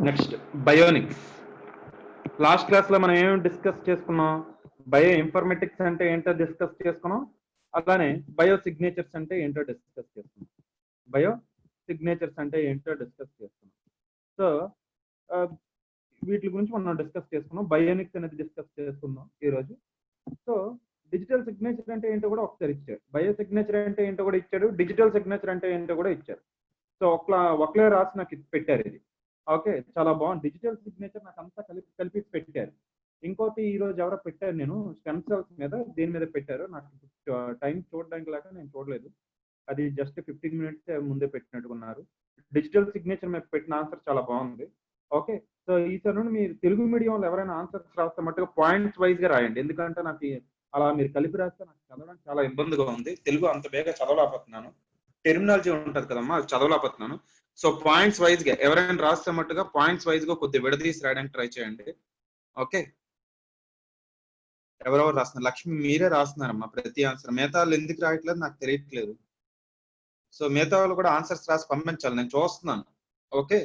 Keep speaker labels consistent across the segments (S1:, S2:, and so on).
S1: Next bionics. Last క్లాస్లో మనం ఏమేమి డిస్కస్ చేసుకున్నాం? బయో ఇన్ఫర్మేటిక్స్ అంటే ఏంటో డిస్కస్ చేసుకున్నాం. అలానే బయో సిగ్నేచర్స్ అంటే ఏంటో డిస్కస్ చేసుకున్నాం. బయో సిగ్నేచర్స్ అంటే ఏంటో డిస్కస్ చేసుకున్నాం. సో వీటి గురించి మనం డిస్కస్ చేసుకున్నాం. బయోనిక్స్ అనేది డిస్కస్ చేసుకున్నాం ఈరోజు. సో డిజిటల్ సిగ్నేచర్ అంటే ఏంటో కూడా ఒకసారి ఇచ్చారు. బయో సిగ్నేచర్ అంటే ఏంటో కూడా ఇచ్చాడు. డిజిటల్ సిగ్నేచర్ అంటే ఏంటో కూడా ఇచ్చారు. సో ఒకలే రాసి నాకు పెట్టారు ఇది. ఓకే, చాలా బాగుంది. డిజిటల్ సిగ్నేచర్ నాకు అంతా కలిపి పెట్టారు. ఇంకోటి ఈ రోజు ఎవరో పెట్టారు, నేను స్టెమ్ సెల్స్ మీద దేని మీద పెట్టారు, నాకు టైం చూడడానికి లేక నేను చూడలేదు. అది జస్ట్ 15 minutes ముందే పెట్టినట్టుకున్నారు. డిజిటల్ సిగ్నేచర్ మీద పెట్టిన ఆన్సర్ చాలా బాగుంది. ఓకే, సో ఈసారి నుండి మీరు తెలుగు మీడియంలో ఎవరైనా ఆన్సర్స్ రాస్తే మట్టుగా పాయింట్స్ వైజ్ గా రాయండి. ఎందుకంటే నాకు అలా మీరు కలిపి రాస్తే నాకు చదవడానికి చాలా ఇబ్బందిగా ఉంది. తెలుగు అంత బేగా చదవలేకపోతున్నాను. టెర్మినాలజీ ఉంటది కదమ్మా, అది చదవలేకపోతున్నాను. సో పాయింట్స్ వైజ్ గా ఎవరైనా రాస్తే మట్టుగా పాయింట్స్ వైజ్ గా కొద్దిగా విడదీసి రాయడానికి ట్రై చేయండి. ఓకే, ఎవరెవరు రాస్తున్నారు? లక్ష్మి మీరే రాస్తున్నారమ్మా ప్రతి ఆన్సర్. మిగతా వాళ్ళు ఎందుకు రాయట్లేదు నాకు తెలియట్లేదు. సో మిగతా వాళ్ళు కూడా ఆన్సర్స్ రాసి పంపించాలి, నేను చూస్తున్నాను. ఓకే,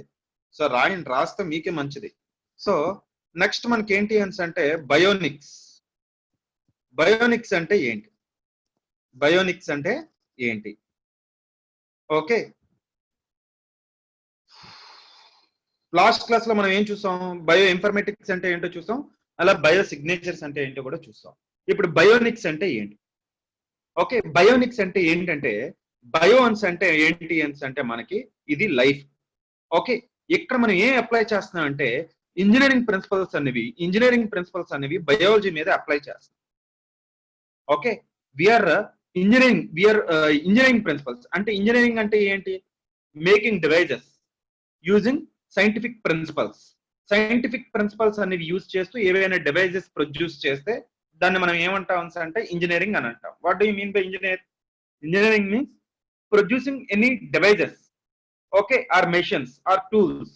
S1: సో రాయండి, రాస్తే మీకే మంచిది. సో నెక్స్ట్ మనకి ఏంటి అంటే బయోనిక్స్. బయోనిక్స్ అంటే ఏంటి? బయోనిక్స్ అంటే ఏంటి? ఓకే, లాస్ట్ క్లాస్ లో మనం ఏం చూసాం? బయో ఇన్ఫర్మేటిక్స్ అంటే ఏంటో చూసాం, అలా బయో సిగ్నేచర్స్ అంటే ఏంటో కూడా చూసాం. ఇప్పుడు బయోనిక్స్ అంటే ఏంటి? ఓకే, బయోనిక్స్ అంటే ఏంటంటే బయోన్స్ అంటే ఏంటి అంటే మనకి ఇది లైఫ్. ఓకే, ఇక్కడ మనం ఏం అప్లై చేస్తున్నాం అంటే ఇంజనీరింగ్ ప్రిన్సిపల్స్ అనేవి బయాలజీ మీద అప్లై చేస్తాం. ఓకే, విఆర్ ఇంజనీరింగ్ ప్రిన్సిపల్స్ అంటే ఇంజనీరింగ్ అంటే ఏంటి? Making devices using scientific principles అనేవి యూజ్ చేస్తూ ఏవైనా డివైజెస్ ప్రొడ్యూస్ చేస్తే దాన్ని మనం ఏమంటాం అంటే ఇంజనీరింగ్ అని అంటాం. What do you mean by engineering means producing any devices, okay, or machines or tools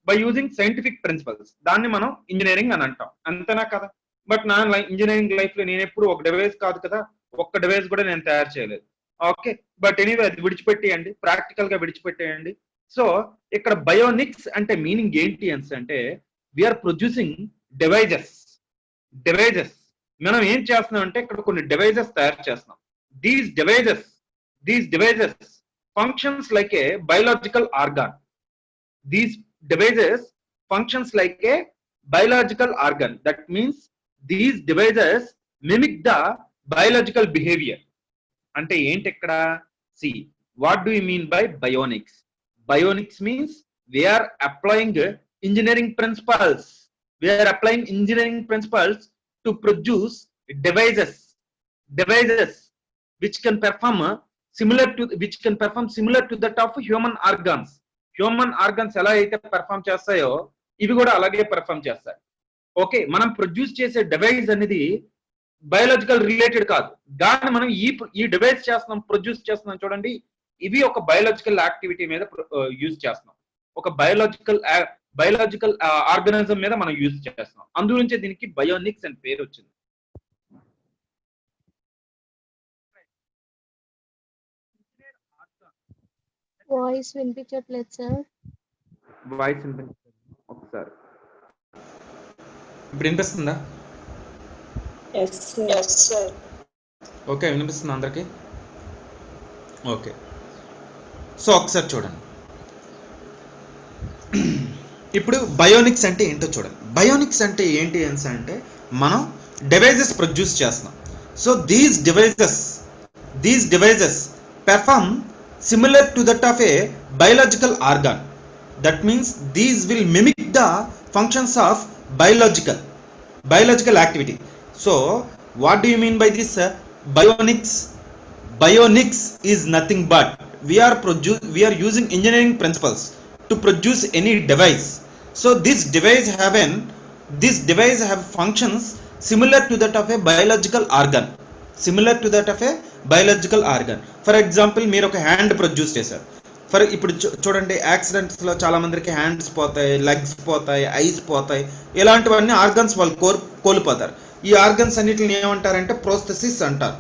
S1: by using scientific principles. దాన్ని మనం ఇంజనీరింగ్ అని అంటాం. అంతేనా కదా? బట్ నా ఇంజనీరింగ్ లైఫ్ లో నేను ఎప్పుడు ఒక డివైస్ కాదు కదా, ఒక్క డివైస్ కూడా నేను తయారు చేయలేదు. ఓకే, బట్ ఎనీవే అది విడిచిపెట్టేయండి, ప్రాక్టికల్ గా విడిచిపెట్టేయండి. సో ఇక్కడ బయోనిక్స్ అంటే మీనింగ్ ఏంటి అంటే వీఆర్ ప్రొడ్యూసింగ్ డివైజెస్. మనం ఏం చేస్తున్నాం అంటే ఇక్కడ కొన్ని డివైజెస్ తయారు చేస్తున్నాం. These devices functions like a biological organ. These devices functions like a biological organ. That means these devices mimic the biological behavior. Ante enti ikkada? See, what do you mean by bionics? Bionics means we are applying engineering principles. To produce devices which can perform similar to that of human organs. ఎలా అయితే perform చేస్తాయో ఇవి కూడా అలాగే perform చేస్తాయి. Okay, మనం produce చేసే device అనేది బయోలాజికల్ రిలేటెడ్ కాదు. దాన్ని మనం ఈ డివైస్ ప్రొడ్యూస్ చేస్తున్నాం చూడండి, ఇవి ఒక బయోలాజికల్ యాక్టివిటీ మీద యూజ్ చేస్తున్నాం. ఒక బయోలాజికల్ ఆర్గనిజం మీద మనం యూజ్ చేస్తున్నాం. అందుగురించే దీనికి బయోనిక్స్ అని పేరు వచ్చింది.
S2: వాయిస్ వినిపించట్లేదు సార్.
S1: వాయిస్ వినిపించట్లేదు ఒకసారి. ఇప్పుడు వినిపిస్తుందా? ఓకే, వినిపిస్తుంది అందరికి? ఓకే, సో ఒకసారి చూడండి. ఇప్పుడు బయోనిక్స్ అంటే ఏంటో చూడండి. బయోనిక్స్ అంటే ఏంటి అంటే మనం డివైజెస్ ప్రొడ్యూస్ చేస్తున్నాం. So these devices perform similar to that of a biological organ. That means these will mimic the functions of biological activity. So what do you mean by this bionics? Bionics is nothing but we are using engineering principles to produce any device. So this device have functions similar to that of a biological organ. For example మీరు ఒక hand produce చేశారు. ఇప్పుడు చూడండి, accidents లో చాలా మందికి hands పోతాయి, legs పోతాయి, ఐస్ పోతాయి, ఇలాంటివన్నీ ఆర్గన్స్ వాళ్ళు కోల్పోతారు. ఈ ఆర్గన్స్ అన్నిటిని ఏమంటారంటే ప్రోస్థెసిస్ అంటారు.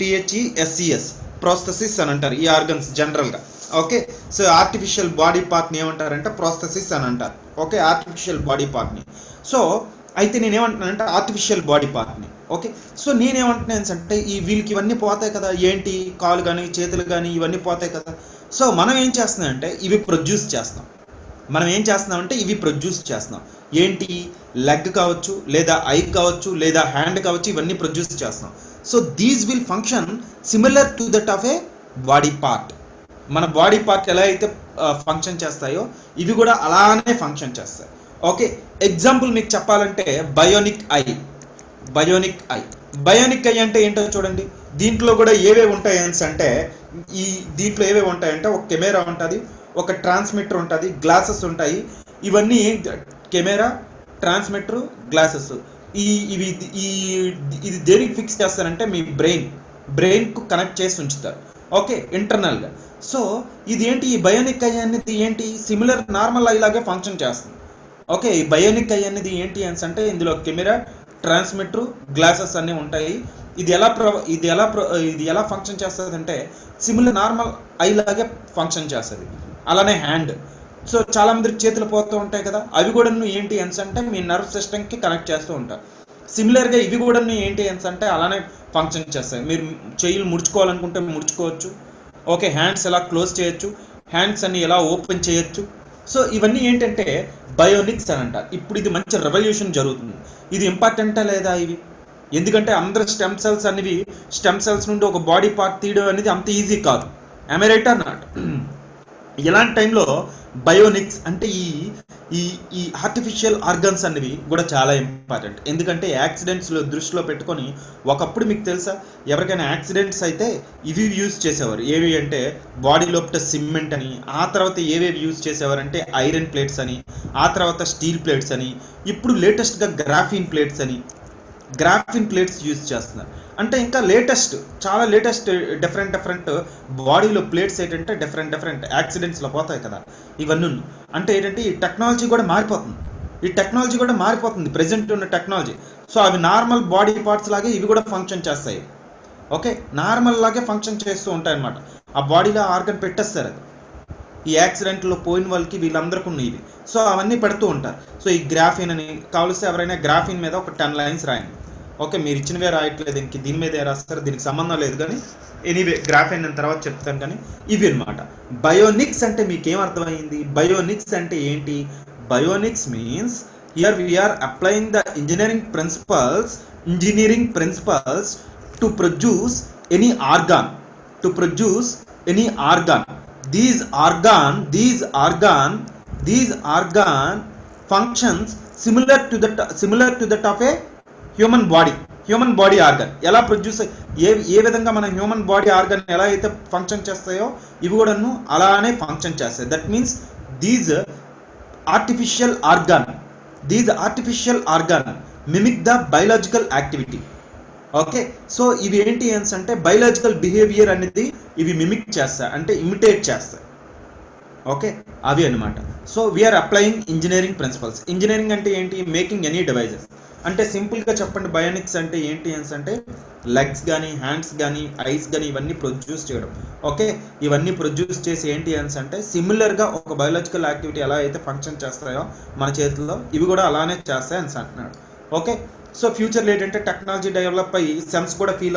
S1: PROSTHESES ప్రోస్థెసిస్ అని అంటారు ఈ ఆర్గన్స్ జనరల్ గా.
S3: ఓకే, సో ఆర్టిఫిషియల్ బాడీ పార్ట్ని ఏమంటారంటే ప్రోస్థెసిస్ అని అంటారు. ఓకే, ఆర్టిఫిషియల్ బాడీ పార్ట్ని. సో అయితే నేనేమంటున్నానంటే ఆర్టిఫిషియల్ బాడీ పార్ట్ని. ఓకే, సో నేనేమంటున్నాను అంటే వీళ్ళకి ఇవన్నీ పోతాయి కదా, ఏంటి కాలు కానీ చేతులు కానీ ఇవన్నీ పోతాయి కదా. సో మనం ఏం చేస్తున్నామంటే ఇవి ప్రొడ్యూస్ చేస్తాం. ఇవి ప్రొడ్యూస్ చేస్తున్నాం. ఏంటి, లెగ్ కావచ్చు, లేదా ఐ కావచ్చు, లేదా హ్యాండ్ కావచ్చు, ఇవన్నీ ప్రొడ్యూస్ చేస్తున్నాం. So these will function similar to that of A body part. మన బాడీ పార్ట్ ఎలా అయితే ఫంక్షన్ చేస్తాయో ఇవి కూడా అలానే ఫంక్షన్ చేస్తాయి. ఓకే, ఎగ్జాంపుల్ మీకు చెప్పాలంటే బయోనిక్ ఐ అంటే ఏంటో చూడండి. దీంట్లో కూడా ఏవేవి ఉంటాయి అంటే దీంట్లో ఏవేవి ఉంటాయంటే ఒక కెమెరా ఉంటుంది, ఒక ట్రాన్స్మిటర్ ఉంటుంది, గ్లాసెస్ ఉంటాయి. ఇవన్నీ కెమెరా, ట్రాన్స్మిటర్, గ్లాసెస్ ఇది దేనికి ఫిక్స్ చేస్తారంటే మీ బ్రెయిన్కు కనెక్ట్ చేసి ఉంచుతారు. ఓకే, ఇంటర్నల్గా. సో ఇది ఏంటి, ఈ బయోనిక్ ఐ అనేది ఏంటి, సిమిలర్ నార్మల్ ఐ లాగే ఫంక్షన్ చేస్తుంది. ఓకే, ఈ బయోనిక్ ఐ అనేది ఏంటి అంటే ఇందులో కెమెరా, ట్రాన్స్మిటర్, గ్లాసెస్ అన్నీ ఉంటాయి. ఇది ఎలా ఫంక్షన్ చేస్తుంది అంటే సిమిలర్ నార్మల్ ఐ లాగే ఫంక్షన్ చేస్తుంది. అలానే హ్యాండ్. సో చాలా మంది చేతులు పోతూ ఉంటాయి కదా, అవి కూడా ఏంటి అంటే మీ నర్వ్ సిస్టమ్కి కనెక్ట్ చేస్తూ ఉంటారు. సిమిలర్గా ఇవి కూడా ఏంటి అంటే అలానే ఫంక్షన్ చేస్తాయి. మీరు చెయ్యిలు ముడుచుకోవాలనుకుంటే ముడుచుకోవచ్చు. ఓకే, హ్యాండ్స్ ఎలా క్లోజ్ చేయొచ్చు, హ్యాండ్స్ అన్ని ఎలా ఓపెన్ చేయొచ్చు. సో ఇవన్నీ ఏంటంటే బయోనిక్స్ అని అంటారు. ఇప్పుడు ఇది మంచి రెవల్యూషన్ జరుగుతుంది. ఇది ఇంపార్టెంటా లేదా ఇవి? ఎందుకంటే అందరు స్టెమ్ సెల్స్ నుండి ఒక బాడీ పార్ట్ తీయడం అనేది అంత ఈజీ కాదు. am I right or not? ఇలాంటి టైంలో బయోనిక్స్ అంటే ఈ ఆర్టిఫిషియల్ ఆర్గన్స్ అనేవి కూడా చాలా ఇంపార్టెంట్. ఎందుకంటే యాక్సిడెంట్స్లో దృష్టిలో పెట్టుకొని ఒకప్పుడు మీకు తెలుసా, ఎవరికైనా యాక్సిడెంట్స్ అయితే ఇవి యూజ్ చేసేవారు. ఏవి అంటే బాడీ లోపల సిమెంట్ అని, ఆ తర్వాత ఏవేవి యూజ్ చేసేవారు అంటే ఐరన్ ప్లేట్స్ అని, ఆ తర్వాత స్టీల్ ప్లేట్స్ అని, ఇప్పుడు లేటెస్ట్గా గ్రాఫిన్ ప్లేట్స్ యూజ్ చేస్తున్నారు. అంటే ఇంకా చాలా లేటెస్ట్ డిఫరెంట్ బాడీలో ప్లేట్స్ ఏంటంటే డిఫరెంట్ యాక్సిడెంట్స్లో పోతాయి కదా ఇవన్నీ. అంటే ఏంటంటే ఈ టెక్నాలజీ కూడా మారిపోతుంది ప్రెజెంట్ ఉన్న టెక్నాలజీ. సో అవి నార్మల్ బాడీ పార్ట్స్ లాగే ఇవి కూడా ఫంక్షన్ చేస్తాయి. ఓకే, నార్మల్ లాగే ఫంక్షన్ చేస్తూ ఉంటాయి అన్నమాట. ఆ బాడీలో ఆర్గన్ పెట్టేస్తారు. అది ఈ యాక్సిడెంట్లో పోయిన వాళ్ళకి వీళ్ళందరికీ ఉన్నాయి ఇవి. సో అవన్నీ పెడుతూ ఉంటారు. సో ఈ గ్రాఫిన్ అని కావలిస్తే ఎవరైనా గ్రాఫిన్ మీద ఒక 10 లైన్స్ రాయండి. ఓకే, మీరు ఇచ్చినవే రాయట్లేదు, దీని మీద రాస్తారు, దీనికి సంబంధం లేదు. కానీ ఎనీవే గ్రాఫిన్ అని తర్వాత చెప్తాను. కానీ ఇవి అనమాట బయోనిక్స్ అంటే. మీకేం అర్థమైంది బయోనిక్స్ అంటే ఏంటి? Bionics means here we are applying the engineering principles to produce any organ. These organ functions similar to that of a human body organ. ఎలా ప్రొడ్యూస్ ఏ విధంగా మన హ్యూమన్ బాడీ ఆర్గన్ ఎలా అయితే ఫంక్షన్ చేస్తాయో ఇవి కూడాను అలానే ఫంక్షన్ చేస్తాయి. That means these artificial organ mimic the biological activity. Okay, so ఇవి ఏంటి అంటే బయలాజికల్ బిహేవియర్ అనేది ఇవి మిమిక్ చేస్తాయి, అంటే ఇమిటేట్ చేస్తాయి. ఓకే, అవి అనమాట. So we are applying engineering principles. Engineering అంటే ఏంటి? Making any devices. అంటే సింపుల్గా చెప్పండి, బయోనిక్స్ అంటే ఏంటి అంటే లెగ్స్ కానీ, హ్యాండ్స్ కానీ, ఐస్ కానీ ఇవన్నీ ప్రొడ్యూస్ చేయడం. ఓకే, ఇవన్నీ ప్రొడ్యూస్ చేసి ఏంటి అంటే సిమిలర్గా ఒక బయోలాజికల్ యాక్టివిటీ ఎలా అయితే ఫంక్షన్ చేస్తాయో మన చేతుల్లో ఇవి కూడా అలానే చేస్తాయి అని అంటున్నాడు. ఓకే, సో ఫ్యూచర్లో ఏంటంటే టెక్నాలజీ డెవలప్ అయ్యి సెన్స్ కూడా ఫీల్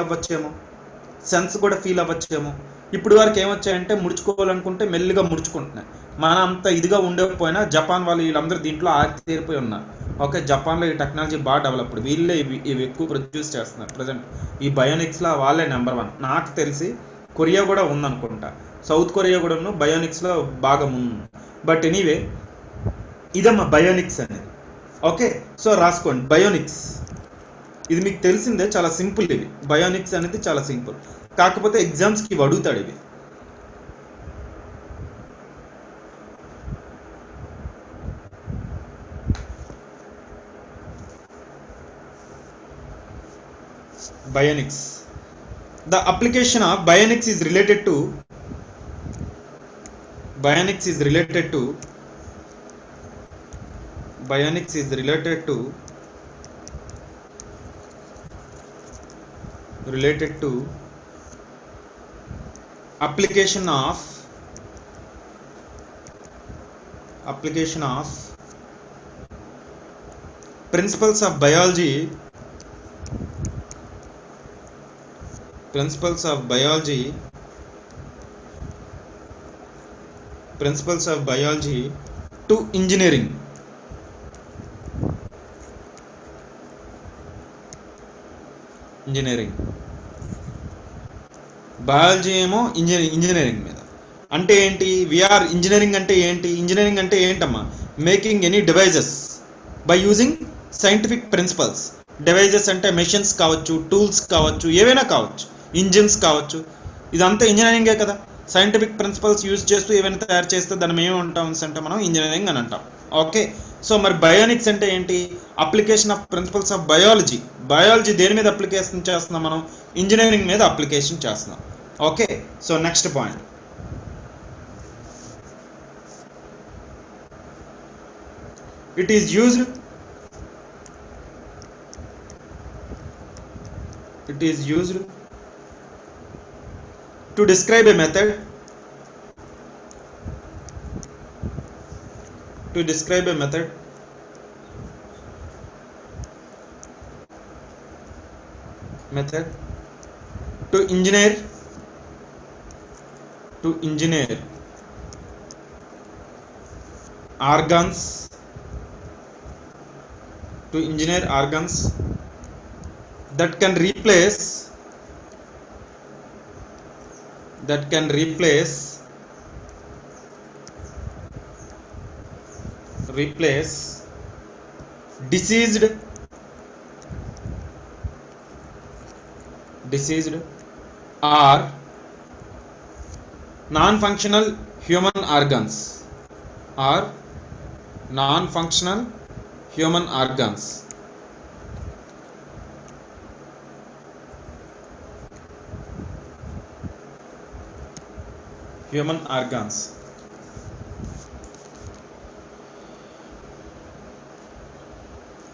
S3: అవ్వచ్చేమో. ఇప్పుడు వరకు ఏమొచ్చాయంటే ముడుచుకోవాలనుకుంటే మెల్లిగా ముడుచుకుంటున్నాయి. మన అంత ఇదిగా ఉండకపోయినా జపాన్ వాళ్ళు వీళ్ళందరూ దీంట్లో ఆరితేరిపోయి ఉన్నారు. ఓకే, జపాన్లో ఈ టెక్నాలజీ బాగా డెవలప్డ్. వీళ్ళే ఇవి ఎక్కువ ప్రొడ్యూస్ చేస్తున్నారు ప్రజెంట్. ఈ బయోనిక్స్లో వాళ్ళే నెంబర్ 1. నాకు తెలిసి కొరియా కూడా ఉందనుకుంటా, సౌత్ కొరియా కూడా బయోనిక్స్లో బాగా ముందు. బట్ ఎనీవే ఇదమ్మా బయోనిక్స్ అనేది. ఓకే, సో రాసుకోండి బయోనిక్స్. ఇది మీకు తెలిసిందే, చాలా సింపుల్. ఇవి బయోనిక్స్ అనేది చాలా సింపుల్, కాకపోతే ఎగ్జామ్స్కి ఇవి అడుగుతాడు. ఇవి bionics. The application of bionics is related to application of application of principles of biology to engineering. Biology ఏమో ఇంజనీరింగ్ మీద. అంటే ఏంటి? విఆర్ ఇంజనీరింగ్ అంటే ఏంటి? ఇంజనీరింగ్ అంటే ఏంటమ్మా? Making any devices by using scientific principles. Devices అంటే మెషిన్స్ కావచ్చు, టూల్స్ కావచ్చు, ఏవైనా కావచ్చు, ఇంజిన్స్ కావచ్చు, ఇదంతా ఇంజనీరింగే కదా. సైంటిఫిక్ ప్రిన్సిపల్స్ యూజ్ చేస్తూ ఏవైనా తయారు చేస్తే దాన్ని మేము అంటాం అంటే మనం ఇంజనీరింగ్ అని అంటాం. ఓకే, సో మరి బయోనిక్స్ అంటే ఏంటి? Application of principles of biology. Biology దేని మీద అప్లికేషన్ చేస్తున్నాం మనం? ఇంజనీరింగ్ మీద అప్లికేషన్ చేస్తున్నాం. Okay, so next point. It is used to describe a method, to engineer organs, that can replace diseased or non-functional human organs.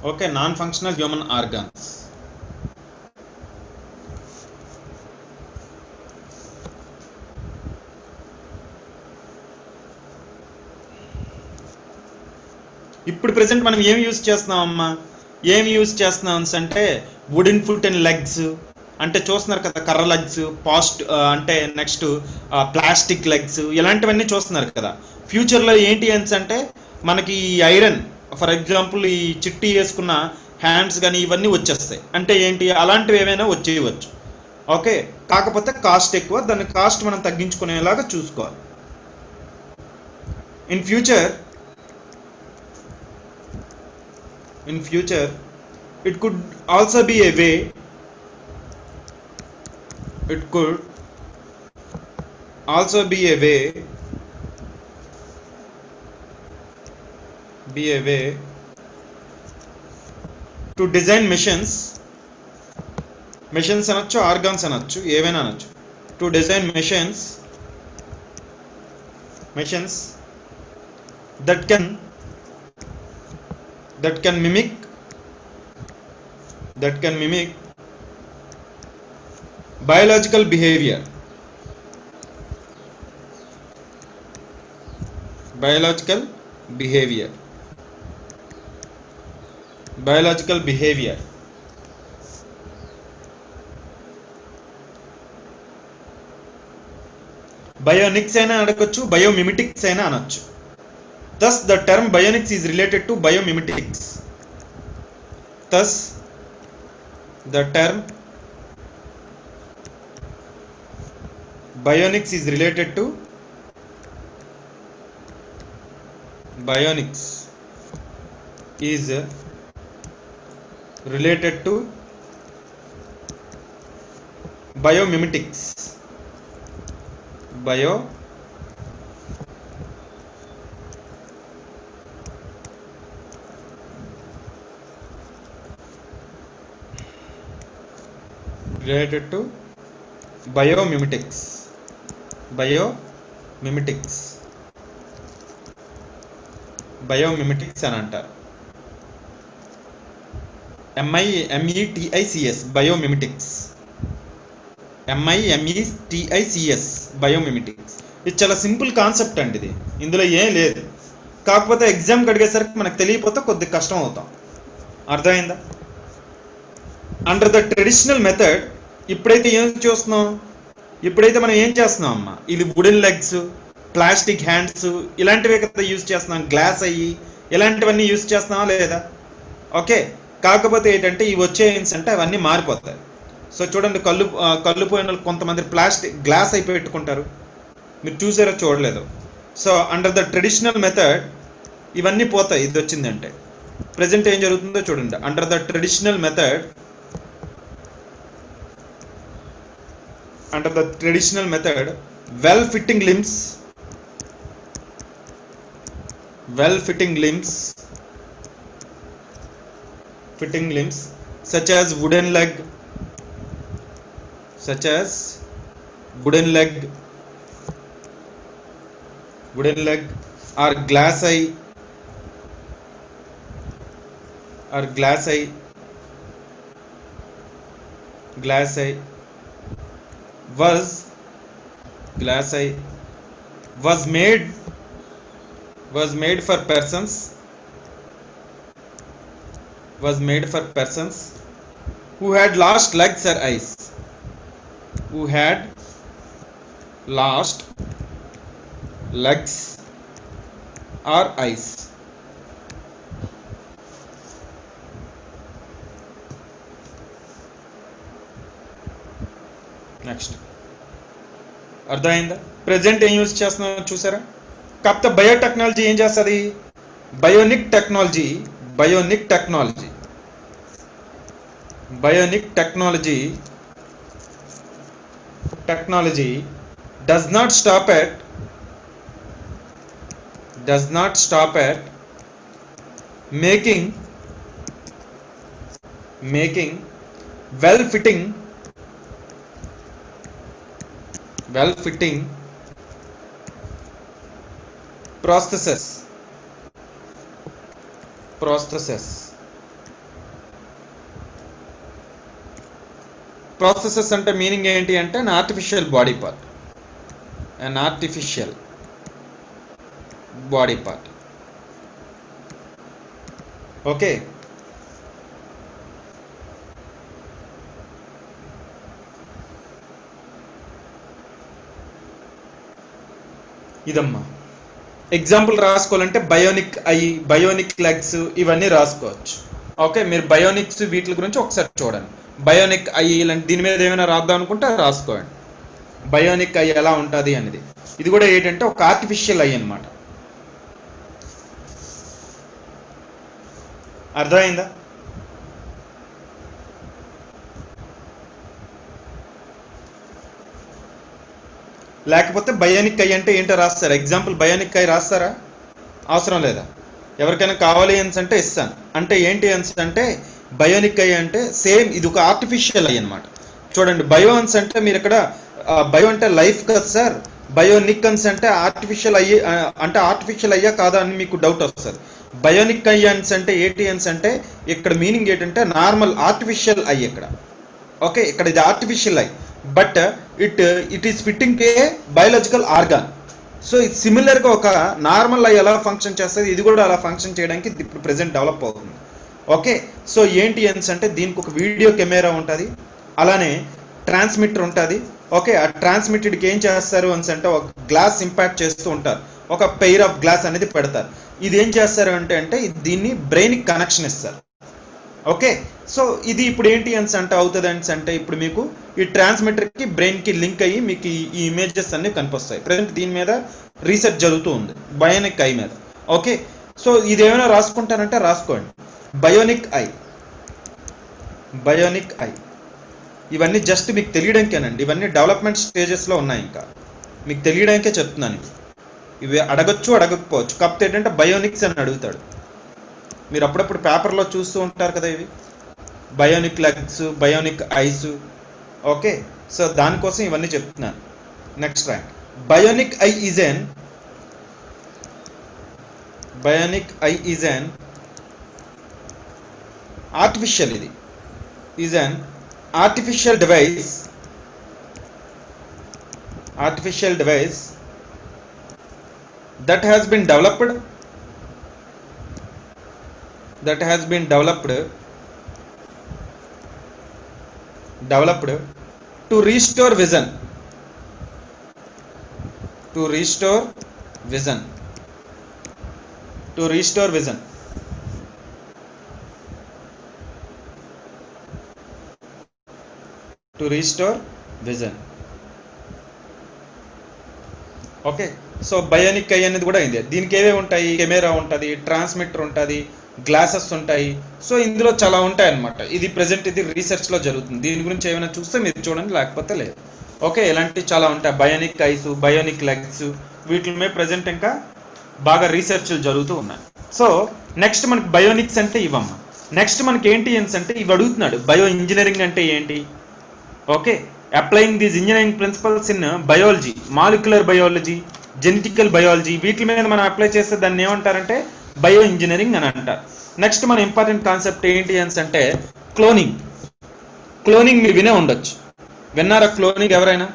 S3: Okay, non-functional human organs. ఇప్పుడు present మనం ఏం use చేస్తున్నామమ్మా? అంటే wooden foot and legs అంటే చూస్తున్నారు కదా, కర్ర legs, అంటే next plastic legs, ఇలాంటివన్నీ చూస్తున్నారు కదా. ఫ్యూచర్లో ఏంటి అంటే మనకి ఐరన్, ఫర్ ఎగ్జాంపుల్ ఈ చిట్టి వేసుకున్న హ్యాండ్స్ కానీ ఇవన్నీ వచ్చేస్తాయి. అంటే ఏంటి? అలాంటివి ఏమైనా వచ్చేయవచ్చు. ఓకే, కాకపోతే కాస్ట్ ఎక్కువ, దాని కాస్ట్ మనం తగ్గించుకునేలాగా చూసుకోవాలి. In future it could also be a way to design machines అనొచ్చు, ఆర్గాన్స్ అనొచ్చు, ఏవైనా అనొచ్చు. to design machines that can mimic biological behavior. Bionics అయినా అడగొచ్చు, బయోమిమిటిక్స్ అయినా అనొచ్చు. Thus, the term bionics is related to biomimetics. Bionics is related to biomimetics. Related to biomimetics అని అంటారు. MIMETICS biomimetics. బయోమిమిటిక్స్. ఇది చాలా సింపుల్ కాన్సెప్ట్ అండి. ఇది ఇందులో ఏం లేదు. కాకపోతే ఎగ్జామ్కి అడిగేసరికి మనకు తెలియకపోతే కొద్దిగా కష్టం అవుతాం. అర్థమైందా? అండర్ ద ట్రెడిషనల్ మెథడ్ ఇప్పుడైతే ఏం చూస్తున్నాం, ఇప్పుడైతే మనం ఏం చేస్తున్నాం అమ్మా, ఇది వుడెన్ లెగ్స్, ప్లాస్టిక్ హ్యాండ్స్ ఇలాంటివే కదా యూజ్ చేస్తున్నాం, గ్లాస్ అయ్యి ఇలాంటివన్నీ యూజ్ చేస్తున్నావా లేదా? ఓకే, కాకపోతే ఏంటంటే ఇవి వచ్చే అంటే అవన్నీ మారిపోతాయి. సో చూడండి, కళ్ళు పోయిన కొంతమంది ప్లాస్టిక్ గ్లాస్ అయిపోయి పెట్టుకుంటారు, మీరు చూసారో చూడలేదు. So under the traditional method ఇవన్నీ పోతాయి ఇది వచ్చిందంటే. ప్రజెంట్ ఏం జరుగుతుందో చూడండి. Under the traditional method, under the traditional method well fitting limbs such as wooden leg or glass eye was made for persons who had lost legs or eyes, next అర్థమైందా? Present ఏం use చేస్తున్నారో చూసారా? కాకపోతే biotechnology ఏం చేస్తుంది, bionic technology does not stop at making well fitting prostheses. Prostheses అంటే meaning ఏంటి అంటే an artificial body part. Okay, ఇదమ్మా ఎగ్జాంపుల్ రాసుకోవాలంటే బయోనిక్ ఐ, బయోనిక్ లెగ్స్ ఇవన్నీ రాసుకోవచ్చు. ఓకే, మీరు బయోనిక్స్ వీటి గురించి ఒకసారి చూడండి. బయోనిక్ ఐ ఇలాంటి దీని మీద ఏమైనా రాద్దాం అనుకుంటే రాసుకోండి, బయోనిక్ ఐ ఎలా ఉంటుంది అనేది. ఇది కూడా ఏంటంటే ఒక ఆర్టిఫిషియల్ ఐ అన్నమాట. అర్థమైందా? లేకపోతే బయోనిక్ ఐ అంటే ఏంటో రాస్తారా? ఎగ్జాంపుల్ బయోనిక్ ఐ రాస్తారా? అవసరం లేదా? ఎవరికైనా కావాలి అంటే ఇస్తాను. అంటే ఏంటి అంటే బయోనిక్ ఐ అంటే సేమ్ ఇది ఒక ఆర్టిఫిషియల్ ఐ అన్నమాట. చూడండి, బయో అంటే మీరు ఇక్కడ బయో అంటే లైఫ్ కదా సార్, బయోనిక్ అంటే ఆర్టిఫిషియల్ ఐ అంటే ఆర్టిఫిషియల్ అయ్యా కాదా అని మీకు డౌట్ వస్తుంది. బయోనిక్ ఐ అంటే ఏంటి అంటే ఇక్కడ మీనింగ్ ఏంటంటే నార్మల్ ఆర్టిఫిషియల్ ఐ ఇక్కడ. ఓకే, ఇక్కడ ఇది artificial I, but it is fitting A biological organ. So ఇది సిమిలర్గా ఒక నార్మల్ ఐ ఎలా ఫంక్షన్ చేస్తుంది, ఇది కూడా అలా ఫంక్షన్ చేయడానికి ఇప్పుడు ప్రెజెంట్ డెవలప్ అవుతుంది. ఓకే, సో ఏంటి అంటే దీనికి ఒక వీడియో కెమెరా ఉంటుంది, అలానే ట్రాన్స్మిటర్ ఉంటుంది. ఓకే, ఆ ట్రాన్స్మిటెడ్కి ఏం చేస్తారు అంటే ఒక గ్లాస్ ఇంపాక్ట్ చేస్తూ ఉంటారు, ఒక పెయిర్ ఆఫ్ గ్లాస్ అనేది పెడతారు. ఇది ఏం చేస్తారు అంటే దీన్ని బ్రెయిన్కి కనెక్షన్ ఇస్తారు. ఓకే, సో ఇది ఇప్పుడు ఏంటి అంటే అవుతుంది అంటే ఇప్పుడు మీకు ఈ ట్రాన్స్మిటర్కి బ్రెయిన్కి లింక్ అయ్యి మీకు ఈ ఇమేజెస్ అన్ని కనిపిస్తాయి. ప్రజెంట్ దీని మీద రీసెర్చ్ జరుగుతూ ఉంది, బయోనిక్ ఐ మీద. ఓకే, సో ఇది ఏమైనా రాసుకుంటారంటే రాసుకోండి, బయోనిక్ ఐ. ఇవన్నీ జస్ట్ మీకు తెలియడానికేనండి, ఇవన్నీ డెవలప్మెంట్ స్టేజెస్లో ఉన్నాయి, ఇంకా మీకు తెలియడానికే చెప్తున్నాను. ఇవి అడగచ్చు అడగకపోవచ్చు, కాకపోతే ఏంటంటే బయోనిక్స్ అని అడుగుతాడు. మీరు అప్పుడప్పుడు పేపర్లో చూస్తూ ఉంటారు కదా, ఇవి bionic legs, bionic eyes. Okay, so దానికోసం ఇవన్నీ చెప్తున్నాను. Next rank, bionic eye is an artificial, ఇది is an artificial device that has been developed that has been developed to restore vision, to restore vision, to restore vision. To restore vision. Okay, so bionic eye అనేది కూడా అయింది. దీనికి ఏవే ఉంటాయి, camera ఉంటుంది, transmitter ఉంటుంది, glasses ఉంటాయి. So ఇందులో చాలా ఉంటాయి అన్నమాట. ఇది ప్రెసెంట్ ఇది రీసెర్చ్లో జరుగుతుంది. దీని గురించి ఏమైనా చూస్తే మీరు చూడండి, లేకపోతే లేదు. ఓకే, ఇలాంటివి చాలా ఉంటాయి. బయోనిక్ ఐస్, బయోనిక్ లెగ్స్, వీటి మీద ప్రెసెంట్ ఇంకా బాగా రీసెర్చ్లు జరుగుతూ ఉన్నాయి. సో నెక్స్ట్ మనకి బయోనిక్స్ అంటే ఇవమ్మా. నెక్స్ట్ మనకి ఏంటి అంటే ఇవి అడుగుతున్నాడు, బయో ఇంజనీరింగ్ అంటే ఏంటి. Okay, applying these engineering principles in biology, molecular biology, genetical biology, వీటి మీద మనం అప్లై చేస్తే దాన్ని ఏమంటారంటే బయో ఇంజనీరింగ్ అని అంటారు. నెక్స్ట్ మన ఇంపార్టెంట్ కాన్సెప్ట్ ఏంటి అంటే క్లోనింగ్. క్లోనింగ్ మీరు వినే ఉండొచ్చు. విన్నారా క్లోనింగ్? ఎవరైనా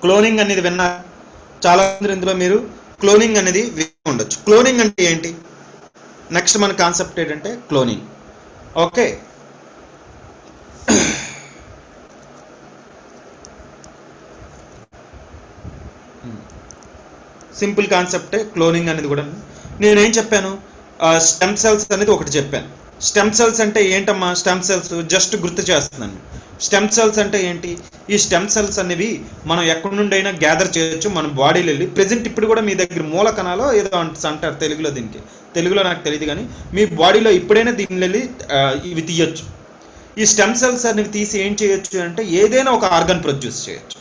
S3: క్లోనింగ్ అనేది విన్నారా? చాలా మంది ఇందులో మీరు క్లోనింగ్ అనేది వినే ఉండొచ్చు. క్లోనింగ్ అంటే ఏంటి? నెక్స్ట్ మన కాన్సెప్ట్ ఏంటంటే క్లోనింగ్. ఓకే, సింపుల్ కాన్సెప్టే క్లోనింగ్ అనేది కూడా. నేనేం చెప్పాను, స్టెమ్ సెల్స్ అనేది ఒకటి చెప్పాను. స్టెమ్ సెల్స్ అంటే ఏంటమ్మా? స్టెమ్ సెల్స్ జస్ట్ గుర్తు చేస్తున్నాను. స్టెమ్ సెల్స్ అంటే ఏంటి? ఈ స్టెమ్ సెల్స్ అనేవి మనం ఎక్కడి నుండి అయినా గ్యాదర్ చేయొచ్చు మన బాడీలో వెళ్ళి. ప్రెజెంట్ ఇప్పుడు కూడా మీ దగ్గర మూల కణాలో ఏదో అంటారు తెలుగులో, దీనికి తెలుగులో నాకు తెలియదు, కానీ మీ బాడీలో ఇప్పుడైనా దీన్ని వెళ్ళి ఇవి తీయొచ్చు. ఈ స్టెమ్ సెల్స్ అనేవి తీసి ఏం చేయొచ్చు అంటే ఏదైనా ఒక ఆర్గన్ ప్రొడ్యూస్ చేయొచ్చు.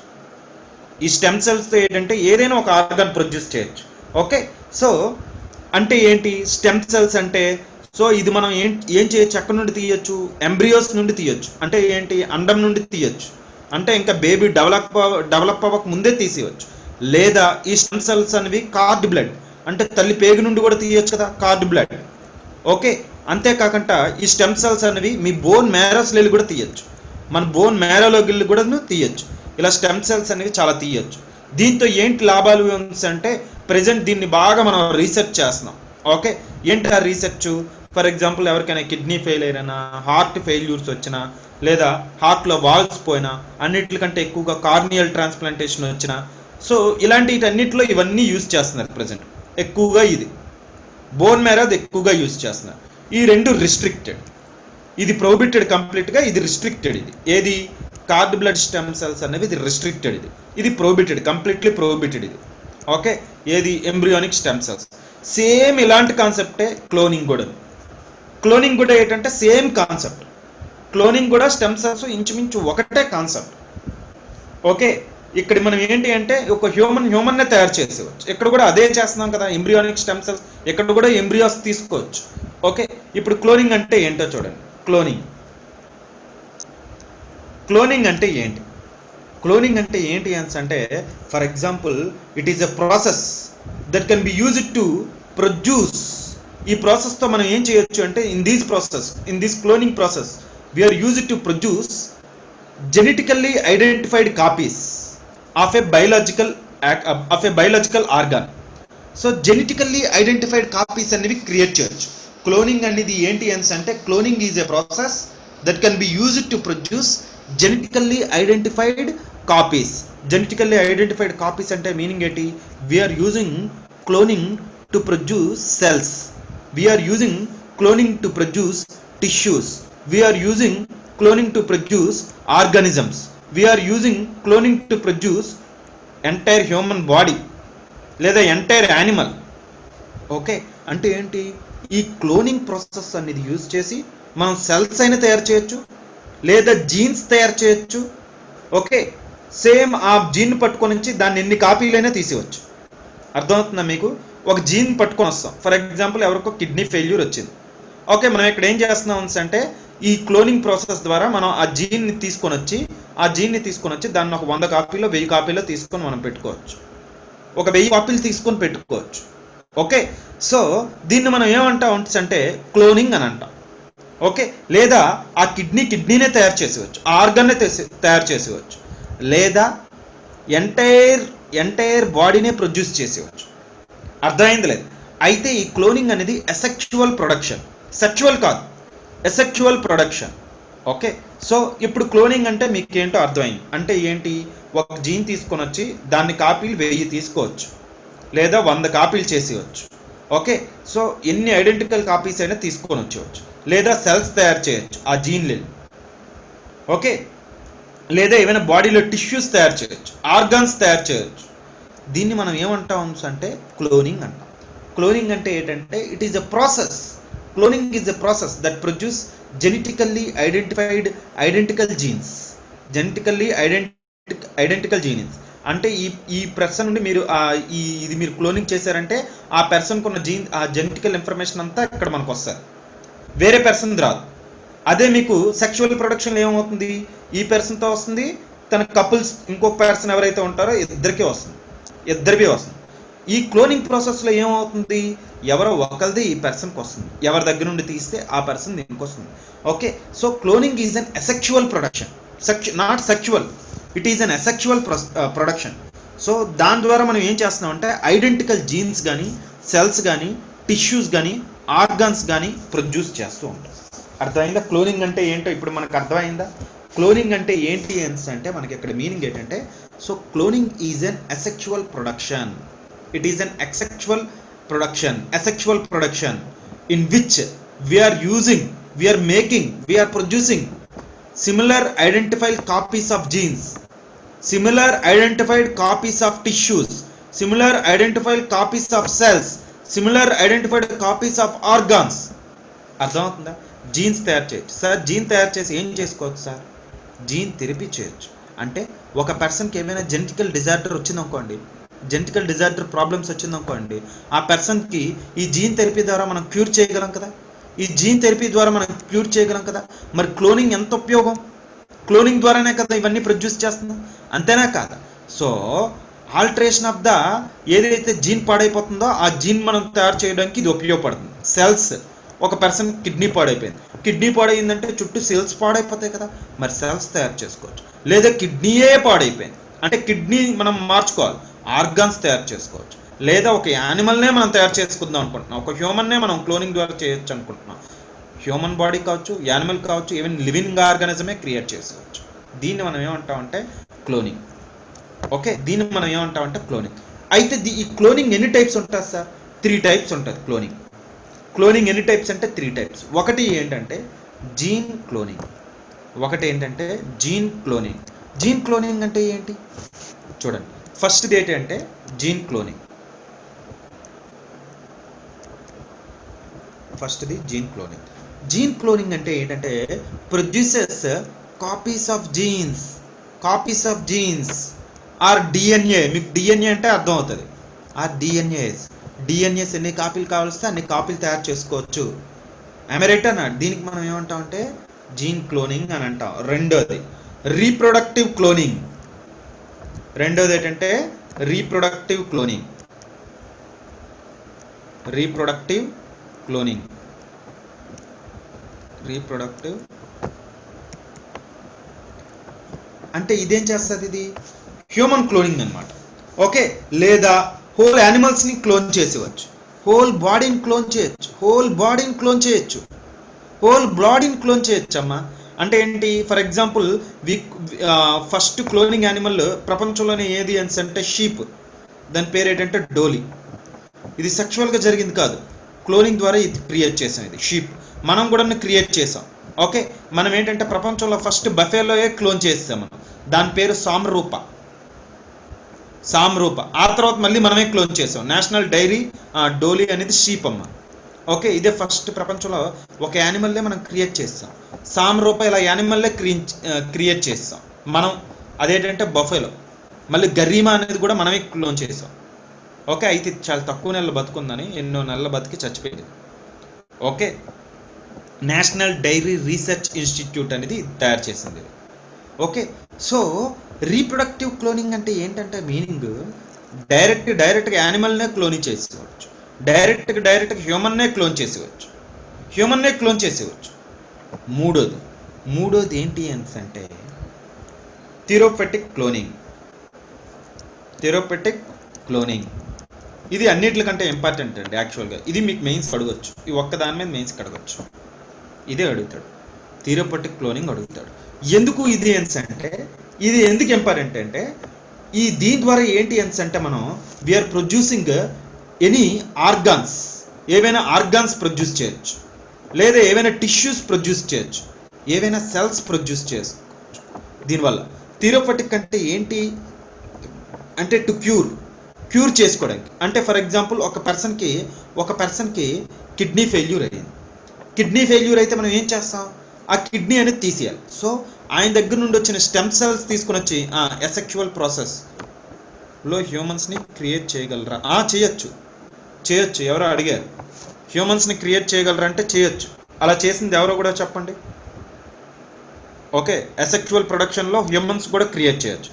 S3: ఈ స్టెమ్ సెల్స్తో ఏంటంటే ఏదైనా ఒక ఆర్గన్ ప్రొడ్యూస్ చేయొచ్చు. ఓకే, సో అంటే ఏంటి స్టెమ్ సెల్స్ అంటే? సో ఇది మనం ఏం చేయొచ్చు, ఎక్కడి నుండి తీయొచ్చు? ఎంబ్రియోస్ నుండి తీయొచ్చు. అంటే ఏంటి? అండం నుండి తీయొచ్చు. అంటే ఇంకా బేబీ డెవలప్ అవ్వక ముందే తీసేయచ్చు. లేదా ఈ స్టెమ్ సెల్స్ అనేవి కార్డ్ బ్లడ్, అంటే తల్లి పేగు నుండి కూడా తీయొచ్చు కదా, కార్డ్ బ్లడ్. ఓకే, అంతేకాకుండా ఈ స్టెమ్ సెల్స్ అనేవి మీ బోన్ మ్యారోస్ వెళ్ళి కూడా తీయొచ్చు. మన బోన్ మ్యారోలోకి వెళ్ళి కూడా తీయొచ్చు. ఇలా స్టెమ్ సెల్స్ అనేవి చాలా తీయొచ్చు. దీంతో ఏంటి లాభాలు అంటే ప్రెజెంట్ దీన్ని బాగా మనం రీసెర్చ్ చేస్తున్నాం. ఓకే, ఏంటి ఆ రీసెర్చ్? ఫర్ ఎగ్జాంపుల్ ఎవరికైనా కిడ్నీ ఫెయిల్యూర్ అయినా, హార్ట్ ఫెయిల్యూర్స్ వచ్చినా, లేదా హార్ట్లో వాల్వ్స్ పోయినా, అన్నిటికంటే ఎక్కువగా కార్నియల్ ట్రాన్స్ప్లాంటేషన్ వచ్చినా, సో ఇలాంటి అన్నింటిలో ఇవన్నీ యూజ్ చేస్తున్నారు ప్రెజెంట్ ఎక్కువగా. ఇది బోన్ మ్యారో ఎక్కువగా యూజ్ చేస్తున్నారు. ఈ రెండు రిస్ట్రిక్టెడ్, ఇది ప్రొహిబిటెడ్ కంప్లీట్గా, ఇది రిస్ట్రిక్టెడ్. ఇది ఏది? కార్డ్ బ్లడ్ స్టెమ్ సెల్స్ అనేవి ఇది రిస్ట్రిక్టెడ్, ఇది ప్రొహిబిటెడ్, కంప్లీట్లీ ప్రొహిబిటెడ్ ఇది. ఓకే, ఏది? Embryonic stem cells. సేమ్ ఇలాంటి కాన్సెప్టే క్లోనింగ్ కూడా. క్లోనింగ్ కూడా ఏంటంటే సేమ్ కాన్సెప్ట్. క్లోనింగ్ కూడా స్టెమ్ సెల్స్ ఇంచుమించు ఒకటే కాన్సెప్ట్. ఓకే, ఇక్కడ మనం ఏంటి అంటే ఒక హ్యూమన్నే తయారు చేసేవచ్చు. ఇక్కడ కూడా అదే చేస్తున్నాం కదా, ఎంబ్రియోనిక్ స్టెమ్ సెల్స్. ఇక్కడ కూడా ఎంబ్రియోస్ తీసుకోవచ్చు. ఓకే, ఇప్పుడు క్లోనింగ్ అంటే ఏంటో చూడండి. క్లోనింగ్ అంటే ఏంటి? క్లోనింగ్ అంటే ఏంటి అంటే for example it is a process that can be used to produce. ఈ ప్రాసెస్తో మనం ఏం చేయొచ్చు అంటే in this cloning process we are used to produce genetically identified copies of a biological organ. So genetically identified copies అనేవి create చేయొచ్చు. Cloning అనేది ఏంటి అంటే cloning is a process that can be used to produce genetically identified copies. Genetically identified copies అంటే meaning ఏంటి? We are using cloning to produce cells, we are using cloning to produce tissues, we are using cloning to produce organisms, we are using cloning to produce entire human body లేదా entire animal. Okay, అంటే ఏంటి? ఈ cloning process అనేది use చేసి మనం cells అయినా తయారు చేయొచ్చు, లేదా జీన్స్ తయారు చేయొచ్చు. ఓకే, సేమ్ ఆ జీన్ పట్టుకొని నుంచి దాన్ని ఎన్ని కాపీలైనా తీసేవచ్చు. అర్థమవుతుందా మీకు? ఒక జీన్ పట్టుకొని వస్తాం. ఫర్ ఎగ్జాంపుల్ ఎవరికో కిడ్నీ ఫెయిల్యూర్ వచ్చింది. ఓకే, మనం ఇక్కడ ఏం చేస్తున్నాం అంటే ఈ క్లోనింగ్ ప్రాసెస్ ద్వారా మనం ఆ జీన్ని తీసుకొని వచ్చి దాన్ని ఒక 100 కాపీలో 1000 కాపీలో తీసుకొని మనం పెట్టుకోవచ్చు. ఒక 1000 కాపీలు తీసుకొని పెట్టుకోవచ్చు. ఓకే, సో దీన్ని మనం ఏమంటాం అంటే క్లోనింగ్ అని అంటాం. ఓకే, లేదా ఆ కిడ్నీనే తయారు చేసేవచ్చు, ఆ ఆర్గాన్నే తయారు చేసేవచ్చు, లేదా ఎంటైర్ బాడీనే ప్రొడ్యూస్ చేసేవచ్చు. అర్థమైంది లేదు? అయితే ఈ క్లోనింగ్ అనేది అసెక్షువల్ ప్రొడక్షన్, సెక్షువల్ కాదు, అసెక్షువల్ ప్రొడక్షన్. ఓకే, సో ఇప్పుడు క్లోనింగ్ అంటే మీకు ఏంటో అర్థమైంది. అంటే ఏంటి, ఒక జీన్ తీసుకొని వచ్చి దాన్ని కాపీలు 1000 తీసుకోవచ్చు, లేదా 100 కాపీలు చేసేయచ్చు. ఓకే, సో ఎన్ని ఐడెంటికల్ కాపీస్ అయినా తీసుకొని వచ్చేవచ్చు, లేదా సెల్స్ తయారు చేయొచ్చు ఆ జీన్లు. ఓకే, లేదా ఏమైనా బాడీలో టిష్యూస్ తయారు చేయొచ్చు, ఆర్గాన్స్ తయారు చేయొచ్చు. దీన్ని మనం ఏమంటాం అంటే క్లోనింగ్ అంటాం. క్లోనింగ్ అంటే ఏంటంటే it is a process. Cloning is a process that produce genetically identified identical jeans. Genetically identical jeans అంటే ఈ పర్సన్ నుండి మీరు ఇది మీరు క్లోనింగ్ చేశారంటే ఆ పర్సన్కు ఉన్న జీన్, ఆ జెనెటికల్ ఇన్ఫర్మేషన్ అంతా ఇక్కడ మనకు వస్తుంది, వేరే పర్సన్ రాదు. అదే మీకు సెక్షువల్ ప్రొడక్షన్ ఏమవుతుంది, ఈ పర్సన్తో వస్తుంది, తన కపుల్స్ ఇంకొక పర్సన్ ఎవరైతే ఉంటారో ఇద్దరికీ వస్తుంది. ఈ క్లోనింగ్ ప్రాసెస్లో ఏమవుతుంది, ఎవరో ఒకరిది ఈ పర్సన్కి వస్తుంది, ఎవరి దగ్గర నుండి తీస్తే ఆ పర్సన్ దీనికి వస్తుంది. Okay, so cloning is an asexual production, not sexual, it is an asexual production. So దాని ద్వారా మనం ఏం చేస్తున్నాం అంటే ఐడెంటికల్ జీన్స్ కానీ, సెల్స్ కానీ, టిష్యూస్ కానీ, ఆర్గాన్స్ కానీ ప్రొడ్యూస్ చేస్తూ ఉంటాం. అర్థమైందా క్లోనింగ్ అంటే ఏంటో ఇప్పుడు మనకు అర్థమైందా? క్లోనింగ్ అంటే ఏంటి అంటే మనకి ఇక్కడ మీనింగ్ ఏంటంటే, so cloning is an asexual production. It is an asexual production in which we are producing similar identified copies of genes, similar identified copies of tissues, similar identified copies of cells, similar identified copies of organs. అర్థమవుతుందా? Jeans తయారు చేయొచ్చు sir. Gene తయారు చేసి ఏం చేసుకోవచ్చు sir? Gene therapy చేయొచ్చు. అంటే ఒక పర్సన్కి ఏమైనా జెనెటికల్ డిజార్డర్ వచ్చిందనుకోండి, జెనెటికల్ డిజార్డర్ ప్రాబ్లమ్స్ వచ్చిందనుకోండి, ఆ పర్సన్కి ఈ జీన్ థెరపీ ద్వారా మనం క్యూర్ చేయగలం కదా. మరి క్లోనింగ్ ఎంత ఉపయోగం? క్లోనింగ్ ద్వారానే కదా ఇవన్నీ ప్రొడ్యూస్ చేస్తున్నాం, అంతేనా కాదా? సో ఆల్టరేషన్ ఆఫ్ ద ఏదైతే జీన్ పాడైపోతుందో ఆ జీన్ మనం తయారు చేయడానికి ఇది ఉపయోగపడుతుంది. సెల్స్, ఒక పర్సన్ కిడ్నీ పాడైందంటే చుట్టూ సెల్స్ పాడైపోతాయి కదా, మరి సెల్స్ తయారు చేసుకోవచ్చు. లేదా కిడ్నీయే పాడైపోయింది అంటే కిడ్నీ మనం మార్చుకోవాలి, ఆర్గాన్స్ తయారు చేసుకోవచ్చు. లేదా ఒక యానిమల్నే మనం తయారు చేసుకుందాం అనుకుంటున్నాం, ఒక హ్యూమన్నే మనం క్లోనింగ్ ద్వారా చేయొచ్చు అనుకుంటున్నాం. హ్యూమన్ బాడీ కావచ్చు, యానిమల్ కావచ్చు, ఈవెన్ లివింగ్ ఆర్గానిజమే క్రియేట్ చేసుకోవచ్చు. దీన్ని మనం ఏమంటామంటే క్లోనింగ్. ఓకే, దీన్ని మనం ఏమంటామంటే క్లోనింగ్. అయితే ఈ క్లోనింగ్ ఎన్ని టైప్స్ ఉంటుంది సార్? 3 టైప్స్ ఉంటుంది క్లోనింగ్. క్లోనింగ్ ఎన్ని టైప్స్ అంటే 3 టైప్స్. ఒకటి ఏంటంటే జీన్ క్లోనింగ్. జీన్ క్లోనింగ్ అంటే ఏంటి చూడండి. ఫస్ట్ డేట్ అంటే జీన్ క్లోనింగ్. జీన్ క్లోనింగ్ అంటే ఏంటంటే produces copies of genes or DNA. మీకు డిఎన్ఏ అంటే అర్థం అవుతుంది. ఆ డిఎన్ఏస్ ఎన్ని కాపీలు కావాల్స్తే అన్ని కాపీలు తయారు చేసుకోవచ్చు. రైట్ అన్న. దీనికి మనం ఏమంటామంటే జీన్ క్లోనింగ్ అని అంటాం. రెండోది రీప్రొడక్టివ్ క్లోనింగ్. ఏంటంటే రీప్రొడక్టివ్ అంటే ఇదేం చేస్తుంది? ఇది హ్యూమన్ క్లోనింగ్ అన్నమాట. ఓకే, లేదా హోల్ యానిమల్స్ని క్లోన్ చేసేవచ్చు, హోల్ బాడీని క్లోన్ చేయొచ్చు అమ్మా. అంటే ఏంటి? For example first cloning animal ప్రపంచంలోనే ఏది అంటే షీప్. దాని పేరు ఏంటంటే డోలీ. ఇది సెక్షువల్గా జరిగింది కాదు, క్లోనింగ్ ద్వారా ఇది క్రియేట్ చేసాం. ఇది షీప్. మనం కూడా క్రియేట్ చేసాం. ఓకే, మనం ఏంటంటే ప్రపంచంలో ఫస్ట్ బఫేలోయే క్లోన్ చేసాం మనం. దాని పేరు సామ్రూప. ఆ తర్వాత మళ్ళీ మనమే క్లోన్ చేసాం. నేషనల్ డైరీ డోలీ అనేది షీప్ అమ్మ. ఓకే, ఇదే ఫస్ట్ ప్రపంచంలో ఒక యానిమల్లే మనం క్రియేట్ చేస్తాం. సామ్రూప ఇలా యానిమల్లే క్రియేట్ చేస్తాం మనం. అదేంటంటే బఫేలో. మళ్ళీ గరీమా అనేది కూడా మనమే క్లోన్ చేసాం. ఓకే, అయితే చాలా తక్కువ నెలలు బతుకుందని ఎన్నో నెలలు బతికి చచ్చిపోయింది. Okay, national dairy research institute అనేది తయారు చేసింది. ఓకే, సో రీప్రొడక్టివ్ క్లోనింగ్ అంటే ఏంటంటే మీనింగ్ డైరెక్ట్గా యానిమల్నే క్లోనింగ్ చేసుకోవచ్చు, డైరెక్ట్గా హ్యూమన్నే క్లోన్ చేసేవచ్చు. మూడోది ఏంటి అంటే థెరప్యూటిక్ క్లోనింగ్. ఇది అన్నిటికంటే ఇంపార్టెంట్ అండి యాక్చువల్గా. ఇది మీకు మెయిన్స్ అడగొచ్చు, ఈ ఒక్క దాని మీద మెయిన్స్కి అడగొచ్చు. ఇదే అడుగుతాడు, థియరపటిక్ క్లోనింగ్ అడుగుతాడు. ఎందుకు ఇది ఎన్స్ అంటే, ఇది ఎందుకు ఇంపార్టెంట్ అంటే, దీని ద్వారా ఏంటి ఎన్స్ అంటే మనం వీఆర్ ప్రొడ్యూసింగ్ ఎనీ ఆర్గాన్స్, ఏవైనా ఆర్గాన్స్ ప్రొడ్యూస్ చేయొచ్చు, లేదా ఏవైనా టిష్యూస్ ప్రొడ్యూస్ చేయొచ్చు, ఏవైనా సెల్స్ ప్రొడ్యూస్ చేయొచ్చు. దీనివల్ల థియరపటిక్ అంటే ఏంటి అంటే టు క్యూర్ చేసుకోవడానికి. అంటే ఫర్ ఎగ్జాంపుల్ ఒక పర్సన్కి కిడ్నీ ఫెయిల్యూర్ అయ్యింది. కిడ్నీ ఫెయిల్యూర్ అయితే మనం ఏం చేస్తాం, ఆ కిడ్నీ అనేది తీసేయాలి. సో ఆయన దగ్గర నుండి వచ్చిన స్టెమ్ సెల్స్ తీసుకుని వచ్చి అసెక్షువల్ ప్రాసెస్లో హ్యూమన్స్ని క్రియేట్ చేయగలరా? చేయొచ్చు. ఎవరో అడిగారు, హ్యూమన్స్ని క్రియేట్ చేయగలరా అంటే చేయొచ్చు. అలా చేసింది ఎవరో కూడా చెప్పండి. ఓకే, అసెక్షువల్ ప్రొడక్షన్లో హ్యూమన్స్ కూడా క్రియేట్ చేయొచ్చు.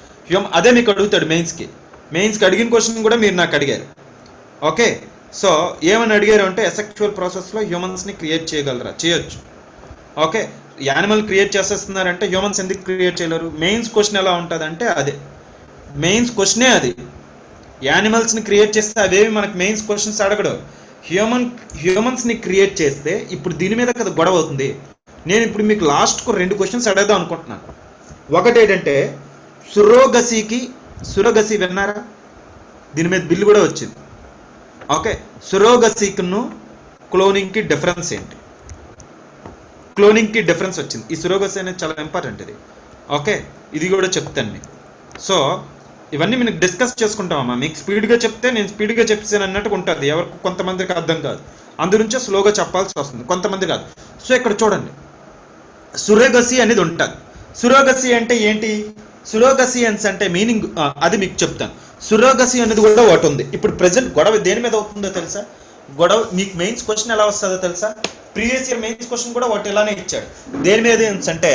S3: అదే మీకు అడుగుతాడు మెయిన్స్కి అడిగిన క్వశ్చన్ కూడా మీరు నాకు అడిగారు. ఓకే, సో ఏమని అడిగారు అంటే అసెక్షువల్ ప్రాసెస్లో హ్యూమన్స్ని క్రియేట్ చేయగలరా? చేయొచ్చు. ఓకే, యానిమల్ క్రియేట్ చేసేస్తున్నారంటే హ్యూమన్స్ ఎందుకు క్రియేట్ చేయలేరు? మెయిన్స్ క్వశ్చన్ ఎలా ఉంటుంది అంటే అదే మెయిన్స్ క్వశ్చనే అది. యానిమల్స్ని క్రియేట్ చేస్తే అవేవి మనకు మెయిన్స్ క్వశ్చన్స్ అడగడు. హ్యూమన్స్ని క్రియేట్ చేస్తే ఇప్పుడు దీని మీద కదా గొడవ అవుతుంది. నేను ఇప్పుడు మీకు లాస్ట్కు 2 క్వశ్చన్స్ అడగదాం అనుకుంటున్నాను. ఒకటి ఏంటంటే సురోగసీ విన్నారా? దీని మీద బిల్లు కూడా వచ్చింది. ఓకే, సురోగసీకును క్లోనింగ్కి డిఫరెన్స్ ఏంటి? క్లోనింగ్కి డిఫరెన్స్ వచ్చింది. ఈ సురోగసీ అనేది చాలా ఇంపార్టెంట్ ఇది. ఓకే, ఇది కూడా చెప్తాను మీకు. సో ఇవన్నీ మీకు డిస్కస్ చేసుకుంటామమ్మా. మీకు స్పీడ్గా చెప్తే నేను స్పీడ్గా చెప్పాను అన్నట్టుగా ఉంటుంది. ఎవరికి కొంతమందికి అర్థం కాదు, అందునుంచే స్లోగా చెప్పాల్సి వస్తుంది, కొంతమంది కాదు. సో ఇక్కడ చూడండి, సురోగసీ అనేది ఉంటుంది. సురోగసీ అంటే ఏంటి? సురోగసీ అంటే మీనింగ్ అది మీకు చెప్తాను. సురోగసీ అనేది కూడా ఒకటి ఉంది. ఇప్పుడు ప్రెసెంట్ గొడవ దేని మీద అవుతుందో తెలుసా? గొడవ మీకు మెయిన్స్ క్వశ్చన్ ఎలా వస్తుందో తెలుసా? ప్రీవియస్ ఇయర్ మెయిన్స్ క్వశ్చన్ కూడా ఒకటి ఇలానే ఇచ్చాడు. దేని మీద అంటే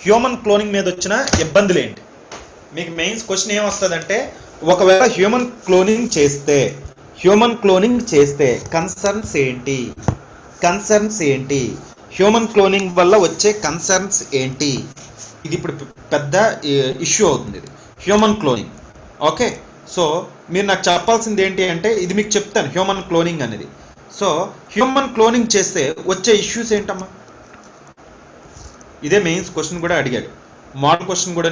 S3: హ్యూమన్ క్లోనింగ్ మీద వచ్చిన ఇబ్బందులు ఏంటి? మీకు మెయిన్స్ క్వశ్చన్ ఏమొస్తుందంటే, ఒకవేళ హ్యూమన్ క్లోనింగ్ చేస్తే కన్సర్న్స్ ఏంటి? హ్యూమన్ క్లోనింగ్ వల్ల వచ్చే కన్సర్న్స్ ఏంటి? ఇది ఇప్పుడు పెద్ద ఇష్యూ అవుతుంది ఇది హ్యూమన్ క్లోనింగ్. ఓకే, సో మీరు నాకు చెప్పాల్సింది ఏంటి అంటే, ఇది మీకు చెప్తాను హ్యూమన్ క్లోనింగ్ అనేది. సో హ్యూమన్ క్లోనింగ్ చేస్తే వచ్చే ఇష్యూస్ ఏంటమ్మా? ఇదే మెయిన్స్ క్వశ్చన్ కూడా అడిగాడు. మోడల్ క్వశ్చన్ కూడా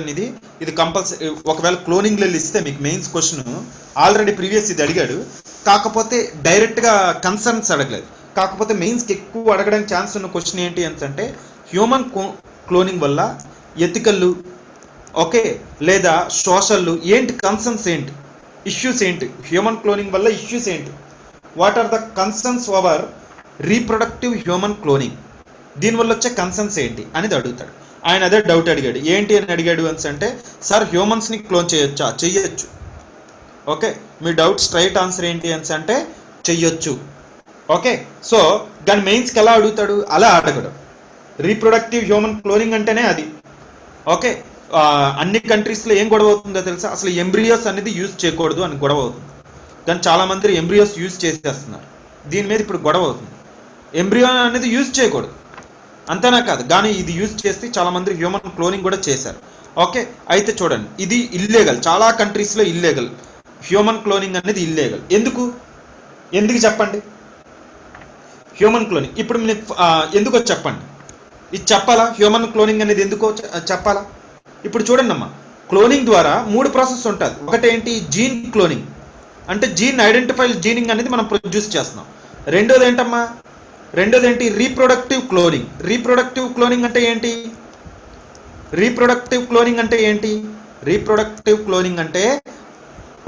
S3: ఇది కంపల్సరీ. ఒకవేళ క్లోనింగ్లో ఇస్తే మీకు మెయిన్స్ క్వశ్చన్ ఆల్రెడీ ప్రీవియస్ ఇది అడిగాడు, కాకపోతే డైరెక్ట్గా కన్సర్న్స్ అడగలేదు. కాకపోతే మెయిన్స్కి ఎక్కువ అడగడానికి ఛాన్స్ ఉన్న క్వశ్చన్ ఏంటి అంటే, హ్యూమన్ క్లోనింగ్ వల్ల ఎథికల్, ఓకే, లేదా సోషల్ ఏంటి, కన్సర్న్స్ ఏంటి, ఇష్యూస్ ఏంటి? హ్యూమన్ క్లోనింగ్ వల్ల ఇష్యూస్ ఏంటి? What are the concerns over reproductive human cloning? దీనివల్ల వచ్చే కన్సర్న్స్ ఏంటి అనేది అడుగుతాడు. ఆయన అదే డౌట్ అడిగాడు. ఏంటి అని అడిగాడు అంటే, సార్ హ్యూమన్స్ని క్లోన్ చేయొచ్చా? చెయ్యొచ్చు. ఓకే, మీ డౌట్ స్ట్రైట్ ఆన్సర్ ఏంటి అంటే చెయ్యొచ్చు. ఓకే, సో దాని మెయిన్స్కి ఎలా అడుగుతాడు? అలా అడగడు. రీప్రొడక్టివ్ హ్యూమన్ క్లోనింగ్ అంటేనే అది. ఓకే, అన్ని కంట్రీస్లో ఏం గొడవ అవుతుందో తెలుసా? అసలు ఎంబ్రియోస్ అనేది యూజ్ చేయకూడదు అని గొడవ అవుతుంది. కానీ చాలామంది ఎంబ్రియోస్ యూజ్ చేసేస్తున్నారు. దీని మీద ఇప్పుడు గొడవ అవుతుంది. ఎంబ్రియో అనేది యూజ్ చేయకూడదు, అంతేనా కాదు, కానీ ఇది యూజ్ చేస్తే చాలామంది హ్యూమన్ క్లోనింగ్ కూడా చేశారు. ఓకే, అయితే చూడండి, ఇది ఇల్లీగల్, చాలా కంట్రీస్లో ఇల్లీగల్. హ్యూమన్ క్లోనింగ్ అనేది ఇల్లీగల్. ఎందుకు చెప్పండి? హ్యూమన్ క్లోనింగ్ ఇప్పుడు మీకు ఎందుకో చెప్పండి. ఇది చెప్పాలా? హ్యూమన్ క్లోనింగ్ అనేది ఎందుకో చెప్పాలా? ఇప్పుడు చూడండి అమ్మా, క్లోనింగ్ ద్వారా 3 ప్రాసెస్ ఉంటుంది. ఒకటేంటి? జీన్ క్లోనింగ్, అంటే జీన్ ఐడెంటిఫైడ్ జీనింగ్ అనేది మనం ప్రొడ్యూస్ చేస్తున్నాం. రెండోది ఏంటి? Reproductive cloning. రీప్రొడక్టివ్ క్లోనింగ్ అంటే ఏంటి? రీప్రొడక్టివ్ క్లోనింగ్ అంటే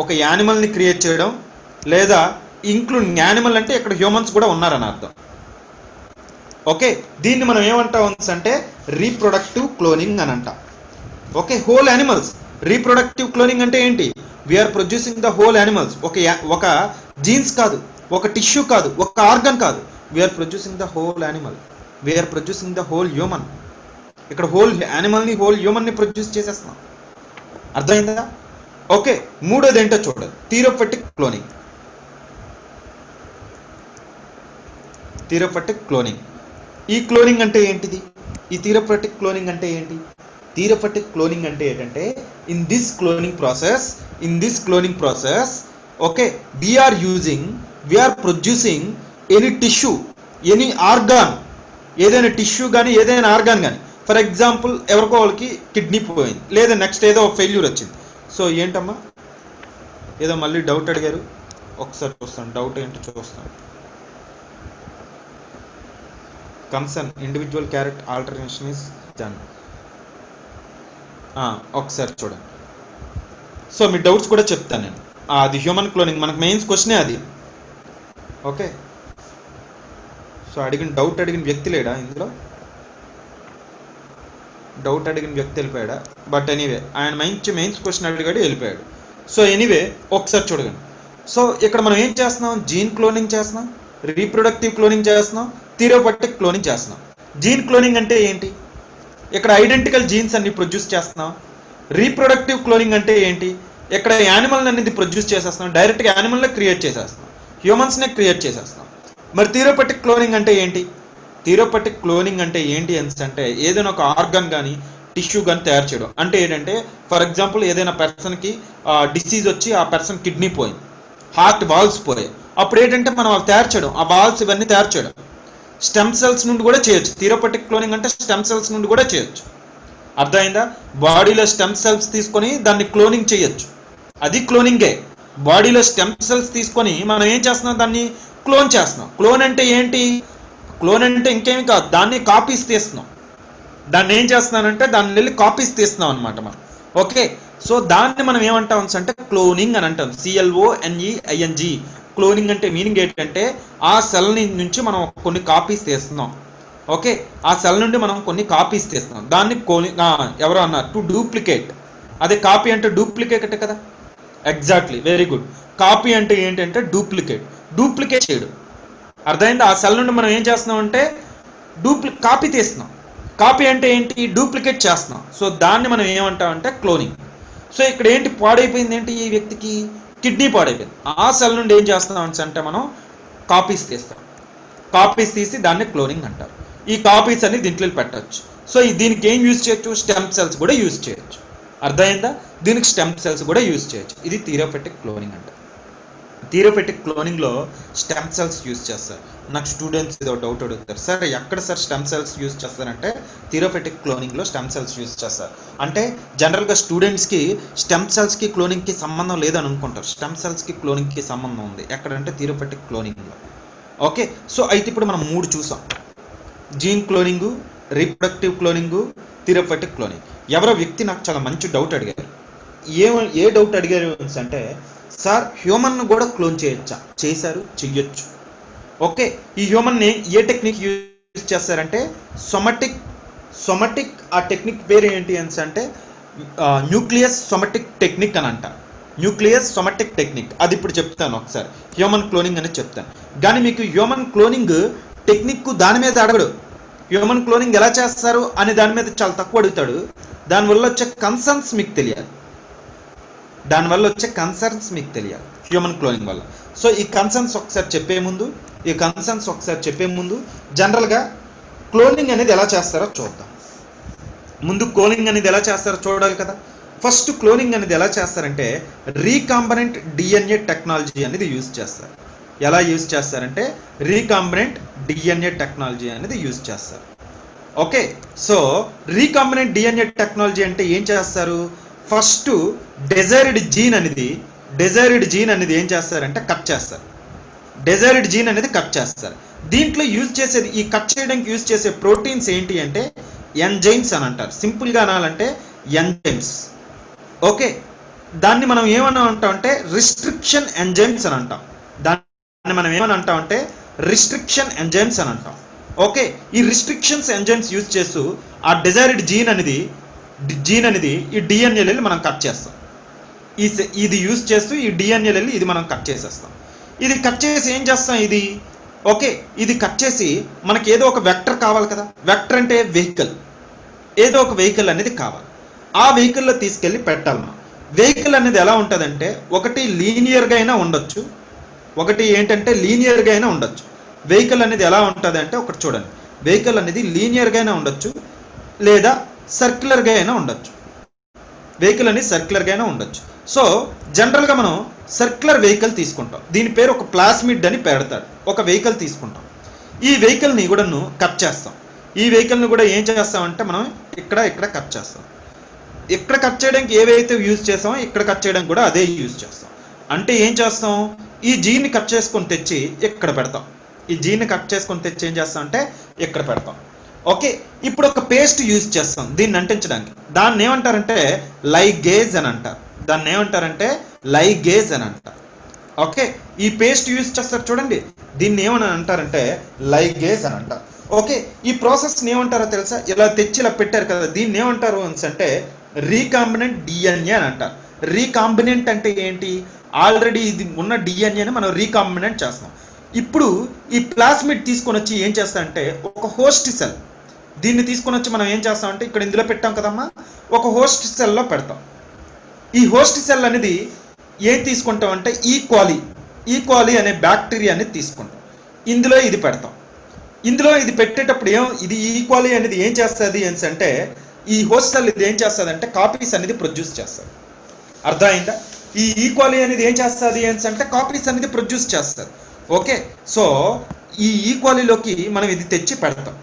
S3: ఒక యానిమల్ని క్రియేట్ చేయడం, లేదా ఇంక్లూడింగ్ యానిమల్ అంటే ఇక్కడ హ్యూమన్స్ కూడా ఉన్నారని అర్థం. ఓకే, దీన్ని మనం ఏమంటాం అంటే రీప్రొడక్టివ్ క్లోనింగ్ అని అంటాం. Okay, whole animals. Reproductive cloning అంటే ఏంటి? We are producing the whole animals. ఒక జీన్స్ కాదు, ఒక టిష్యూ కాదు, ఒక ఆర్గన్ కాదు. We are producing the whole animal, we are producing the whole human. ఇక్కడ హోల్ యానిమల్ని, హోల్ హ్యూమన్ని ప్రొడ్యూస్ చేసేస్తున్నాం. అర్థమైందా? ఓకే, మూడోది ఏంటో చూడండి, థియరపటిక్ క్లోనింగ్. ఈ క్లోనింగ్ అంటే ఏంటిది? ఈ థియరపటిక్ క్లోనింగ్ అంటే ఏంటి? థియరపటిక్ క్లోనింగ్ అంటే ఏంటంటే, in this cloning process okay, we are producing any tissue, any organ, ఏదైనా టిష్యూ కానీ ఏదైనా ఆర్గాన్ కానీ. ఫర్ ఎగ్జాంపుల్ ఎవరికో వాళ్ళకి కిడ్నీ పోయింది, లేదా నెక్స్ట్ ఏదో ఫెయిల్యూర్ వచ్చింది. సో ఏంటమ్మా, ఏదో మళ్ళీ డౌట్ అడిగారు, ఒకసారి చూస్తాను డౌట్ ఏంటో చూస్తాను. Concern individual character alternation is done. ఒకసారి చూడండి. సో మీ డౌట్స్ కూడా చెప్తాను నేను. అది హ్యూమన్ క్లోనింగ్, మనకు మెయిన్స్ క్వశ్చనే అది. ఓకే, సో డౌట్ అడిగిన వ్యక్తి లేడా ఇందులో? డౌట్ అడిగిన వ్యక్తి వెళ్ళిపోయాడా? బట్ ఎనీవే ఆయన మెయిన్స్ క్వశ్చన్ అడిగాడు, వెళ్ళిపోయాడు. సో ఎనీవే ఒకసారి చూడగండి. సో ఇక్కడ మనం ఏం చేస్తున్నాం? జీన్ క్లోనింగ్ చేస్తున్నాం, రీప్రొడక్టివ్ క్లోనింగ్ చేస్తున్నాం, థియరోపటిక్ క్లోనింగ్ చేస్తున్నాం. జీన్ క్లోనింగ్ అంటే ఏంటి? ఇక్కడ ఐడెంటికల్ జీన్స్ అన్ని ప్రొడ్యూస్ చేస్తున్నాం. రీప్రొడక్టివ్ క్లోనింగ్ అంటే ఏంటి? ఇక్కడ యానిమల్ అనేది ప్రొడ్యూస్ చేసేస్తున్నాం, డైరెక్ట్గా యానిమల్నే క్రియేట్ చేసేస్తున్నాం, హ్యూమన్స్నే క్రియేట్ చేసేస్తున్నాం. మరి థియరోపటిక్ క్లోనింగ్ అంటే ఏంటి? థియరోపటిక్ క్లోనింగ్ అంటే ఏంటి అంటే ఏదైనా ఒక ఆర్గాన్ కానీ టిష్యూ కానీ తయారు చేయడం. అంటే ఏంటంటే ఫర్ ఎగ్జాంపుల్ ఏదైనా పర్సన్కి డిసీజ్ వచ్చి ఆ పర్సన్ కిడ్నీ పోయింది, హార్ట్ వాల్స్ పోయాయి, అప్పుడు ఏంటంటే మనం అవి తయారు చేయడం, ఆ వాల్స్ ఇవన్నీ తయారు చేయడం. స్టెమ్ సెల్స్ నుండి కూడా చేయొచ్చు. థియరోపటిక్ క్లోనింగ్ అంటే స్టెమ్ సెల్స్ నుండి కూడా చేయొచ్చు. అర్థమైందా? బాడీలో స్టెమ్ సెల్స్ తీసుకొని దాన్ని క్లోనింగ్ చేయొచ్చు, అది క్లోనింగే. బాడీలో స్టెమ్ సెల్స్ తీసుకొని మనం ఏం చేస్తున్నాం? దాన్ని క్లోన్ చేస్తున్నాం. క్లోన్ అంటే ఏంటి? క్లోన్ అంటే ఇంకేమి కాదు, దాన్ని కాపీస్ తీస్తున్నాం. దాన్ని ఏం చేస్తున్నానంటే దాన్ని వెళ్ళి కాపీస్ తీస్తున్నాం అనమాట మనం. ఓకే, సో దాన్ని మనం ఏమంటాం అంటే క్లోనింగ్ అని అంటాం. CLONEING. క్లోనింగ్ అంటే మీనింగ్ ఏంటంటే ఆ సెల్ నుంచి మనం కొన్ని కాపీస్ తీస్తున్నాం. ఓకే, ఆ సెల్ నుండి మనం కొన్ని కాపీస్ తీస్తున్నాం, దాన్ని ఎవరో అన్నారు టు డూప్లికేట్. అదే కాపీ అంటే డూప్లికేట్ కదా. Exactly, very good. కాపీ అంటే ఏంటంటే డూప్లికేట్ చేయడం. అర్థమైంది? ఆ సెల్ నుండి మనం ఏం చేస్తున్నాం అంటే కాపీ తీస్తున్నాం. కాపీ అంటే ఏంటి? డూప్లికేట్ చేస్తున్నాం. సో దాన్ని మనం ఏమంటాం అంటే క్లోనింగ్. సో ఇక్కడ ఏంటి పాడైపోయింది? ఏంటి ఈ వ్యక్తికి కిడ్నీ పాడైపోయింది. ఆ సెల్ నుండి ఏం చేస్తున్నాం అంటే మనం కాపీస్ తీస్తాం. కాపీస్ తీసి దాన్ని క్లోనింగ్ అంటారు. ఈ కాపీస్ అన్ని దీంట్లో పెట్టచ్చు. సో దీనికి ఏం యూజ్ చేయొచ్చు? స్టెమ్ సెల్స్ కూడా యూజ్ చేయొచ్చు. అర్థమైందా? దీనికి స్టెమ్ సెల్స్ కూడా యూజ్ చేయొచ్చు. ఇది థియరోపటిక్ క్లోనింగ్ అంటారు. థియరోపటిక్ క్లోనింగ్లో స్టెమ్ సెల్స్ యూజ్ చేస్తారు. నాకు స్టూడెంట్స్ ఏదో డౌట్ అడుగుతారు, సార్ ఎక్కడ సార్ స్టెమ్ సెల్స్ యూజ్ చేస్తారంటే థియరోపటిక్ క్లోనింగ్లో స్టెమ్ సెల్స్ యూజ్ చేస్తారు. అంటే జనరల్గా స్టూడెంట్స్కి స్టెమ్ సెల్స్కి క్లోనింగ్కి సంబంధం లేదని అనుకుంటారు. స్టెమ్ సెల్స్కి క్లోనింగ్కి సంబంధం ఉంది. ఎక్కడంటే థియరోపటిక్ క్లోనింగ్లో. ఓకే, సో అయితే ఇప్పుడు మనం 3 చూసాం: జీన్ క్లోనింగు, రీప్రొడక్టివ్ క్లోనింగు, థియరోపటిక్ క్లోనింగ్. ఎవరో వ్యక్తి నాకు చాలా మంచి డౌట్ అడిగారు. ఏ డౌట్ అడిగారు అంటే, సార్ హ్యూమన్ కూడా క్లోన్ చేయొచ్చా? చేశారు, చెయ్యొచ్చు. ఓకే, ఈ హ్యూమన్ని ఏ టెక్నిక్ యూజ్ చేస్తారంటే సొమటిక్. ఆ టెక్నిక్ పేరు ఏంటి అంటే న్యూక్లియస్ సొమటిక్ టెక్నిక్ అని అంట. న్యూక్లియస్ సొమటిక్ టెక్నిక్, అది ఇప్పుడు చెప్తాను. ఒకసారి హ్యూమన్ క్లోనింగ్ అని చెప్తాను. కానీ మీకు హ్యూమన్ క్లోనింగ్ టెక్నిక్ దాని మీద అడగడు. హ్యూమన్ క్లోనింగ్ ఎలా చేస్తారు అనే దాని మీద చాలా తక్కువ అడుగుతాడు. దానివల్ల వచ్చే కన్సర్న్స్ మీకు తెలియాలి. హ్యూమన్ క్లోనింగ్ వల్ల. సో ఈ కన్సర్న్స్ ఒకసారి చెప్పే ముందు జనరల్గా క్లోనింగ్ అనేది ఎలా చేస్తారో చూద్దాం. ముందు క్లోనింగ్ అనేది ఎలా చేస్తారో చూడాలి కదా. ఫస్ట్ క్లోనింగ్ అనేది ఎలా చేస్తారంటే రీకాంబినెంట్ DNA టెక్నాలజీ అనేది యూజ్ చేస్తారు. ఎలా యూజ్ చేస్తారంటే రీకాంబినెంట్ DNA టెక్నాలజీ అనేది యూజ్ చేస్తారు. Okay, so recombinant DNA technology అంటే ఏం చేస్తారు? ఫస్ట్ డెజైర్డ్ జీన్ అనేది ఏం చేస్తారంటే కట్ చేస్తారు. డెజైర్డ్ జీన్ అనేది కట్ చేస్తారు. దీంట్లో యూజ్ చేసేది, ఈ కట్ చేయడానికి యూజ్ చేసే ప్రోటీన్స్ ఏంటి అంటే ఎంజైమ్స్ అని అంటారు. సింపుల్గా అనాలంటే ఎంజైమ్స్. ఓకే, దాన్ని మనం ఏమన్నా అంటాం అంటే రిస్ట్రిక్షన్ ఎంజైమ్స్ అని అంటాం. దాన్ని మనం ఏమని అంటాం అంటే రిస్ట్రిక్షన్ ఎంజైమ్స్ అని అంటాం. ఓకే, ఈ రిస్ట్రిక్షన్స్ ఎంజైమ్స్ యూజ్ చేస్తూ ఆ డెజైర్డ్ జీన్ అనేది ఈ DNA వెళ్ళి మనం కట్ చేస్తాం. ఇది యూజ్ చేస్తూ ఈ DNA వెళ్ళి ఇది మనం కట్ చేసేస్తాం. ఇది కట్ చేసి ఏం చేస్తాం? ఇది కట్ చేసి మనకి ఏదో ఒక వెక్టర్ కావాలి కదా. వెక్టర్ అంటే వెహికల్, ఏదో ఒక వెహికల్ అనేది కావాలి. ఆ వెహికల్లో తీసుకెళ్ళి పెట్టాలి మనం. వెహికల్ అనేది ఎలా ఉంటుందంటే ఒకటి లీనియర్గా అయినా ఉండొచ్చు, ఒకటి ఏంటంటే లీనియర్గా అయినా ఉండొచ్చు. వెహికల్ అనేది ఎలా ఉంటుంది అంటే ఒకటి చూడండి, వెహికల్ అనేది లీనియర్గా అయినా ఉండొచ్చు లేదా సర్క్యులర్గా అయినా ఉండొచ్చు. వెహికల్ అనేది సర్క్యులర్గా అయినా ఉండొచ్చు. సో జనరల్గా మనం సర్క్యులర్ వెహికల్ తీసుకుంటాం. దీని పేరు ఒక ప్లాస్మిడ్ అని పెడతాడు. ఒక వెహికల్ తీసుకుంటాం. ఈ వెహికల్ని కూడా కట్ చేస్తాం. ఈ వెహికల్ని కూడా ఏం చేస్తామంటే మనం ఇక్కడ కట్ చేస్తాం. ఇక్కడ కట్ చేయడానికి ఏవైతే యూజ్ చేస్తామో ఇక్కడ కట్ చేయడానికి కూడా అదే యూజ్ చేస్తాం. అంటే ఏం చేస్తాం, ఈ జీన్ని కట్ చేసుకొని తెచ్చి ఇక్కడ పెడతాం. ఈ జీన్ని కట్ చేసుకొని తెచ్చి ఏం చేస్తాం అంటే ఇక్కడ పెడతాం. ఓకే, ఇప్పుడు ఒక పేస్ట్ యూజ్ చేస్తాం దీన్ని అంటించడానికి. దాన్ని ఏమంటారంటే లైగేజ్ అని అంటారు. దాన్ని ఏమంటారంటే లైగేజ్ అని అంటారు. ఓకే, ఈ పేస్ట్ యూజ్ చేస్తారు చూడండి, దీన్ని ఏమని అంటారంటే లైగేజ్ అని అంటారు. ఓకే, ఈ ప్రాసెస్ని ఏమంటారో తెలుసా? ఇలా తెచ్చి ఇలా పెట్టారు కదా, దీన్ని ఏమంటారు అంటే రీకాంబినెంట్ డిఎన్ఏ అని అంటారు. రీకాంబినెంట్ అంటే ఏంటి? ఆల్రెడీ ఇది ఉన్న డిఎన్ఏని మనం రీకాంబినెంట్ చేస్తాం. ఇప్పుడు ఈ ప్లాస్మిడ్ తీసుకొని వచ్చి ఏం చేస్తామంటే ఒక హోస్ట్ సెల్, దీన్ని తీసుకొని వచ్చి మనం ఏం చేస్తామంటే ఇక్కడ ఇందులో పెట్టాం కదమ్మా, ఒక హోస్ట్ సెల్లో పెడతాం. ఈ హోస్ట్ సెల్ అనేది ఏం తీసుకుంటామంటే ఈక్వాలీ అనే బ్యాక్టీరియా అనేది తీసుకుంటాం. ఇందులో ఇది పెడతాం. ఇందులో ఇది పెట్టేటప్పుడు ఇది ఈక్వాలీ అనేది ఏం చేస్తుంది అంటే ఈ హోస్ట్ సెల్ ఇది ఏం చేస్తుంది అంటే కాపీస్ అనేది ప్రొడ్యూస్ చేస్తుంది. అర్థమైందా? ఈ ఈక్వాలీ అనేది ఏం చేస్తుంది అంటే కాపీస్ అనేది ప్రొడ్యూస్ చేస్తుంది. ఓకే, సో ఈ ఈక్వాలీలోకి మనం ఇది తెచ్చి పెడతాం.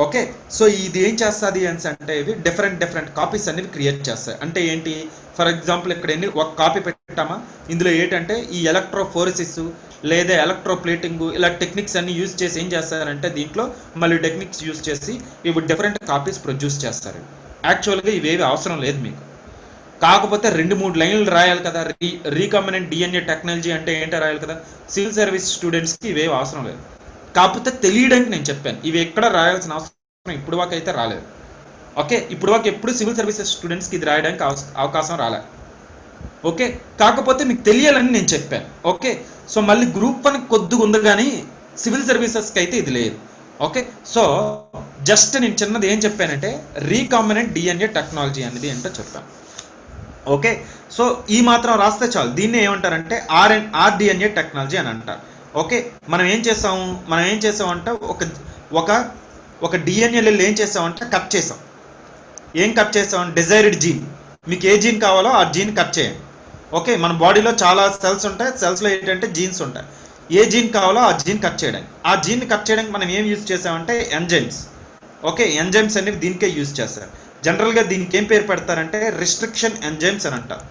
S3: ఓకే, సో ఇది ఏం చేస్తుంది అంటే ఇవి డిఫరెంట్ కాపీస్ అనేవి క్రియేట్ చేస్తాయి. అంటే ఏంటి? ఫర్ ఎగ్జాంపుల్ ఇక్కడ ఒక కాపీ పెట్టామా, ఇందులో ఏంటంటే ఈ ఎలక్ట్రోఫోరెసిస్ లేదా ఎలక్ట్రోప్లేటింగ్ ఇలా టెక్నిక్స్ అన్ని యూజ్ చేసి ఏం చేస్తారంటే దీంట్లో మళ్ళీ టెక్నిక్స్ యూజ్ చేసి ఇవి డిఫరెంట్ కాపీస్ ప్రొడ్యూస్ చేస్తారు. యాక్చువల్గా ఇవేవి అవసరం లేదు మీకు, కాకపోతే 2-3 లైన్లు రాయాలి కదా. రీకాంబినెంట్ డిఎన్ఏ టెక్నాలజీ అంటే ఏంటో రాయాలి కదా. సివిల్ సర్వీస్ స్టూడెంట్స్కి ఇవేవి అవసరం లేదు, కాకపోతే తెలియడానికి నేను చెప్పాను. ఇవి ఎక్కడ రాయాల్సిన అవసరం ఇప్పుడు వరకు అయితే రాలేదు. ఓకే, ఇప్పుడు వరకు ఎప్పుడు సివిల్ సర్వీసెస్ స్టూడెంట్స్కి ఇది రాయడానికి అవకాశం రాలేదు. ఓకే, కాకపోతే మీకు తెలియాలని నేను చెప్పాను. ఓకే, సో మళ్ళీ గ్రూప్ 1 కొద్దిగా ఉంది కానీ సివిల్ సర్వీసెస్కి అయితే ఇది లేదు. ఓకే, సో జస్ట్ నేను చిన్నది ఏం చెప్పానంటే రీకాంబినెంట్ డిఎన్ఏ టెక్నాలజీ అనేది ఏంటో చెప్పాను. ఓకే, సో ఈ మాత్రం రాస్తే చాలు. దీన్ని ఏమంటారంటే ఆర్డిఎన్ఏ టెక్నాలజీ అని అంటారు. ఓకే, మనం ఏం చేసామంటే ఒక డిఎన్ఏలో ఏం చేసామంటే కట్ చేసాం. ఏం కట్ చేసాం? Desired gene. మీకు ఏ జీన్ కావాలో ఆ జీన్ కట్ చేయండి. ఓకే, మన బాడీలో చాలా సెల్స్ ఉంటాయి. సెల్స్లో ఏంటంటే జీన్స్ ఉంటాయి. ఏ జీన్ కావాలో ఆ జీన్ కట్ చేయడానికి, ఆ జీన్ కట్ చేయడానికి మనం ఏం యూజ్ చేసామంటే ఎంజైమ్స్. ఓకే, ఎంజైమ్స్ అనేవి దీనికే యూజ్ చేస్తారు. జనరల్గా దీనికి ఏం పేరు పెడతారంటే రిస్ట్రిక్షన్ ఎంజైమ్స్ అని అంటారు.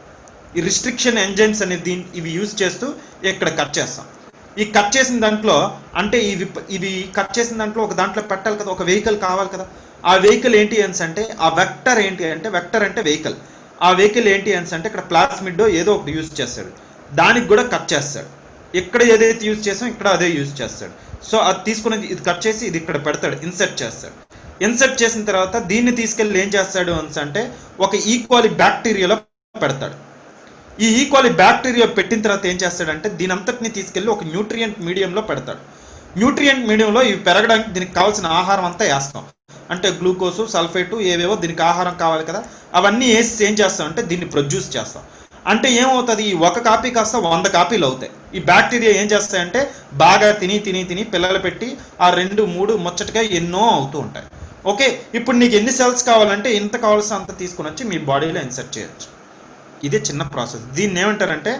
S3: ఈ రిస్ట్రిక్షన్ ఎంజైమ్స్ అనేది ఇవి యూజ్ చేస్తూ ఇక్కడ కట్ చేస్తాం. ఈ కట్ చేసిన దాంట్లో అంటే ఇవి కట్ చేసిన దాంట్లో ఒక దాంట్లో పెట్టాలి కదా, ఒక వెహికల్ కావాలి కదా. ఆ వెహికల్ ఏంటి అంటే ఆ వెక్టర్ ఏంటి అంటే వెక్టర్ అంటే వెహికల్. ఆ వెహికల్ ఏంటి అంటే ఇక్కడ ప్లాస్మిడ్ ఏదో ఒకటి యూజ్ చేస్తాడు, దానికి కూడా కట్ చేస్తాడు. ఇక్కడ ఏదైతే యూజ్ చేస్తాం ఇక్కడ అదే యూజ్ చేస్తాడు. సో అది తీసుకుని ఇది కట్ చేసి ఇది ఇక్కడ పెడతాడు, ఇన్సర్ట్ చేస్తాడు. ఇన్సర్ట్ చేసిన తర్వాత దీన్ని తీసుకెళ్ళి ఏం చేస్తాడు అంటే ఒక ఈక్వాలీ బ్యాక్టీరియాలో పెడతాడు. ఈ ఈక్వాలీ బ్యాక్టీరియా పెట్టిన తర్వాత ఏం చేస్తాడంటే దీని అంతటిని తీసుకెళ్ళి ఒక న్యూట్రియంట్ మీడియంలో పెడతాడు. న్యూట్రియంట్ మీడియంలో ఇవి పెరగడానికి దీనికి కావాల్సిన ఆహారం అంతా వేస్తాం. అంటే గ్లూకోజు, సల్ఫేటు ఏవేవో దీనికి ఆహారం కావాలి కదా, అవన్నీ వేసి ఏం చేస్తాం అంటే దీన్ని ప్రొడ్యూస్ చేస్తాం. అంటే ఏమవుతుంది? ఈ ఒక కాపీ కాస్త 100 కాపీలు అవుతాయి. ఈ బ్యాక్టీరియా ఏం చేస్తాయంటే బాగా తిని పిల్లలు పెట్టి ఆ 2-3 ముచ్చటగా ఎన్నో అవుతూ ఉంటాయి. ఓకే, ఇప్పుడు నీకు ఎన్ని సెల్స్ కావాలంటే ఇంత కావాల్సిన అంత తీసుకుని వచ్చి మీ బాడీలో ఇన్సర్ట్ చేయొచ్చు. ఇదే చిన్న ప్రాసెస్. దీన్ని ఏమంటారంటే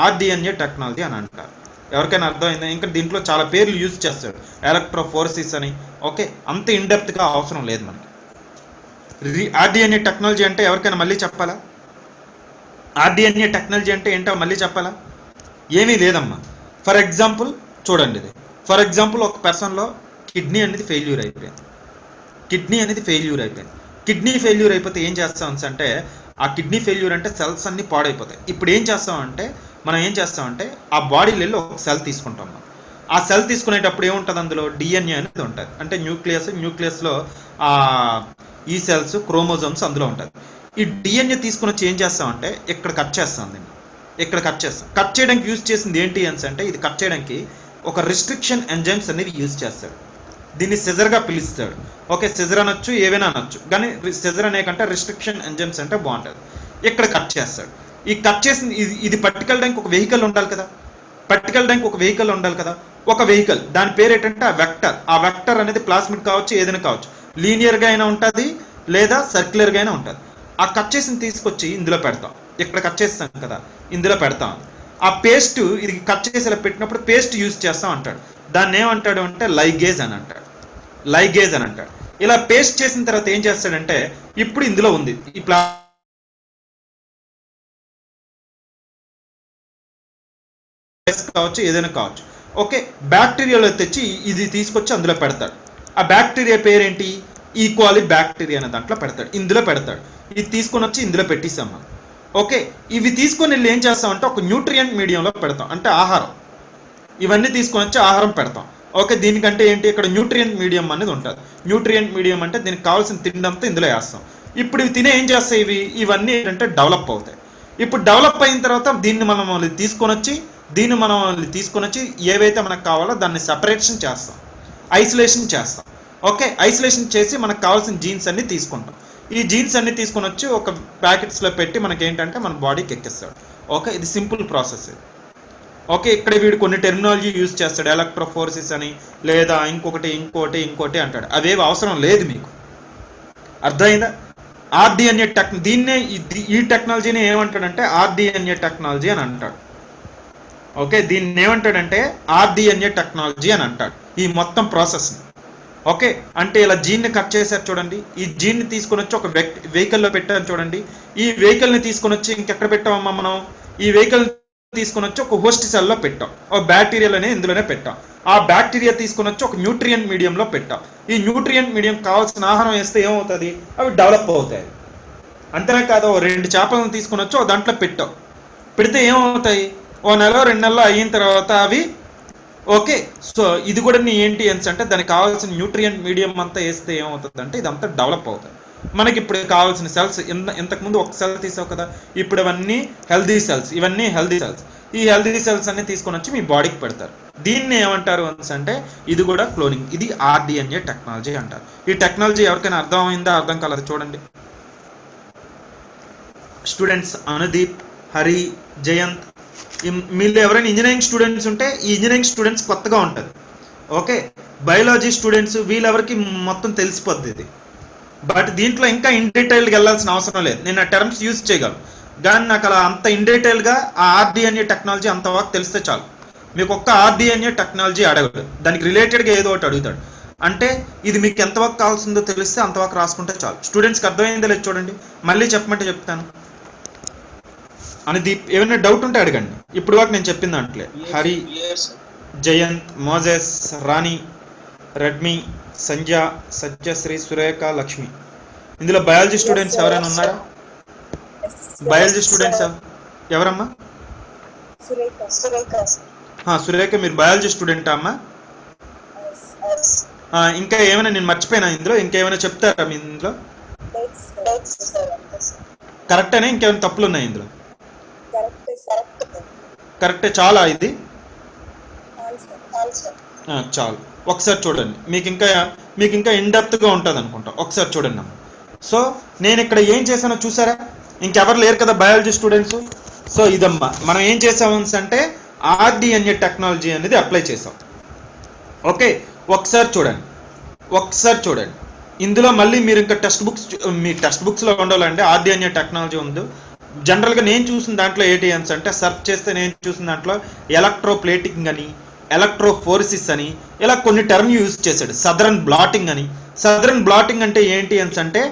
S3: ఆర్డిఎన్ఏ టెక్నాలజీ అని అంటారు. ఎవరికైనా అర్థమైందా? ఇంకా దీంట్లో చాలా పేర్లు యూజ్ చేస్తాడు, ఎలక్ట్రోఫోరెసిస్ అని. ఓకే, అంత ఇన్డెప్త్గా అవసరం లేదు మనకి. ఆర్డిఎన్ఏ టెక్నాలజీ అంటే ఎవరికైనా మళ్ళీ చెప్పాలా? ఆర్డిఎన్ఏ టెక్నాలజీ అంటే ఏంటో మళ్ళీ చెప్పాలా? ఏమీ లేదమ్మా. ఫర్ ఎగ్జాంపుల్ చూడండి, ఇది ఫర్ ఎగ్జాంపుల్ ఒక పర్సన్లో కిడ్నీ అనేది ఫెయిల్యూర్ అయిపోయింది. కిడ్నీ ఫెయిల్యూర్ అయిపోతే ఏం చేస్తాం అంటే ఆ కిడ్నీ ఫెయిల్యూర్ అంటే సెల్స్ అన్ని పాడైపోతాయి. ఇప్పుడు ఏం చేస్తామంటే ఆ బాడీలో ఒక సెల్ తీసుకుంటాం. ఆ సెల్ తీసుకునేటప్పుడు ఏముంటుంది? అందులో డిఎన్ఏ అనేది ఉంటుంది. అంటే న్యూక్లియస్లో ఈ సెల్స్, క్రోమోజోమ్స్ అందులో ఉంటుంది. ఈ డిఎన్ఏ తీసుకుని వచ్చి ఏం చేస్తామంటే ఇక్కడ కట్ చేస్తాం. కట్ చేయడానికి యూజ్ చేసింది ఏంటి అంటే ఇది కట్ చేయడానికి ఒక రిస్ట్రిక్షన్ ఎంజైమ్స్ అనేది యూజ్ చేస్తాడు. దీన్ని సిజర్గా పిలుస్తాడు. ఓకే, సిజర్ అనొచ్చు, ఏవైనా అనొచ్చు, కానీ సిజర్ అనే కంటే రిస్ట్రిక్షన్ ఎంజైమ్స్ అంటే బాగుంటుంది. ఇక్కడ కట్ చేస్తాడు. ఈ కట్ చేసిన ఇది పట్టుకెళ్ళడానికి ఒక వెహికల్ ఉండాలి కదా. ఒక వెహికల్, దాని పేరు ఏంటంటే ఆ వెక్టర్ అనేది ప్లాస్మిడ్ కావచ్చు, ఏదైనా కావచ్చు, లీనియర్గా అయినా ఉంటుంది లేదా సర్క్యులర్గా అయినా ఉంటుంది. ఆ కట్ చేసిన తీసుకొచ్చి ఇందులో పెడతాం. ఇక్కడ కట్ చేస్తాం కదా, ఇందులో పెడతాం. ఆ పేస్ట్ ఇది కట్ చేసి ఇలా పెట్టినప్పుడు పేస్ట్ యూజ్ చేస్తాం అంటాడు. దాన్ని ఏమంటాడు అంటే లైగేజ్ అని అంటాడు. లైగేజ్ అని అంటాడు. ఇలా పేస్ట్ చేసిన తర్వాత ఏం చేస్తాడంటే ఇప్పుడు ఇందులో ఉంది ఈ కావచ్చు, ఏదైనా కావచ్చు. ఓకే, బ్యాక్టీరియాలో తెచ్చి ఇది తీసుకొచ్చి అందులో పెడతాడు. ఆ బ్యాక్టీరియా పేరేంటి? ఈక్వాలి బ్యాక్టీరియా అనే దాంట్లో పెడతాడు, ఇందులో పెడతాడు. ఇది తీసుకొని వచ్చి ఇందులో పెట్టేసాం మనం. ఓకే, ఇవి తీసుకొని వెళ్ళి ఏం చేస్తామంటే ఒక న్యూట్రియంట్ మీడియంలో పెడతాం, అంటే ఆహారం. ఇవన్నీ తీసుకొని వచ్చి ఆహారం పెడతాం. ఓకే, దీనికంటే ఏంటి, ఇక్కడ న్యూట్రియంట్ మీడియం అనేది ఉంటుంది. న్యూట్రియంట్ మీడియం అంటే దీనికి కావాల్సిన తిండంతా ఇందులో వేస్తాం. ఇప్పుడు ఇవి తినే ఏం చేస్తాయి, ఇవన్నీ ఏంటంటే డెవలప్ అవుతాయి. ఇప్పుడు డెవలప్ అయిన తర్వాత దీన్ని మనం తీసుకొని వచ్చి ఏవైతే మనకు కావాలో దాన్ని సెపరేషన్ చేస్తాం, ఐసోలేషన్ చేస్తాం. ఓకే, ఐసోలేషన్ చేసి మనకు కావాల్సిన జీన్స్ అన్ని తీసుకుంటాం. ఈ జీన్స్ అన్ని తీసుకొని వచ్చి ఒక ప్యాకెట్స్లో పెట్టి మనకి ఏంటంటే మన బాడీకి ఎక్కిస్తాడు. ఓకే, ఇది సింపుల్ ప్రాసెస్. ఓకే, ఇక్కడ వీడు కొన్ని టెర్మినాలజీ యూజ్ చేస్తాడు, ఎలక్ట్రోఫోర్సిస్ అని, లేదా ఇంకోటి అంటాడు. అవేవి అవసరం లేదు మీకు, అర్థమైందా? ఆర్డిఎన్ఏ దీన్నే ఈ టెక్నాలజీని ఏమంటాడంటే ఆర్డిఎన్ఏ టెక్నాలజీ అని అంటాడు. ఓకే, దీన్ని ఏమంటాడంటే ఆర్డిఎన్ఏ టెక్నాలజీ అని అంటాడు ఈ మొత్తం ప్రాసెస్ని. ఓకే, అంటే ఇలా జీన్ని కట్ చేశారు చూడండి, ఈ జీన్ని తీసుకొని వచ్చి ఒక వెహికల్లో పెట్టారు చూడండి. ఈ వెహికల్ని తీసుకొని వచ్చి ఇంకెక్కడ పెట్టామమ్మా మనం? ఈ వెహికల్ తీసుకొని వచ్చి ఒక హోస్ట్ సెల్లో పెట్టాం, ఒక బ్యాక్టీరియాలోనే ఇందులోనే పెట్టాం. ఆ బ్యాక్టీరియా తీసుకొని వచ్చి ఒక న్యూట్రియంట్ మీడియంలో పెట్టాం. ఈ న్యూట్రియంట్ మీడియం కావాల్సిన ఆహారం వేస్తే ఏమవుతుంది, అవి డెవలప్ అవుతాయి. అంతేనే కాదు, 2 చేపలను తీసుకొని వచ్చి ఒక దాంట్లో పెట్టాం, పెడితే ఏమవుతాయి, ఓ నెల 2 నెలలు అయిన తర్వాత అవి ఓకే. సో ఇది కూడా నీ ఏంటి అంటే దానికి కావాల్సిన న్యూట్రియంట్ మీడియం అంతా వేస్తే ఏమవుతుంది అంటే ఇదంతా డెవలప్ అవుతుంది. మనకి ఇప్పుడు కావాల్సిన సెల్స్ ఇంతకుముందు ఒక సెల్ తీసావు కదా, ఇప్పుడు ఇవన్నీ హెల్దీ సెల్స్, ఇవన్నీ హెల్దీ సెల్స్. ఈ హెల్దీ సెల్స్ అన్ని తీసుకొని వచ్చి మీ బాడీకి పెడతారు. దీన్ని ఏమంటారు అంటే ఇది కూడా క్లోనింగ్. ఇది ఆర్డిఎన్ఏ టెక్నాలజీ అంటారు. ఈ టెక్నాలజీ ఎవరికైనా అర్థమైందా, అర్థం కాలేదు చూడండి. స్టూడెంట్స్ అనుదీప్, హరి, జయంత్, మీరు ఎవరైనా ఇంజనీరింగ్ స్టూడెంట్స్ ఉంటే ఈ ఇంజనీరింగ్ స్టూడెంట్స్ కొత్తగా ఉంటుంది. ఓకే, బయాలజీ స్టూడెంట్స్ వీళ్ళెవరికి మొత్తం తెలిసిపోద్ది ఇది. బట్ దీంట్లో ఇంకా ఇన్ డీటెయిల్గా వెళ్ళాల్సిన అవసరం లేదు. నేను ఆ టర్మ్స్ యూజ్ చేయగలను, కానీ నాకు అలా అంత ఇన్ డీటెయిల్గా ఆ ఆర్డిఎన్ఏ టెక్నాలజీ అంతవరకు తెలిస్తే చాలు. మీకు ఒక్క ఆర్డిఎన్ఏ టెక్నాలజీ అడగడు, దానికి రిలేటెడ్గా ఏదో ఒకటి అడుగుతాడు. అంటే ఇది మీకు ఎంతవరకు కావాల్సిందో తెలిస్తే అంతవరకు రాసుకుంటే చాలు. స్టూడెంట్స్కి అర్థమైందో లేదు చూడండి, మళ్ళీ చెప్పమంటే చెప్తాను. అనుదీప్, ఏమైనా డౌట్ ఉంటే అడగండి. ఇప్పుడు వరకు నేను చెప్పిన దాంట్లో హరి, జయంత్, మోజెస్, రాణి, రెడ్మీ, సంధ్య, సత్యశ్రీ, సురేఖ, లక్ష్మి. ఇందులో బయాలజీ స్టూడెంట్స్ ఎవరైనా ఉన్నారా? బయాలజీ స్టూడెంట్స్ ఎవరమ్మా? సురేఖ, మీరు బయాలజీ స్టూడెంటా అమ్మా? ఇంకా ఏమైనా నేను మర్చిపోయినా ఇందులో? ఇంకేమైనా చెప్తారా మీ ఇందులో? కరెక్టేనా? ఇంకేమైనా తప్పులు ఉన్నాయి ఇందులో? కరెక్టే, చాలా ఇది చాలు. ఒకసారి చూడండి, మీకు ఇంకా ఇన్డెప్త్గా ఉంటుంది అనుకుంటా. ఒకసారి చూడండి అమ్మ. సో నేను ఇక్కడ ఏం చేశానో చూసారా? ఇంకెవరు లేరు కదా బయాలజీ స్టూడెంట్స్. సో ఇదమ్మా మనం ఏం చేసాము అంటే ఆర్డిఎన్ఏ టెక్నాలజీ అనేది అప్లై చేసాం. ఓకే, ఒకసారి చూడండి. ఇందులో మళ్ళీ మీరు ఇంకా మీ టెక్స్ట్ బుక్స్లో ఉండాలంటే ఆర్డిఎన్ఏ టెక్నాలజీ ఉంది. జనరల్గా నేను చూసిన దాంట్లో ఏంటి అంటే సెర్చ్ చేస్తే నేను చూసిన దాంట్లో ఎలక్ట్రోప్లేటింగ్ అని, ఎలక్ట్రోఫోర్సిస్ అని ఇలా కొన్ని టర్మ్ యూజ్ చేశాడు. సదరన్ బ్లాటింగ్ అని. సదరన్ బ్లాటింగ్ అంటే ఏంటి అంటే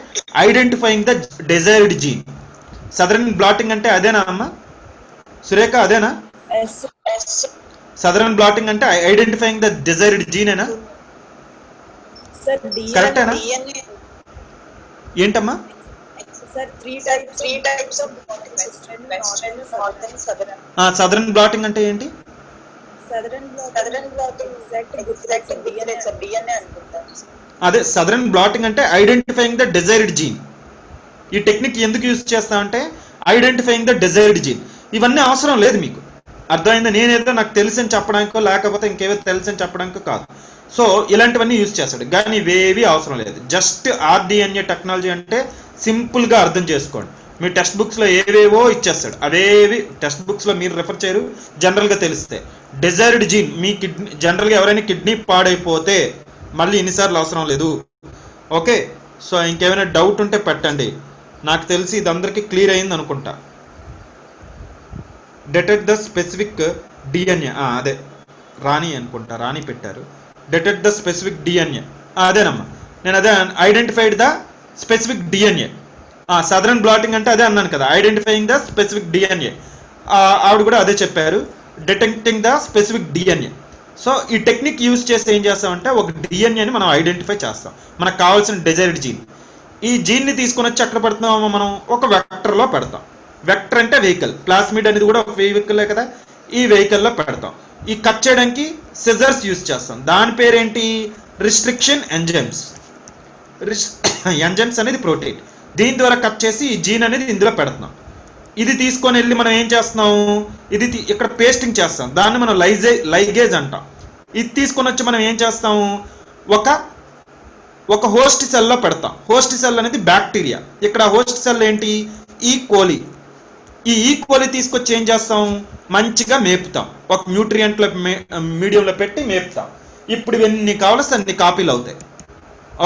S3: identifying the desired gene. Southern blotting అంటే అదేనా అమ్మా సురేఖ? అదేనా? సదరన్ బ్లాటింగ్ అంటే ఐడెంటిఫైయింగ్ ద డిజైర్డ్ జీనేనా? కరెక్టేనా? ఏంటమ్మా? సదరన్ బ్లాటింగ్ అంటే ఏంటి? అదే సదరన్ బ్లాటింగ్ అంటే ఐడెంటిఫైయింగ్ ద డిజైర్డ్ జీన్. ఈ టెక్నిక్ ఎందుకు యూజ్ చేస్తా అంటే ఐడెంటిఫైయింగ్ ద డిజైర్డ్ జీన్. ఇవన్నీ అవసరం లేదు మీకు, అర్థమైందా? నేనేదో నాకు తెలుసని చెప్పడానికో లేకపోతే ఇంకేవో తెలుసని చెప్పడానికో కాదు. సో ఇలాంటివన్నీ యూజ్ చేస్తాడు, కానీ ఇవేవి అవసరం లేదు. జస్ట్ ఆర్డిఎన్ఏ టెక్నాలజీ అంటే సింపుల్గా అర్థం చేసుకోండి. మీ టెక్స్ట్ బుక్స్లో ఏవేవో ఇచ్చేస్తాడు, అవేవి టెక్స్ట్ బుక్స్లో మీరు రెఫర్ చేయరు. జనరల్గా తెలిస్తే డిజైర్డ్ జీన్, మీ కిడ్నీ జనరల్గా ఎవరైనా కిడ్నీ పాడైపోతే మళ్ళీ ఎన్నిసార్లు అవసరం లేదు. ఓకే, సో ఇంకేమైనా డౌట్ ఉంటే పెట్టండి. నాకు తెలిసి ఇది అందరికీ క్లియర్ అయింది అనుకుంటా. డిటెక్ట్ ద స్పెసిఫిక్ డిఎన్ఏ, అదే రాణి అనుకుంటా, రాణి పెట్టారు. డిటెక్ట్ ద స్పెసిఫిక్ డిఎన్ఏ, అదేనమ్మా, నేను అదే identified the specific DNA. Southern blotting అంటే అదే అన్నాను కదా, ఐడెంటిఫైయింగ్ ద స్పెసిఫిక్ డిఎన్ఏ. ఆవిడ కూడా అదే చెప్పారు, detecting the specific DNA. So ఈ టెక్నిక్ యూజ్ చేస్తే ఏం చేస్తామంటే ఒక డిఎన్ఏని మనం ఐడెంటిఫై చేస్తాం, మనకు కావాల్సిన డిజైర్డ్ జీన్. ఈ జీన్ని తీసుకొని వచ్చి ఎక్కడ పెడుతున్నామో మనం ఒక వెక్టర్లో పెడతాం. వెక్టర్ అంటే వెహికల్, ప్లాస్మిడ్ అనేది కూడా ఒక వెహికలే కదా, ఈ వెహికల్లో పెడతాం. ఈ కట్ చేయడానికి సిజర్స్ యూజ్ చేస్తాం, దాని పేరేంటి, రిస్ట్రిక్షన్ ఎంజైమ్స్. ఎంజైమ్స్ అనేది ప్రోటీన్, దీని ద్వారా కట్ చేసి ఈ జీన్ అనేది ఇందులో పెడుతున్నాం. ఇది తీసుకొని వెళ్ళి మనం ఏం చేస్తున్నాం, ఇది ఇక్కడ పేస్టింగ్ చేస్తాం, దాన్ని మనం లైగేజ్ అంటాం. ఇది తీసుకొని వచ్చి మనం ఏం చేస్తాము, ఒక హోస్ట్ సెల్లో పెడతాం. హోస్ట్ సెల్ అనేది బ్యాక్టీరియా, ఇక్కడ హోస్ట్ సెల్ ఏంటి, ఈ కోలి. ఈ కోలి తీసుకొచ్చి ఏం చేస్తాం, మంచిగా మేపుతాం, ఒక న్యూట్రియంట్ల మీడియంలో పెట్టి మేపుతాం. ఇప్పుడు ఇవన్నీ కావాల్సి అన్ని కాపీలు అవుతాయి.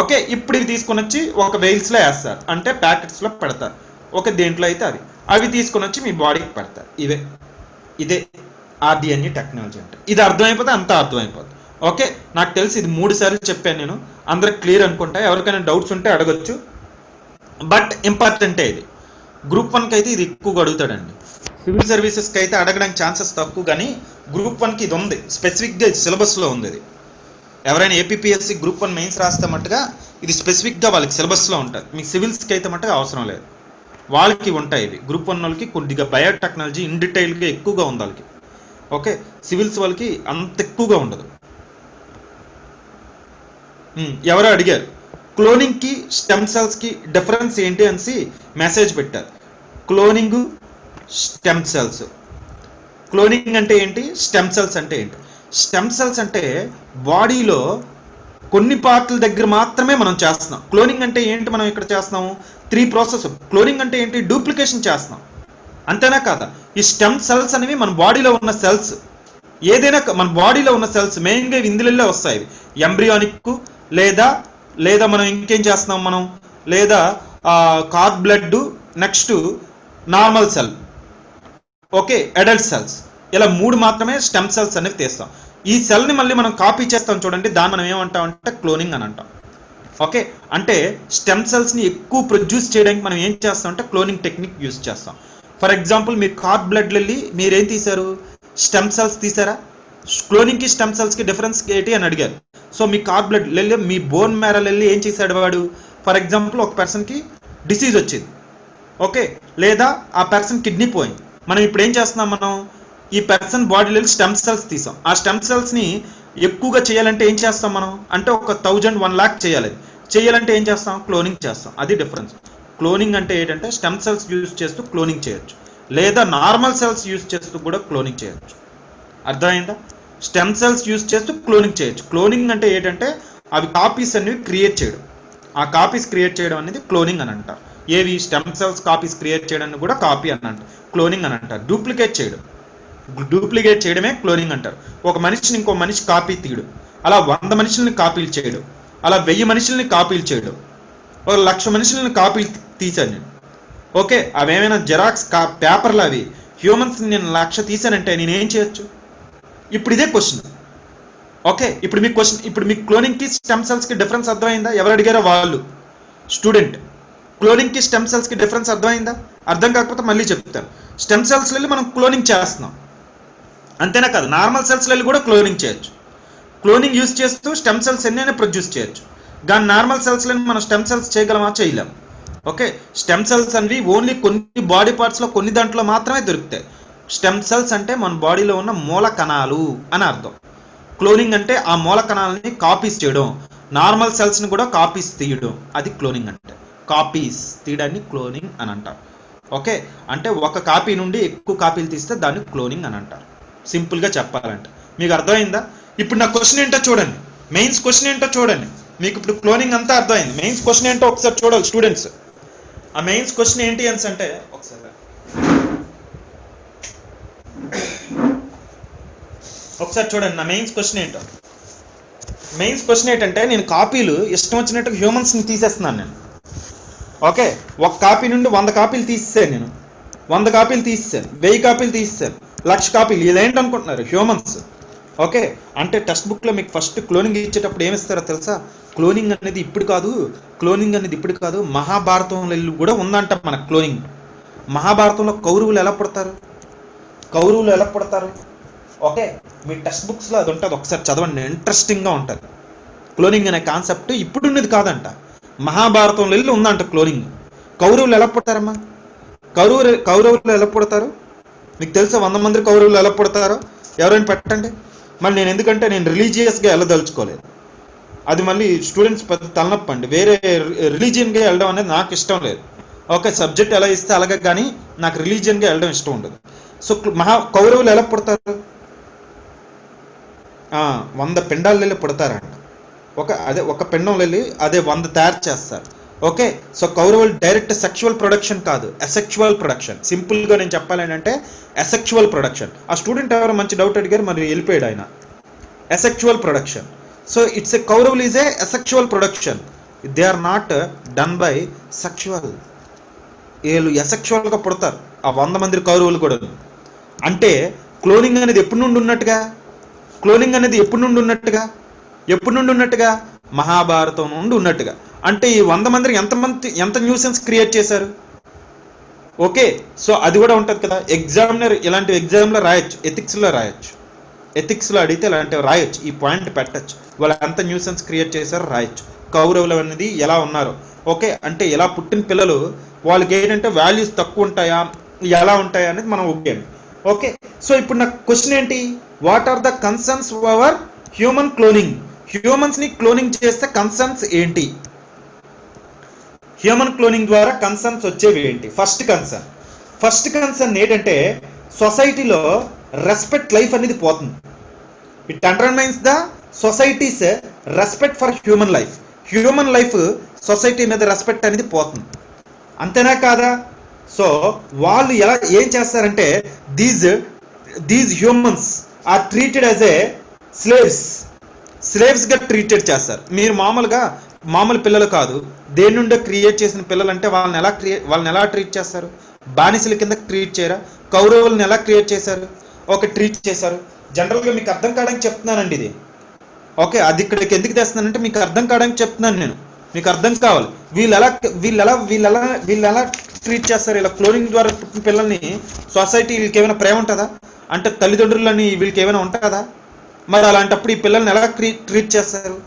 S3: ఓకే, ఇప్పుడు ఇవి తీసుకొని వచ్చి ఒక వెయిల్స్లో వేస్తారు, అంటే ప్యాకెట్స్లో పెడతారు. ఓకే, దేంట్లో అయితే అవి తీసుకొని వచ్చి మీ బాడీకి పెడతారు. ఇదే ఆర్డిఎన్ఏ టెక్నాలజీ అంటే. ఇది అర్థమైపోతే అంతా అర్థమైపోతుంది. ఓకే, నాకు తెలిసి ఇది 3 సార్లు చెప్పాను నేను, అందరికి క్లియర్ అనుకుంటా. ఎవరికైనా డౌట్స్ ఉంటే అడగొచ్చు, బట్ ఇంపార్టెంటే ఇది. గ్రూప్ 1కి అయితే ఇది ఎక్కువగా అడుగుతాడండి, సివిల్ సర్వీసెస్కి అయితే అడగడానికి ఛాన్సెస్ తక్కువ, కానీ గ్రూప్ 1కి ఇది ఉంది, స్పెసిఫిక్గా సిలబస్లో ఉంది. ఇది ఎవరైనా ఏపీపీఎస్సీ గ్రూప్ 1 మెయిన్స్ రాస్తే మట్టుగా ఇది స్పెసిఫిక్గా వాళ్ళకి సిలబస్లో ఉంటుంది. మీకు సివిల్స్కి అయితే మట్టుగా అవసరం లేదు, వాళ్ళకి ఉంటాయి ఇవి. గ్రూప్ 1 వాళ్ళకి కొద్దిగా బయోటెక్నాలజీ ఇన్ డీటెయిల్గా ఎక్కువగా ఉంది వాళ్ళకి. ఓకే, సివిల్స్ వాళ్ళకి అంత ఎక్కువగా ఉండదు. ఎవరో అడిగారు క్లోనింగ్కి స్టెమ్ సెల్స్కి డిఫరెన్స్ ఏంటి అనేసి మెసేజ్ పెట్టారు. Cloning, stem cells. క్లోనింగ్ అంటే ఏంటి, స్టెమ్ సెల్స్ అంటే ఏంటి? స్టెమ్ సెల్స్ అంటే బాడీలో కొన్ని పార్ట్ల దగ్గర మాత్రమే మనం చేస్తున్నాం. క్లోనింగ్ అంటే ఏంటి, మనం ఇక్కడ చేస్తున్నాము 3 ప్రాసెస్. క్లోనింగ్ అంటే ఏంటి, డూప్లికేషన్ చేస్తున్నాం, అంతేనా కాదా? ఈ స్టెమ్ సెల్స్ అనేవి మన బాడీలో ఉన్న సెల్స్, ఏదైనా మన బాడీలో ఉన్న సెల్స్ మెయిన్గా ఇందులో వస్తాయి. ఎంబ్రియానిక్ లేదా మనం ఇంకేం చేస్తున్నాం మనం, లేదా card blood, next normal cell, okay, adult cells, ఇలా 3 మాత్రమే స్టెమ్ సెల్స్ అనేవి తీస్తాం. ఈ సెల్ని మళ్ళీ మనం కాపీ చేస్తాం చూడండి, దాన్ని మనం ఏమంటాం అంటే క్లోనింగ్ అని అంటాం. ఓకే, అంటే స్టెమ్ సెల్స్ని ఎక్కువ ప్రొడ్యూస్ చేయడానికి మనం ఏం చేస్తాం అంటే క్లోనింగ్ టెక్నిక్ యూజ్ చేస్తాం. ఫర్ ఎగ్జాంపుల్ మీరు కార్డ్ బ్లడ్ వెళ్ళి మీరేం తీశారు, స్టెమ్ సెల్స్ తీసారా? క్లోనింగ్కి స్టెమ్ సెల్స్కి డిఫరెన్స్ ఏంటి అని అడిగారు. సో మీ కార్డ్ బ్లడ్ వెళ్ళి మీ బోన్ మ్యారల్ వెళ్ళి ఏం చేశాడు వాడు, ఫర్ ఎగ్జాంపుల్ ఒక పర్సన్కి డిసీజ్ వచ్చింది, ఓకే, లేదా ఆ పర్సన్ కిడ్నీ పోయింది. మనం ఇప్పుడు ఏం చేస్తున్నాం, మనం ఈ పర్సన్ బాడీలో స్టెమ్ సెల్స్ తీసాం. ఆ స్టెమ్ సెల్స్ని ఎక్కువగా చేయాలంటే ఏం చేస్తాం మనం అంటే ఒక 1000-1 lakh చేయాలంటే ఏం చేస్తాం, క్లోనింగ్ చేస్తాం. అది డిఫరెన్స్. క్లోనింగ్ అంటే ఏంటంటే స్టెమ్ సెల్స్ యూజ్ చేస్తూ క్లోనింగ్ చేయొచ్చు, లేదా నార్మల్ సెల్స్ యూజ్ చేస్తూ కూడా క్లోనింగ్ చేయొచ్చు. అర్థమైందా? స్టెమ్ సెల్స్ యూజ్ చేస్తూ క్లోనింగ్ చేయొచ్చు. క్లోనింగ్ అంటే ఏంటంటే అవి కాపీస్ అనేవి క్రియేట్ చేయడం, ఆ కాపీస్ క్రియేట్ చేయడం అనేది క్లోనింగ్ అని అంటారు. ఏవి, స్టెమ్ సెల్స్ కాపీస్ క్రియేట్ చేయడాన్ని కూడా కాపీ అని అంటారు, క్లోనింగ్ అని అంటారు. డూప్లికేట్ చేయడమే క్లోనింగ్ అంటారు. ఒక మనిషిని ఇంకో మనిషి కాపీ తీయడం, అలా 100 మనుషుల్ని కాపీలు చేయడం, అలా 1000 మనుషుల్ని కాపీలు చేయడం, ఒక 1,00,000 మనుషుల్ని కాపీలు తీశాను నేను. ఓకే, అవేమైనా జెరాక్స్ పేపర్లు, అవి హ్యూమన్స్ నేను 1,00,000 తీశానంటే నేనేం చేయొచ్చు? ఇప్పుడు ఇదే క్వశ్చన్. ఓకే, ఇప్పుడు మీ క్వశ్చన్, ఇప్పుడు మీకు క్లోనింగ్కి స్టెమ్ సెల్స్కి డిఫరెన్స్ అర్థమైందా? ఎవరు అడిగారో వాళ్ళు స్టూడెంట్. క్లోనింగ్కి స్టెమ్ సెల్స్కి డిఫరెన్స్ అర్థమైందా? అర్థం కాకపోతే మళ్ళీ చెప్తాను. స్టెమ్ సెల్స్ వెళ్ళి మనం క్లోనింగ్ చేస్తున్నాం, అంతేనా కాదు? నార్మల్ సెల్స్ వెళ్ళి కూడా క్లోనింగ్ చేయొచ్చు. క్లోనింగ్ యూజ్ చేస్తూ స్టెమ్ సెల్స్ ఎన్నైనా ప్రొడ్యూస్ చేయొచ్చు, కానీ నార్మల్ సెల్స్లో మనం స్టెమ్ సెల్స్ చేయగలమా? చేయలేం. ఓకే, స్టెమ్ సెల్స్ అనేవి ఓన్లీ కొన్ని బాడీ పార్ట్స్లో కొన్ని దాంట్లో మాత్రమే దొరుకుతాయి. స్టెమ్ సెల్స్ అంటే మన బాడీలో ఉన్న మూల కణాలు అని అర్థం. క్లోనింగ్ అంటే ఆ మూల కణాలని కాపీస్ చేయడం, నార్మల్ సెల్స్ని కూడా కాపీస్ తీయడం, అది క్లోనింగ్ అంటే. కాపీస్ తీయడాన్ని క్లోనింగ్ అని అంటారు. ఓకే, అంటే ఒక కాపీ నుండి ఎక్కువ కాపీలు తీస్తే దాన్ని క్లోనింగ్ అని అంటారు, సింపుల్గా చెప్పాలంటే. మీకు అర్థమైందా? ఇప్పుడు నా క్వశ్చన్ ఏంటో చూడండి, మెయిన్స్ క్వశ్చన్ ఏంటో చూడండి. మీకు ఇప్పుడు క్లోనింగ్ అంతా అర్థమైంది, మెయిన్స్ క్వశ్చన్ ఏంటో ఒకసారి చూడాలి స్టూడెంట్స్. ఆ మెయిన్స్ క్వశ్చన్ ఏంటి అని అంటే ఒకసారి చూడండి. నా మెయిన్స్ క్వశ్చన్ ఏంటో, మెయిన్స్ క్వశ్చన్ ఏంటంటే నేను కాపీలు ఇష్టం వచ్చినట్టు హ్యూమన్స్ని తీసేస్తున్నాను నేను. ఓకే, ఒక కాపీ నుండి 100 కాపీలు తీసేసాను నేను, 100 కాపీలు తీసేసాను, 1000 కాపీలు తీసేసాను, 1,00,000 కాపీలు. ఇదేంటి అనుకుంటున్నారు? హ్యూమన్స్. ఓకే, అంటే టెక్స్ట్ బుక్లో మీకు ఫస్ట్ క్లోనింగ్ ఇచ్చేటప్పుడు ఏమిస్తారో తెలుసా? క్లోనింగ్ అనేది ఇప్పుడు కాదు, మహాభారతంలో కూడా ఉందంట మన క్లోనింగ్. మహాభారతంలో కౌరవులు ఎలా పుడతారు? ఓకే, మీ టెక్స్ట్ బుక్స్లో అది ఉంటుంది, ఒకసారి చదవండి, ఇంట్రెస్టింగ్గా ఉంటుంది. క్లోనింగ్ అనే కాన్సెప్ట్ ఇప్పుడు ఉన్నది కాదంట, మహాభారతంలో వెళ్ళి ఉందంట క్లోనింగ్. కౌరవులు ఎలా పుడతారమ్మా? కౌరవులు ఎలా పుడతారు మీకు తెలుసా? 100 మంది కౌరవులు ఎలా పుడతారో ఎవరైనా పెట్టండి. మళ్ళీ నేను రిలీజియస్గా వెళ్ళదలుచుకోలేదు, అది మళ్ళీ స్టూడెంట్స్ పెద్ద తలనొప్పండి. వేరే రిలీజియన్గా వెళ్ళడం అనేది నాకు ఇష్టం లేదు. ఓకే, సబ్జెక్ట్ ఎలా ఇస్తే అలాగే, కానీ నాకు రిలీజియన్గా వెళ్ళడం ఇష్టం ఉండదు. సో కౌరవులు ఎలా పుడతారు? 100 పిండాలు వెళ్ళి పుడతారంట. ఒక పిండం వెళ్ళి అదే 100 తయారు చేస్తారు. ఓకే, సో కౌరవులు డైరెక్ట్ సెక్షువల్ ప్రొడక్షన్ కాదు, అసెక్షువల్ ప్రొడక్షన్. సింపుల్గా నేను చెప్పాలంటే అసెక్షువల్ ప్రొడక్షన్. ఆ స్టూడెంట్ ఎవరో మంచి డౌట్ అడిగారు, మరి వెళ్ళిపోయాడు ఆయన. Asexual production. So it's a కౌరవులు is a asexual production. They are not done by sexual. వీళ్ళు అసెక్షువల్గా పుడతారు ఆ 100 మంది కౌరవులు కూడా. అంటే క్లోనింగ్ అనేది ఎప్పటి నుండి ఉన్నట్టుగా? మహాభారతం నుండి ఉన్నట్టుగా. అంటే ఈ 100 మందికి ఎంత న్యూసెన్స్ క్రియేట్ చేశారు? ఓకే, సో అది కూడా ఉంటుంది కదా. ఎగ్జామినర్ ఇలాంటి ఎగ్జామ్లో రాయొచ్చు, ఎథిక్స్లో అడిగితే ఇలాంటివి రాయొచ్చు, ఈ పాయింట్ పెట్టచ్చు. వాళ్ళు ఎంత న్యూసెన్స్ క్రియేట్ చేశారో రాయొచ్చు. కౌరవులు అనేది ఎలా ఉన్నారు, ఓకే, అంటే ఎలా పుట్టిన పిల్లలు వాళ్ళకి ఏంటంటే వాల్యూస్ తక్కువ ఉంటాయా, ఎలా ఉంటాయా అనేది మనం ఒకేయండి. ఓకే, సో ఇప్పుడు నాకు క్వశ్చన్ ఏంటి? What are the concerns over human cloning? హ్యూమన్స్ని క్లోనింగ్ చేస్తే కన్సర్న్స్ ఏంటి? హ్యూమన్ క్లోనింగ్ ద్వారా కన్సర్న్స్ వచ్చేవి ఏంటి? ఫస్ట్ కన్సర్న్ ఏంటంటే సొసైటీలో రెస్పెక్ట్ లైఫ్ అనేది పోతుంది. It undermines the society's respect for human life society మీద రెస్పెక్ట్ అనేది పోతుంది. అంతేనా కాదా? సో వాళ్ళు ఏం చేస్తారంటే these humans are treated as a స్లేవ్స్గా ట్రీటెడ్ చేస్తారు. మీరు మామూలు పిల్లలు కాదు, దేని నుండో క్రియేట్ చేసిన పిల్లలు అంటే వాళ్ళని ఎలా ట్రీట్ చేస్తారు? బానిసల కింద ట్రీట్ చేయరా? కౌరవులను ఎలా క్రియేట్ చేశారు? ట్రీట్ చేశారు. జనరల్గా మీకు అర్థం కావడానికి చెప్తున్నానండి ఇది. ఓకే, అది ఇక్కడికి ఎందుకు తెస్తున్నానంటే మీకు అర్థం కావడానికి చెప్తున్నాను నేను, మీకు అర్థం కావాలి. వీళ్ళు ఎలా ట్రీట్ చేస్తారు? ఇలా క్లోనింగ్ ద్వారా పుట్టిన పిల్లల్ని సొసైటీ వీళ్ళకి ఏమైనా ప్రేమ ఉంటుందా? అంటే తల్లిదండ్రులని వీళ్ళకి ఏమైనా ఉంటుందా? మరి అలాంటప్పుడు ఈ పిల్లల్ని ఎలా ట్రీట్ చేస్తారు?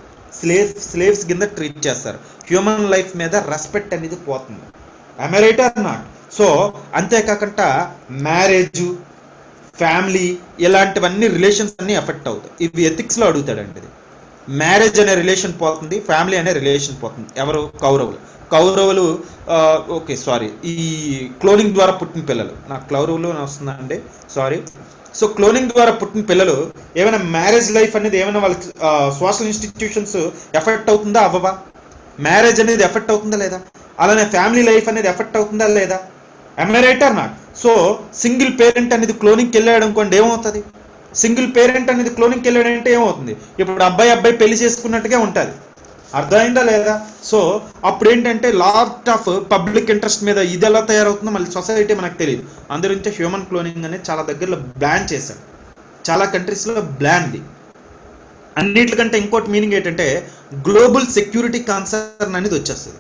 S3: స్లేవ్స్ కింద ట్రీట్ చేస్తారు. హ్యూమన్ లైఫ్ మీద రెస్పెక్ట్ అనేది పోతుంది. am I right or not? So అంతేకాకుండా మ్యారేజ్, ఫ్యామిలీ ఇలాంటివన్నీ రిలేషన్స్ అన్నీ ఎఫెక్ట్ అవుతాయి. ఇవి ఎథిక్స్లో అడుగుతాడండి. ఇది మ్యారేజ్ అనే రిలేషన్ పోతుంది, ఫ్యామిలీ అనే రిలేషన్ పోతుంది. ఎవరు? కౌరవులు ఓకే సారీ, ఈ క్లోనింగ్ ద్వారా పుట్టిన పిల్లలు, నాకు కౌరవులు వస్తుందండి, సారీ. సో క్లోనింగ్ ద్వారా పుట్టిన పిల్లలు ఏమైనా మ్యారేజ్ లైఫ్ అనేది ఏమైనా వాళ్ళ సోషల్ ఇన్స్టిట్యూషన్స్ ఎఫెక్ట్ అవుతుందా అవ్వవా? మ్యారేజ్ అనేది ఎఫెక్ట్ అవుతుందా లేదా? అలానే ఫ్యామిలీ లైఫ్ అనేది ఎఫెక్ట్ అవుతుందా లేదా? am I right or not? So single parent అనేది క్లోనింగ్కి వెళ్ళాడు అనుకోండి, ఏమవుతుంది? సింగిల్ పేరెంట్ అనేది క్లోనింగ్కి వెళ్ళాడంటే ఏమవుతుంది? ఇప్పుడు అబ్బాయి పెళ్లి చేసుకున్నట్టుగా ఉంటుంది. అర్థమైందా లేదా? సో అప్పుడు ఏంటంటే లాట్ ఆఫ్ పబ్లిక్ ఇంట్రెస్ట్ మీద ఇది ఎలా తయారవుతుందో మళ్ళీ సొసైటీ మనకు తెలియదు. అందుగురించి హ్యూమన్ క్లోనింగ్ అనేది చాలా దగ్గరలో బ్యాన్ చేశాడు, చాలా కంట్రీస్లో బ్యాన్ది. అన్నిటికంటే ఇంకోటి మీనింగ్ ఏంటంటే గ్లోబల్ సెక్యూరిటీ కన్సర్న్ అనేది వచ్చేస్తుంది.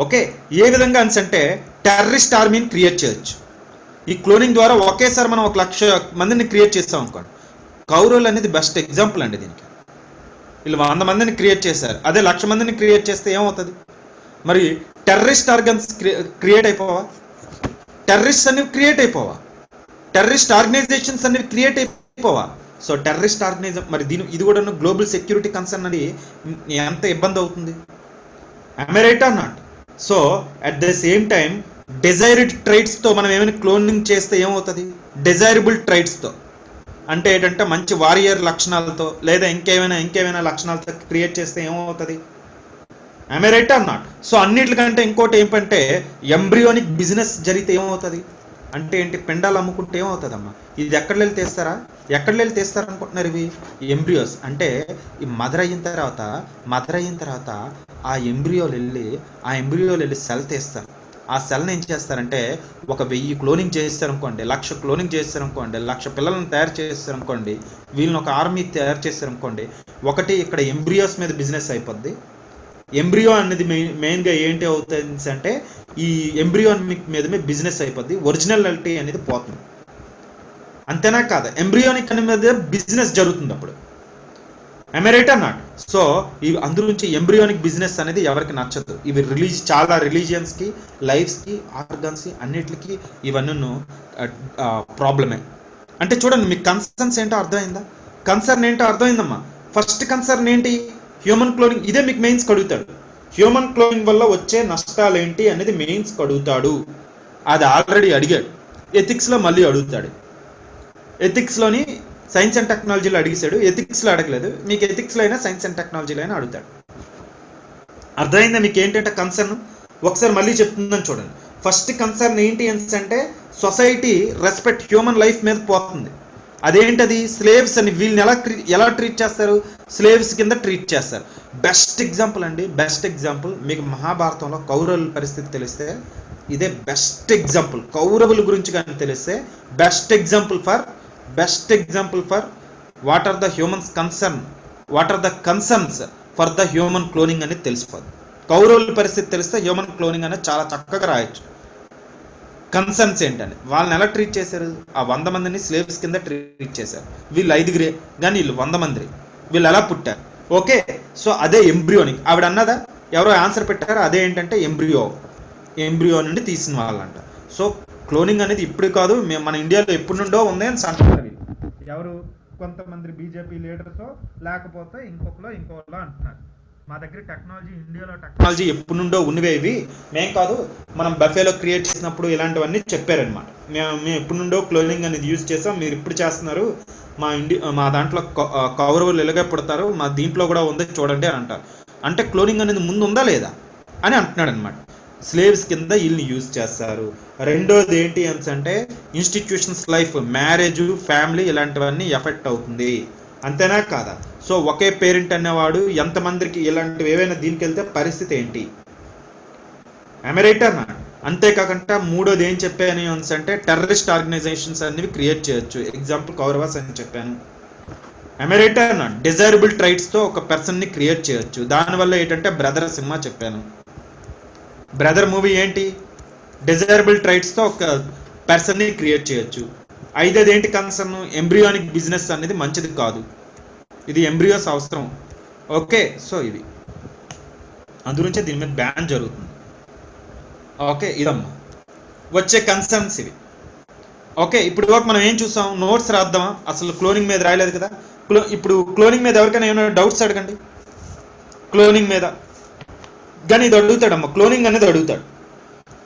S3: ఓకే, ఏ విధంగా అంటే టెర్రరిస్ట్ ఆర్మీని క్రియేట్ చేయొచ్చు ఈ క్లోనింగ్ ద్వారా. ఒకేసారి మనం 1,00,000 మందిని క్రియేట్ చేస్తాం అనుకోండి. కౌరవులు అనేది బెస్ట్ ఎగ్జాంపుల్ అండి దీనికి. వీళ్ళు 100 మందిని క్రియేట్ చేశారు, అదే 1,00,000 మందిని క్రియేట్ చేస్తే ఏమవుతుంది? మరి టెర్రరిస్ట్ ఆర్గన్స్ క్రియేట్ అయిపోవా? టెర్రరిస్ట్ అనేవి క్రియేట్ అయిపోవా? టెర్రరిస్ట్ ఆర్గనైజేషన్స్ అనేవి క్రియేట్ అయిపోవా? సో టెర్రరిస్ట్ ఆర్గనైజం మరి ఇది కూడా గ్లోబల్ సెక్యూరిటీ కన్సర్న్ అది ఎంత ఇబ్బంది అవుతుంది? am I right or not? So at the same time desired ట్రైట్స్తో మనం ఏమైనా క్లోనింగ్ చేస్తే ఏమవుతుంది? డిజైరబుల్ ట్రైట్స్తో అంటే ఏంటంటే మంచి వారియర్ లక్షణాలతో లేదా ఇంకేమైనా లక్షణాలతో క్రియేట్ చేస్తే ఏమవుతుంది? am I right or not? So అన్నిటికంటే ఇంకోటి ఏంటంటే ఎంబ్రియోనిక్ బిజినెస్ జరిగితే ఏమవుతుంది అంటే ఏంటి? పిండాలు అమ్ముకుంటే ఏమవుతుందమ్మా? ఇది ఎక్కడ వెళ్ళి తీస్తారు అనుకుంటున్నారు? ఇవి ఎంబ్రియోస్ అంటే ఈ మదర్ అయిన తర్వాత ఆ ఎంబ్రియోలు వెళ్ళి సెల్ తీస్తారు. ఆ సెల్ని ఏం చేస్తారంటే ఒక 1000 క్లోనింగ్ చేస్తారనుకోండి, 1,00,000 క్లోనింగ్ చేస్తారనుకోండి, 1,00,000 పిల్లలను తయారు చేస్తారనుకోండి, వీళ్ళని ఒక ఆర్మీ తయారు చేస్తారనుకోండి, ఒకటి ఇక్కడ ఎంబ్రియోస్ మీద బిజినెస్ అయిపోద్ది. ఎంబ్రియో అనేది మెయిన్గా ఏంటి అవుతుంది అంటే ఈ ఎంబ్రియోనిక్ మీద బిజినెస్ అయిపోద్ది, ఒరిజినాలిటీ అనేది పోతుంది. అంతేనా కాదా? ఎంబ్రియోనిక్ అనే మీద బిజినెస్ జరుగుతుంది అప్పుడు. ఎమరైట్ నాట్? సో ఇవి అందులోంచి ఎంబ్రియోనిక్ బిజినెస్ అనేది ఎవరికి నచ్చదు. ఇవి చాలా రిలీజియన్స్కి, లైఫ్స్కి, ఆర్గన్స్కి అన్నిటికి ఇవన్నీ ప్రాబ్లమే. అంటే చూడండి, మీకు కన్సర్న్స్ ఏంటో అర్థమైందా? కన్సర్న్ ఏంటో అర్థమైందమ్మా. ఫస్ట్ కన్సర్న్ ఏంటి? Human cloning. ఇదే మీకు మెయిన్స్ అడుగుతాడు. హ్యూమన్ క్లోనింగ్ వల్ల వచ్చే నష్టాలు ఏంటి అనేది మెయిన్స్ అడుగుతాడు. అది ఆల్రెడీ అడిగాడు. ఎథిక్స్లో మళ్ళీ అడుగుతాడు. ఎథిక్స్లోని సైన్స్ అండ్ టెక్నాలజీలో అడిగేశాడు, ఎథిక్స్లో అడగలేదు. మీకు ఎథిక్స్లో అయినా సైన్స్ అండ్ టెక్నాలజీలో అయినా అడుగుతాడు. అర్థమైందా మీకు ఏంటంటే కన్సర్న్? ఒకసారి మళ్ళీ చెప్తుందని చూడండి. ఫస్ట్ కన్సర్న్ ఏంటి అంటే సొసైటీ రెస్పెక్ట్ హ్యూమన్ లైఫ్ మీద పోతుంది. అదేంటది? స్లేవ్స్ అని వీళ్ళని ఎలా ట్రీట్ చేస్తారు? స్లేవ్స్ కింద ట్రీట్ చేస్తారు. బెస్ట్ ఎగ్జాంపుల్ అండి, బెస్ట్ ఎగ్జాంపుల్ మీకు మహాభారతంలో కౌరవుల పరిస్థితి తెలిస్తే ఇదే బెస్ట్ ఎగ్జాంపుల్. కౌరవుల గురించి కానీ తెలిస్తే best example for what are the humans concern, what are the concerns for the human cloning అనేది తెలిసిపోదు. కౌరవుల పరిస్థితి తెలిస్తే హ్యూమన్ క్లోనింగ్ అనేది చాలా చక్కగా రాయొచ్చు. కన్సర్న్స్ ఏంటని వాళ్ళని ఎలా ట్రీట్ చేశారు? ఆ 100 మందిని స్లేవ్స్ కింద ట్రీట్ చేశారు. వీళ్ళు 5గురే కానీ వీళ్ళు 100 మంది. వీళ్ళు ఎలా పుట్టారు? ఓకే, సో అదే ఎంబ్రియోనిక్. ఆవిడ అన్నదా? ఎవరో ఆన్సర్ పెట్టారు. అదే ఏంటంటే ఎంబ్రియో నుండి తీసిన వాళ్ళంట. సో క్లోనింగ్ అనేది ఇప్పుడు కాదు, మన ఇండియాలో ఎప్పటి నుండో ఉంది అని అంటున్నారు. ఎవరు? కొంతమంది బీజేపీ లీడర్స్, లేకపోతే ఇంకోలో అంటున్నారు. మా దగ్గర టెక్నాలజీ, ఇండియాలో టెక్నాలజీ ఎప్పటి నుండో ఉన్నవే ఇవి, మేం కాదు, మనం బఫేలో క్రియేట్ చేసినప్పుడు ఇలాంటివన్నీ చెప్పారనమాట. మేము ఎప్పటి నుండో క్లోనింగ్ అనేది యూజ్ చేసాం, మీరు ఇప్పుడు చేస్తున్నారు, మా దాంట్లో కౌరవులు ఎలాగే పుడతారు, మా దీంట్లో కూడా ఉంది చూడండి అని అంటారు. అంటే క్లోనింగ్ అనేది ముందు ఉందా లేదా అని అంటున్నాడు అనమాట. స్లేవ్స్ కింద వీళ్ళని యూజ్ చేస్తారు. రెండోది ఏంటి అంటే ఇన్స్టిట్యూషన్స్ లైఫ్, మ్యారేజ్, ఫ్యామిలీ ఇలాంటివన్నీ ఎఫెక్ట్ అవుతుంది. అంతేనా కాదా? సో ఒకే పేరెంట్ అనేవాడు ఎంతమందికి ఇలాంటివి ఏవైనా దీనికి వెళ్తే పరిస్థితి ఏంటి? ఎమరైటర్ నా? అంతేకాకుండా మూడోది ఏం చెప్పాను అంటే టెర్రరిస్ట్ ఆర్గనైజేషన్స్ అనేవి క్రియేట్ చేయొచ్చు. ఎగ్జాంపుల్ కౌరవాస్ అని చెప్పాను. ఎమరైటర్ నా? డిజైరబుల్ ట్రైట్స్తో ఒక పర్సన్ని క్రియేట్ చేయొచ్చు. దానివల్ల ఏంటంటే బ్రదర్ సినిమా చెప్పాను. బ్రదర్ మూవీ ఏంటి? డిజైరబుల్ ట్రైట్స్తో ఒక పర్సన్ని క్రియేట్ చేయొచ్చు. ఐదోది ఏంటి కన్సర్న్? ఎంబ్రియోనిక్ బిజినెస్ అనేది మంచిది కాదు, ఇది ఎంబ్రియోస్ అవసరం. ఓకే, సో ఇది అందుగురించే దీని మీద బ్యాన్ జరుగుతుంది. ఓకే, ఇదమ్మా వచ్చే కన్సర్న్స్ ఇవి. ఓకే, ఇప్పుడు వరకు మనం ఏం చూసాం? నోట్స్ రాద్దామా? అసలు క్లోనింగ్ మీద రాయలేదు కదా. ఇప్పుడు క్లోనింగ్ మీద ఎవరికైనా ఏమైనా డౌట్స్ అడగండి. క్లోనింగ్ మీద కానీ ఇది అడుగుతాడమ్మా, క్లోనింగ్ అనేది అడుగుతాడు.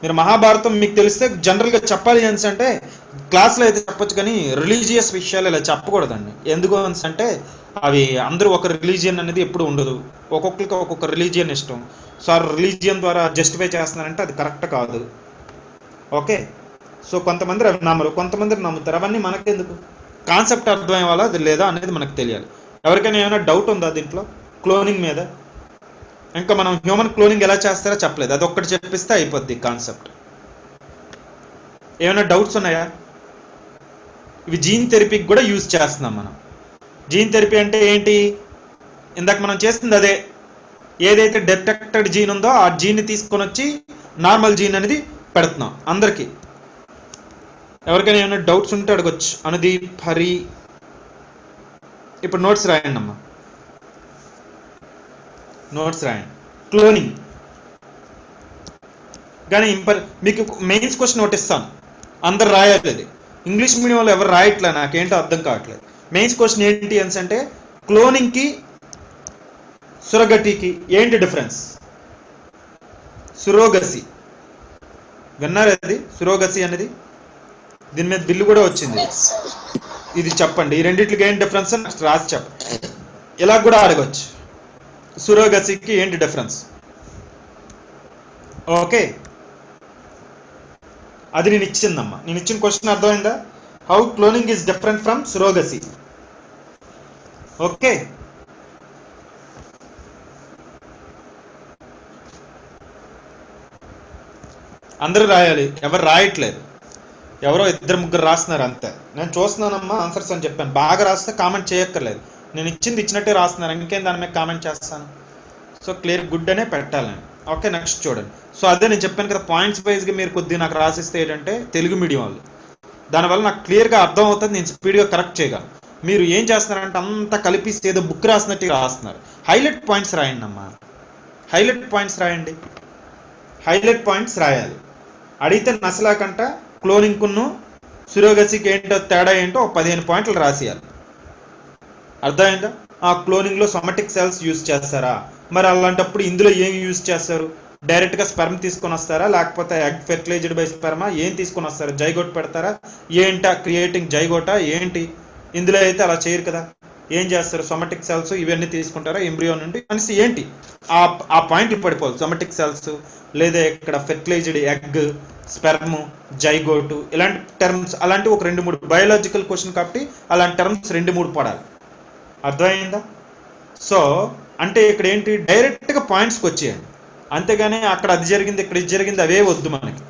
S3: మీరు మహాభారతం మీకు తెలిస్తే జనరల్గా చెప్పాలి అంటే క్లాస్లో అయితే చెప్పొచ్చు, కానీ రిలీజియస్ విషయాలు ఇలా చెప్పకూడదండి. ఎందుకు అంటే అవి అందరూ ఒక రిలీజియన్ అనేది ఎప్పుడు ఉండదు, ఒక్కొక్కరికి ఒక్కొక్క రిలీజియన్ ఇష్టం. సో ఆ రిలీజియన్ ద్వారా జస్టిఫై చేస్తున్నారంటే అది కరెక్ట్ కాదు. ఓకే, సో కొంతమంది అవి నమ్మరు, కొంతమంది నమ్ముతారు. అవన్నీ మనకెందుకు? కాన్సెప్ట్ అర్థమయ్యే వాళ్ళ అది లేదా అనేది మనకు తెలియాలి. ఎవరికైనా ఏమైనా డౌట్ ఉందా దీంట్లో క్లోనింగ్ మీద? ఇంకా మనం హ్యూమన్ క్లోనింగ్ ఎలా చేస్తారో చెప్పలేదు, అది ఒక్కటి చెప్పిస్తే అయిపోద్ది కాన్సెప్ట్. ఏమైనా డౌట్స్ ఉన్నాయా? ఇవి జీన్ థెరపీకి కూడా యూజ్ చేస్తున్నాం మనం. జీన్ థెరపీ అంటే ఏంటి? ఇందాక మనం చేస్తుంది అదే. ఏదైతే డిటెక్టెడ్ జీన్ ఉందో ఆ జీన్ని తీసుకొని వచ్చి నార్మల్ జీన్ అనేది పెడుతున్నాం అందరికీ. ఎవరికైనా ఏమైనా డౌట్స్ ఉంటే అడగొచ్చు. అనుదీప్, హరి, ఇప్పుడు నోట్స్ రాయండి అమ్మా, నోట్స్ రాయండి. క్లోనింగ్ కానీ మీకు మెయిన్స్ క్వశ్చన్ ఒకటి ఇస్తాను, అందరు రాయట్లేదు. ఇంగ్లీష్ మీడియం వాళ్ళు ఎవరు రాయట్లే, నాకేంటో అర్థం కావట్లేదు. మెయిన్స్ క్వశ్చన్ ఏంటి అంటే క్లోనింగ్కి సురగటికి ఏంటి డిఫరెన్స్? సురోగసి విన్నారు? అది సురోగసి అనేది దీని మీద బిల్లు కూడా వచ్చింది. ఇది చెప్పండి, ఈ రెండింటికి ఏంటి డిఫరెన్స్ నెక్స్ట్ రాసి చెప్పండి. ఇలా కూడా అడగచ్చు, సురోగసికి ఏంటి డిఫరెన్స్? ఓకే, అది నేను ఇచ్చిందమ్మా. నేను ఇచ్చిన క్వశ్చన్ అర్థమైందా? How cloning is different from surrogacy. Okay, అందరూ రాయాలి, ఎవరు రాయట్లేదు, ఎవరో ఇద్దరు ముగ్గురు రాస్తున్నారు అంతే. నేను చూస్తున్నానమ్మా ఆన్సర్స్ అని చెప్పాను, బాగా రాస్తే కామెంట్ చేయక్కర్లేదు, నేను ఇచ్చింది ఇచ్చినట్టే రాస్తున్నారు, ఇంకేం దాని మీద కామెంట్ చేస్తాను. సో క్లియర్ గుడ్ అనే పెట్టాలి నేను. ఓకే, నెక్స్ట్ చూడండి. సో అదే నేను చెప్పాను కదా, పాయింట్స్ వైజ్గా మీరు కొద్దిగా నాకు రాసిస్తే ఏంటంటే తెలుగు మీడియం వాళ్ళు, దానివల్ల నాకు క్లియర్గా అర్థం అవుతుంది, నేను స్పీడ్గా కరెక్ట్ చేయగలను. మీరు ఏం చేస్తున్నారంటే అంతా కలిపి ఏదో బుక్ రాసినట్టు రాస్తున్నారు. హైలైట్ పాయింట్స్ రాయండి అమ్మా, హైలైట్ పాయింట్స్ రాయండి, హైలైట్ పాయింట్స్ రాయాలి. అడిగితే నసలాకంట క్లోనింగ్కును సురోగసికి ఏంటో తేడా ఏంటో 15 పాయింట్లు రాసేయాలి. అర్థమైందా? ఆ క్లోనింగ్లో సొమాటిక్ సెల్స్ యూజ్ చేస్తారా, మరి అలాంటప్పుడు ఇందులో ఏం యూజ్ చేస్తారు? డైరెక్ట్గా స్పెర్మ్ తీసుకొని వస్తారా, లేకపోతే ఎగ్ ఫెర్టిలైజ్డ్ బై స్పెర్మా ఏం తీసుకొని వస్తారా, జైగోట్ పెడతారా, ఏంటా క్రియేటింగ్ జైగోటా ఏంటి? ఇందులో అయితే అలా చేయరు కదా. ఏం చేస్తారు? సొమాటిక్ సెల్స్ ఇవన్నీ తీసుకుంటారా ఎంబ్రియో నుండి అనేసి ఏంటి ఆ పాయింట్లు పడిపోవాలి. సొమాటిక్ సెల్స్ లేదా ఇక్కడ ఫెర్టిలైజ్డ్ ఎగ్, స్పెర్మ్, జైగోటు ఇలాంటి టర్మ్స్, అలాంటి ఒక 2-3 బయోలాజికల్ క్వశ్చన్ కాబట్టి అలాంటి టర్మ్స్ 2-3 పడాలి. అర్థమైందా? సో అంటే ఇక్కడ ఏంటి, డైరెక్ట్గా పాయింట్స్కి వచ్చేయండి, అంతేగాని అక్కడ అది జరిగింది ఇక్కడ ఇది జరిగింది అవే వద్దు మనకి.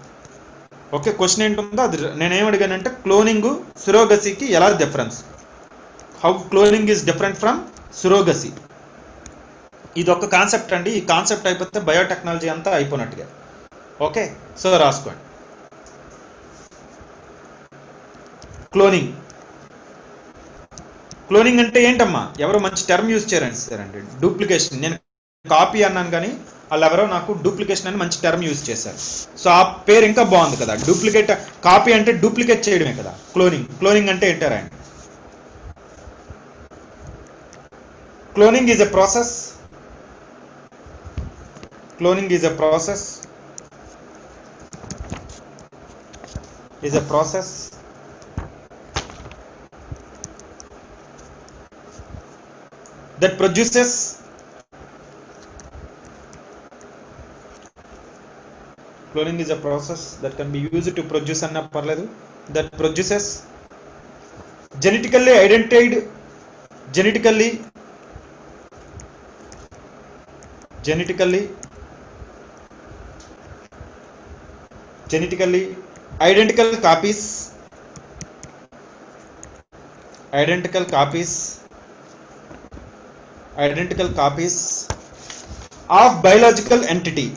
S3: ఓకే, క్వశ్చన్ ఏంటుందో అది నేనేం అడిగానంటే క్లోనింగ్ సురోగసికి ఎలా difference, how cloning is different from surrogacy. ఇది ఒక కాన్సెప్ట్ అండి, ఈ కాన్సెప్ట్ అయిపోతే బయోటెక్నాలజీ అంతా అయిపోయినట్టుగా. ఓకే, సో రాసుకోండి. క్లోనింగ్, క్లోనింగ్ అంటే ఏంటమ్మా, ఎవరో మంచి టర్మ్ యూజ్ చేయారండి, డూప్లికేషన్. నేను కాపీ అన్నాను కానీ వాళ్ళు ఎవరో నాకు డూప్లికేషన్ అని మంచి టర్మ్ యూజ్ చేశారు. సో ఆ పేరు ఇంకా బాగుంది కదా, డూప్లికేట్. కాపీ అంటే డూప్లికేట్ చేయడమే కదా క్లోనింగ్. క్లోనింగ్ అంటే ఏంటారా అండి? Cloning is a process, cloning is a process, is a process that produces cloning is a process that can be used to produce anna parledu, that produces genetically identified genetically identical copies of biological entity,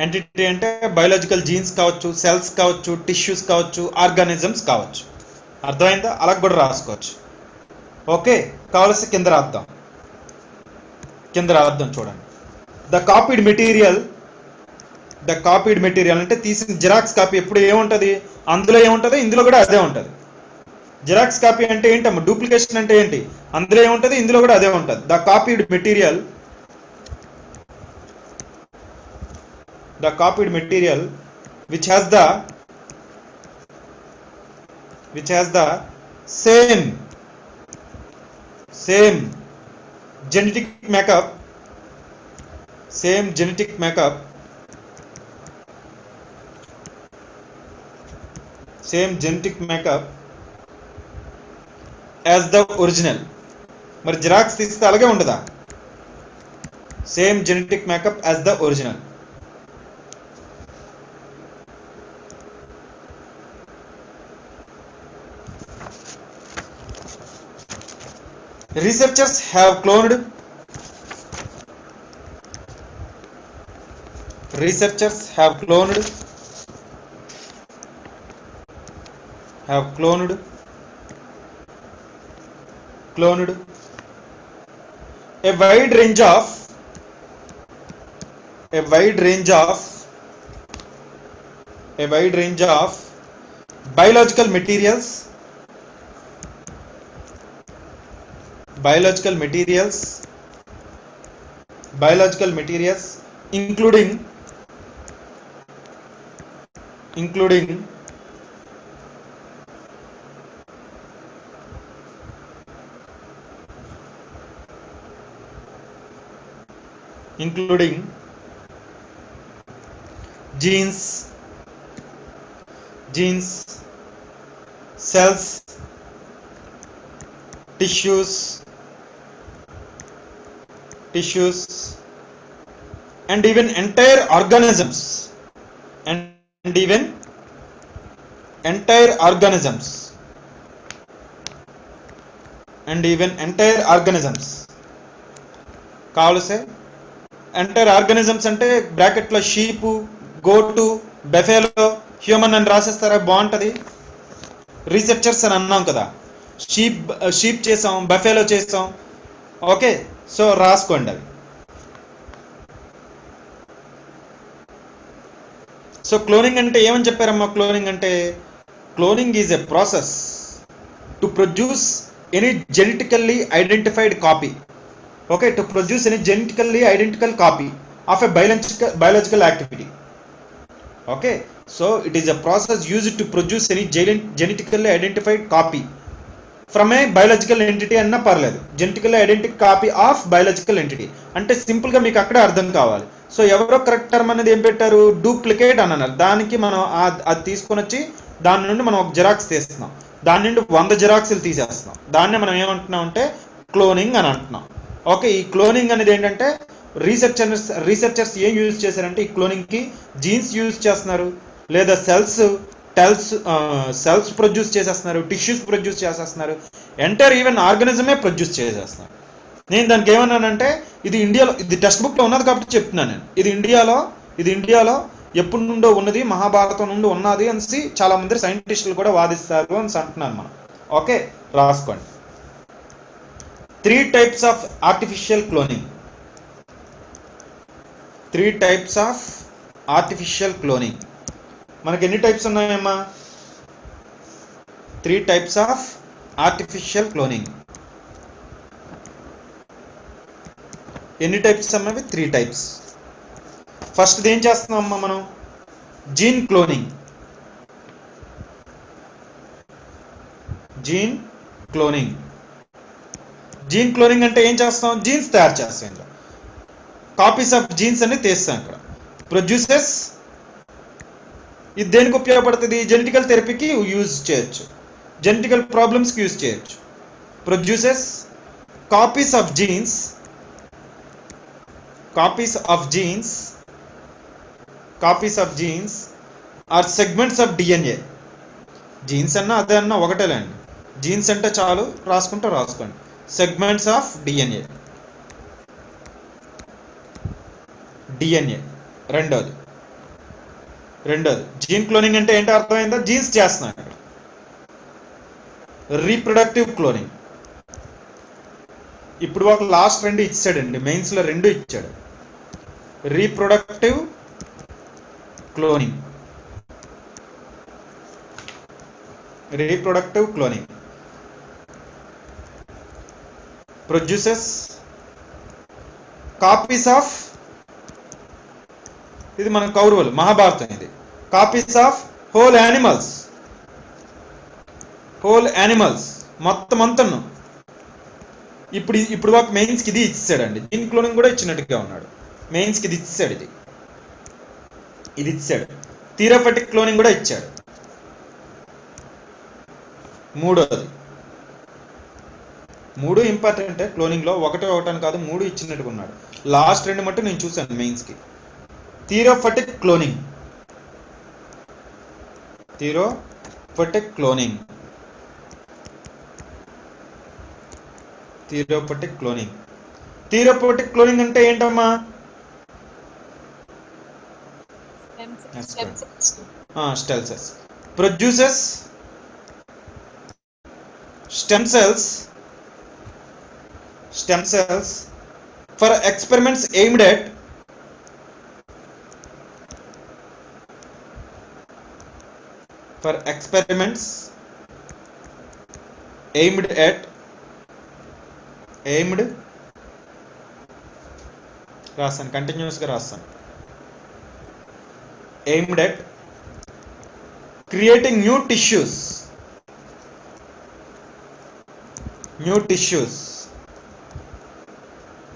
S3: entity అంటే biological jeans కావచ్చు, cells కావచ్చు, tissues కావచ్చు, organisms కావచ్చు. అర్థమైందా? అలా కూడా రాసుకోవచ్చు. Okay, కావాల్సి కింద రాద్దాం చూడండి. ద కాపీడ్ మెటీరియల్ అంటే తీసిన జిరాక్స్ కాపీ ఎప్పుడు ఏముంటుంది, అందులో ఏముంటుందో ఇందులో కూడా అదే ఉంటుంది. జిరాక్స్ కాపీ అంటే ఏంటమ్మా, డూప్లికేషన్ అంటే ఏంటి, అందులో ఏముంటుంది ఇందులో కూడా అదే ఉంటుంది. The copied material which has the same genetic makeup as the original. మరి జిరాక్స్ తీస్తే అలాగే ఉండదా? Same genetic makeup as the original. Researchers have cloned a wide range of biological materials including including genes, cells, tissues, and even entire organisms, and even entire organisms, కావలసే entire organisms అంటే బ్రాకెట్లో sheep, goat, buffalo, human అని రాసేస్తారా? బాగుంటుంది. Researchers అని అన్నాం కదా, sheep చేసాం, buffalo చేసాం. ఓకే, సో రాసుకోండి అవి. సో క్లోనింగ్ అంటే ఏమని చెప్పారమ్మా? Cloning is a process to produce any genetically identified copy. Okay, to produce any genetically identical copy of a biological activity. Okay, so it is a process used to produce any genetically identified copy from a biological entity అన్న పర్లేదు. genetically identical copy of biological entity అంటే simple గా మీకు అక్కడే అర్థం కావాలి. So ఎవరో correct term అనేది ఏం పెట్టారు? డూప్లికేట్ అని అన్నారు. దానికి మనం అది తీసుకొని వచ్చి దాని నుండి మనం ఒక జిరాక్స్ తీస్తున్నాం, దాని నుండి 100 జిరాక్స్లు తీసేస్తున్నాం. దాన్ని మనం ఏమంటున్నాం అంటే క్లోనింగ్ అని అంటున్నాం. ఓకే, ఈ క్లోనింగ్ అనేది ఏంటంటే రీసెర్చర్స్ ఏం యూజ్ చేశారంటే ఈ క్లోనింగ్కి జీన్స్ యూజ్ చేస్తున్నారు, లేదా సెల్స్ ప్రొడ్యూస్ చేసేస్తున్నారు, టిష్యూస్ ప్రొడ్యూస్ చేసేస్తున్నారు, ఎంటైర్ ఈవెన్ ఆర్గానిజమే ప్రొడ్యూస్ చేసేస్తున్నారు. నేను దానికి ఏమన్నానంటే ఇది ఇండియాలో, ఇది టెక్స్ట్ బుక్లో ఉన్నది కాబట్టి చెప్తున్నాను నేను. ఇది ఇండియాలో ఎప్పటి నుండో ఉన్నది, మహాభారతం నుండి ఉన్నది అనేసి చాలా మంది సైంటిస్టులు కూడా వాదిస్తారు అని అంటున్నాను మనం. ఓకే, రాసుకోండి. 3 types of artificial cloning. 3 types of artificial cloning. మనకి ఎన్ని టైప్స్ ఉన్నాయమ్మా? 3 types of artificial cloning. ఎన్ని టైప్స్ అమ్మవి? 3 types. ఫస్ట్ ఏం చేస్తున్నాం అమ్మా మనం? Gene cloning. జీన్ క్లోనింగ్ అంటే ఏం చేస్తాం? జీన్స్ తయారు చేస్తాం, ఇందులో కాపీస్ ఆఫ్ జీన్స్ అన్ని తీస్తాం. ఇక్కడ ప్రొడ్యూసెస్, ఇది దేనికి ఉపయోగపడుతుంది? జెనెటికల్ థెరపీకి యూజ్ చేయొచ్చు, జెనెటికల్ ప్రాబ్లమ్స్కి యూజ్ చేయొచ్చు. Produces copies of genes or segments of DNA. Genes అన్నా అదే అన్నా ఒకటేలేండి. జీన్స్ అంటే చాలు, రాసుకోండి. Segments of DNA. రెండోది జీన్ క్లోనింగ్ అంటే ఏంటో అర్థమైందా? జీన్స్ చేస్తున్నాం ఇక్కడ. Reproductive cloning. ఇప్పుడు ఒక లాస్ట్ 2 ఇచ్చాడండి, మెయిన్స్లో 2 ఇచ్చాడు. Reproductive cloning produces copies of, ఇది మన కౌరవులు, మహాభారతం ఇది. కాపీస్ ఆఫ్ హోల్ యానిమల్స్ మొత్తం అంతను. ఇప్పుడు ఒక మెయిన్స్కి ఇది ఇచ్చాడండి. జీన్ క్లోనింగ్ కూడా ఇచ్చినట్టుగా ఉన్నాడు. మెయిన్స్కి ఇది ఇచ్చాడు, ఇది ఇచ్చాడు. థియరపెటిక్ క్లోనింగ్ కూడా ఇచ్చాడు. మూడు ఇంపార్టెంట్ క్లోనింగ్లో, ఒకటి అని కాదు, 3 ఇచ్చినట్టుగా ఉన్నాడు. లాస్ట్ 2 మట్టు నేను చూశాను మెయిన్స్కి. థియరపెటిక్ క్లోనింగ్. థియరపెటిక్ క్లోనింగ్ అంటే ఏంటమ్మా? Stem cells. Produces stem cells for experiments aimed at రాస్తాను, కంటిన్యూస్గా రాస్తాను. aimed at creating new tissues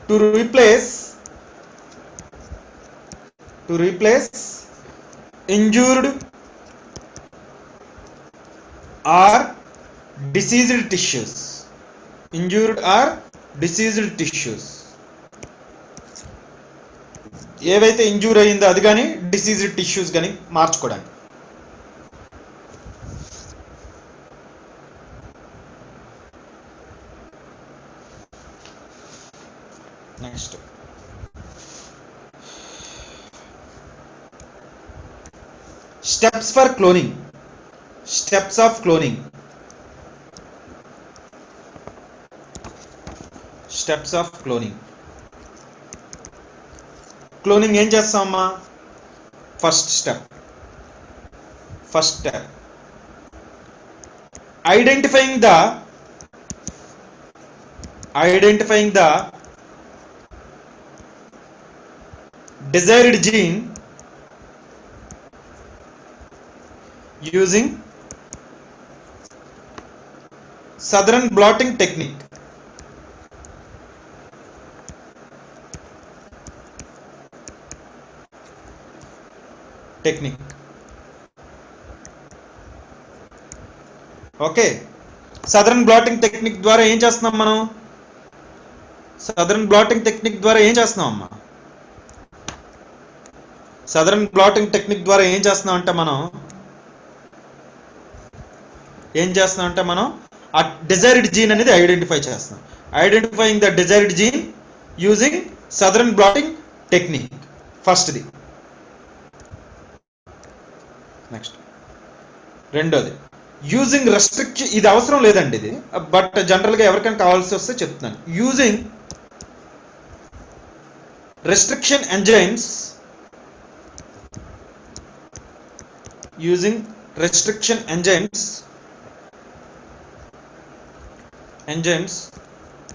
S3: to replace to replace injured or diseased tissues. Injured or diseased tissues. ఏవైతే ఇంజూర్ అయ్యిందో అది కానీ డిసీజ్డ్ టిష్యూస్ కానీ మార్చుకోవడానికి. Next steps for cloning. Steps of cloning. Steps of cloning. Cloning ఏం చేస్తామమ్మా? First step identifying the desired gene using southern blotting technique. Okay, southern blotting technique ద్వారా ఏం చేస్తున్నాం మనం? సదరన్ బ్లాటింగ్ టెక్నిక్ ద్వారా ఏం చేస్తున్నాం అమ్మా? సదరన్ బ్లాటింగ్ టెక్నిక్ ద్వారా ఏం చేస్తున్నాం అంటే మనం ఆ డిజైర్డ్ జీన్ అనేది ఐడెంటిఫై చేస్తున్నాం. Identifying the desired gene using southern blotting technique ఫస్ట్ది. నెక్స్ట్ రెండోది యూజింగ్ రెస్ట్రిక్షన్. ఇది అవసరం లేదండి ఇది, బట్ జనరల్గా ఎవరికైనా కావాల్సి వస్తే చెప్తున్నాను. Using restriction enzymes. using restriction enzymes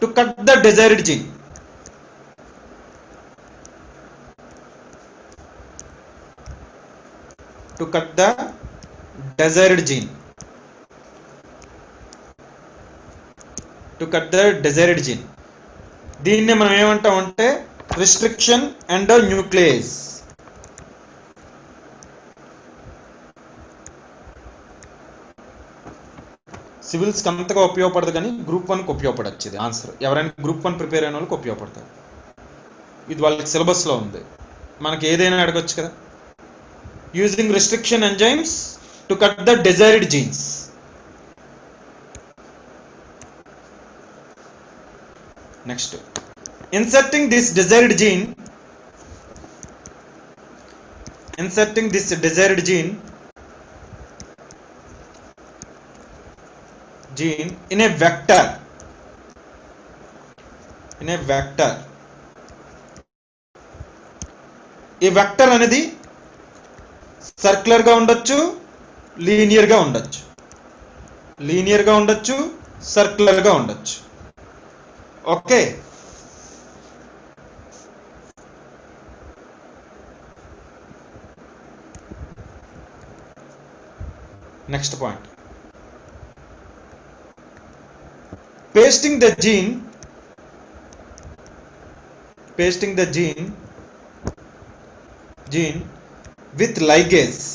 S3: to cut the desired gene. To cut the desired gene. దీన్ని మనం ఏమంటాం అంటే రిస్ట్రిక్షన్ ఎండోన్యూక్లియేజ్. సివిల్స్కి అంతగా ఉపయోగపడదు కానీ గ్రూప్ 1కి ఉపయోగపడచ్చు. ఇది ఆన్సర్ ఎవరైనా గ్రూప్ 1 ప్రిపేర్ అయిన వాళ్ళకి ఉపయోగపడతారు. ఇది వాళ్ళకి సిలబస్లో ఉంది, మనకి ఏదైనా అడగొచ్చు కదా. Using restriction enzymes to cut the desired genes. Next inserting this desired gene in a vector. ఈ వెక్టర్ అనేది సర్క్యులర్ గా ఉండొచ్చు, లీనియర్ గా ఉండొచ్చు, సర్క్యులర్ గా ఉండొచ్చు. Okay, next point pasting the gene with ligase.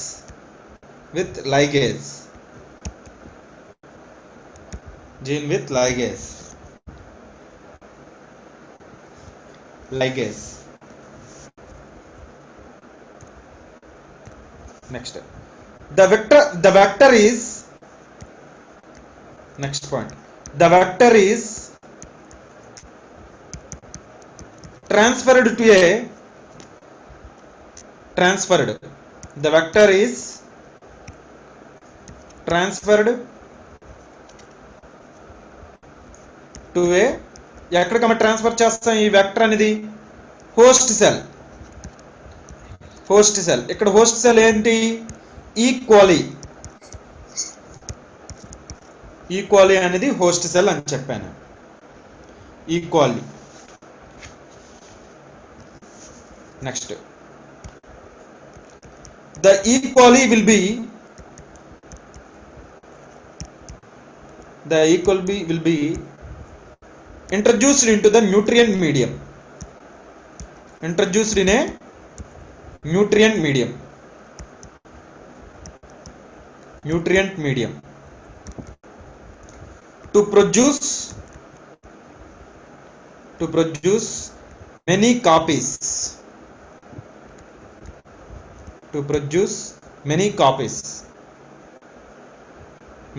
S3: Next, the vector is, next point, the vector is transferred to a ఎక్కడికమ్మ transfer చేస్తాం ఈ వెక్టర్ అనేది? Host cell. ఇక్కడ హోస్ట్ సెల్ ఏంటి? ఈక్వాలి అనేది హోస్ట్ సెల్ అని చెప్పాను. E coli. Next, the E coli will be introduced into the nutrient medium. Nutrient medium. Nutrient medium to produce many copies. To produce many copies.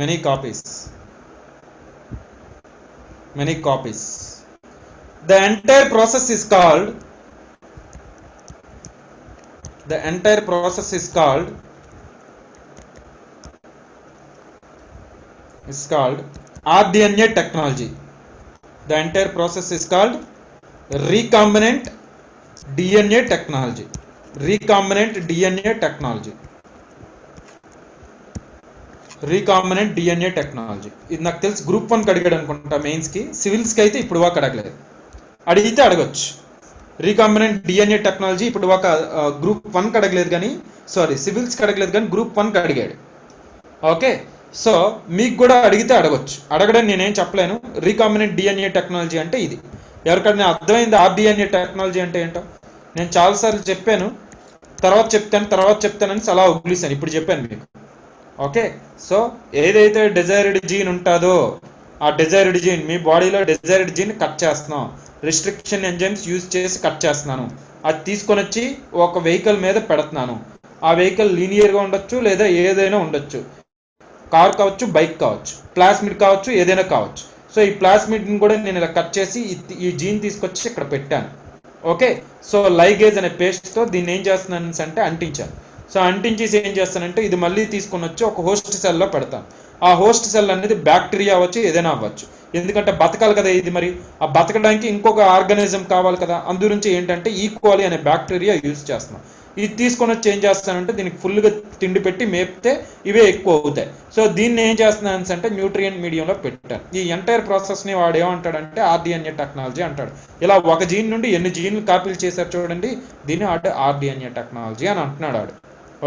S3: Many copies. Many copies. The entire process is called. The entire process is called. Is called rDNA technology. The entire process is called recombinant DNA technology. Recombinant DNA technology. Recombinant DNA technology. ఇది నాకు తెలిసి group 1 అడిగాడు అనుకుంటా మెయిన్స్కి. సివిల్స్కి అయితే ఇప్పుడు walk అడగలేదు, అడిగితే అడగచ్చు. రీకాంబినెంట్ డిఎన్ఏ టెక్నాలజీ ఇప్పుడు ఒక గ్రూప్ 1కి అడగలేదు కానీ, సారీ సివిల్స్కి అడగలేదు కానీ గ్రూప్ 1కి అడిగాడు. ఓకే, సో మీకు కూడా అడిగితే అడగచ్చు. అడగడం నేనేం చెప్పలేను. రీకాంబినెంట్ డిఎన్ఏ టెక్నాలజీ అంటే ఇది. ఎవరికైనా అర్థమైంది ఆర్డిఎన్ఏ టెక్నాలజీ అంటే ఏంటో? నేను చాలాసార్లు చెప్పాను, తర్వాత చెప్తానని అలా వదిలేసాను. ఇప్పుడు చెప్పాను మీకు. ఓకే, సో ఏదైతే డిజైర్డ్ జీన్ ఉంటుందో ఆ డిజైర్డ్ జీన్, మీ బాడీలో డిజైర్డ్ జీన్ కట్ చేస్తున్నాం, రిస్ట్రిక్షన్ ఎంజైమ్స్ యూజ్ చేసి కట్ చేస్తున్నాను. అది తీసుకొని వచ్చి ఒక వెహికల్ మీద పెడుతున్నాను. ఆ వెహికల్ లీనియర్గా ఉండొచ్చు లేదా ఏదైనా ఉండొచ్చు. కార్ కావచ్చు, బైక్ కావచ్చు, ప్లాస్మిడ్ కావచ్చు, ఏదైనా కావచ్చు. సో ఈ ప్లాస్మిడ్ని కూడా నేను ఇలా కట్ చేసి ఈ జీన్ తీసుకొచ్చి ఇక్కడ పెట్టాను. ఓకే, సో లైగేజ్ అనే పేస్ట్తో దీన్ని ఏం చేస్తున్నాను అంటే అంటించాను. సో అంటించేసి ఏం చేస్తానంటే ఇది మళ్ళీ తీసుకొని వచ్చి ఒక హోస్ట్ సెల్లో పెడతాను. ఆ హోస్ట్ సెల్ అనేది బ్యాక్టీరియా అవ్వచ్చు, ఏదైనా అవ్వచ్చు. ఎందుకంటే బతకాలి కదా ఇది. మరి ఆ బతకడానికి ఇంకొక ఆర్గానిజం కావాలి కదా. అందుగురించి ఏంటంటే ఈక్వాలీ అనే బ్యాక్టీరియా యూజ్ చేస్తున్నాం. ఇది తీసుకొని వచ్చి ఏం చేస్తానంటే దీనికి ఫుల్గా తిండి పెట్టి మేపితే ఇవే ఎక్కువ అవుతాయి. సో దీన్ని ఏం చేస్తున్నాను అంటే న్యూట్రియంట్ మీడియంలో పెట్టాను. ఈ ఎంటైర్ ప్రాసెస్ని వాడు ఏమంటాడంటే ఆర్డిఎన్ఏ టెక్నాలజీ అంటాడు. ఇలా ఒక జీన్ నుండి ఎన్ని జీన్లు కాపీలు చేశారు చూడండి, దీన్ని ఆర్డిఎన్ఏ టెక్నాలజీ అని అంటున్నాడు వాడు.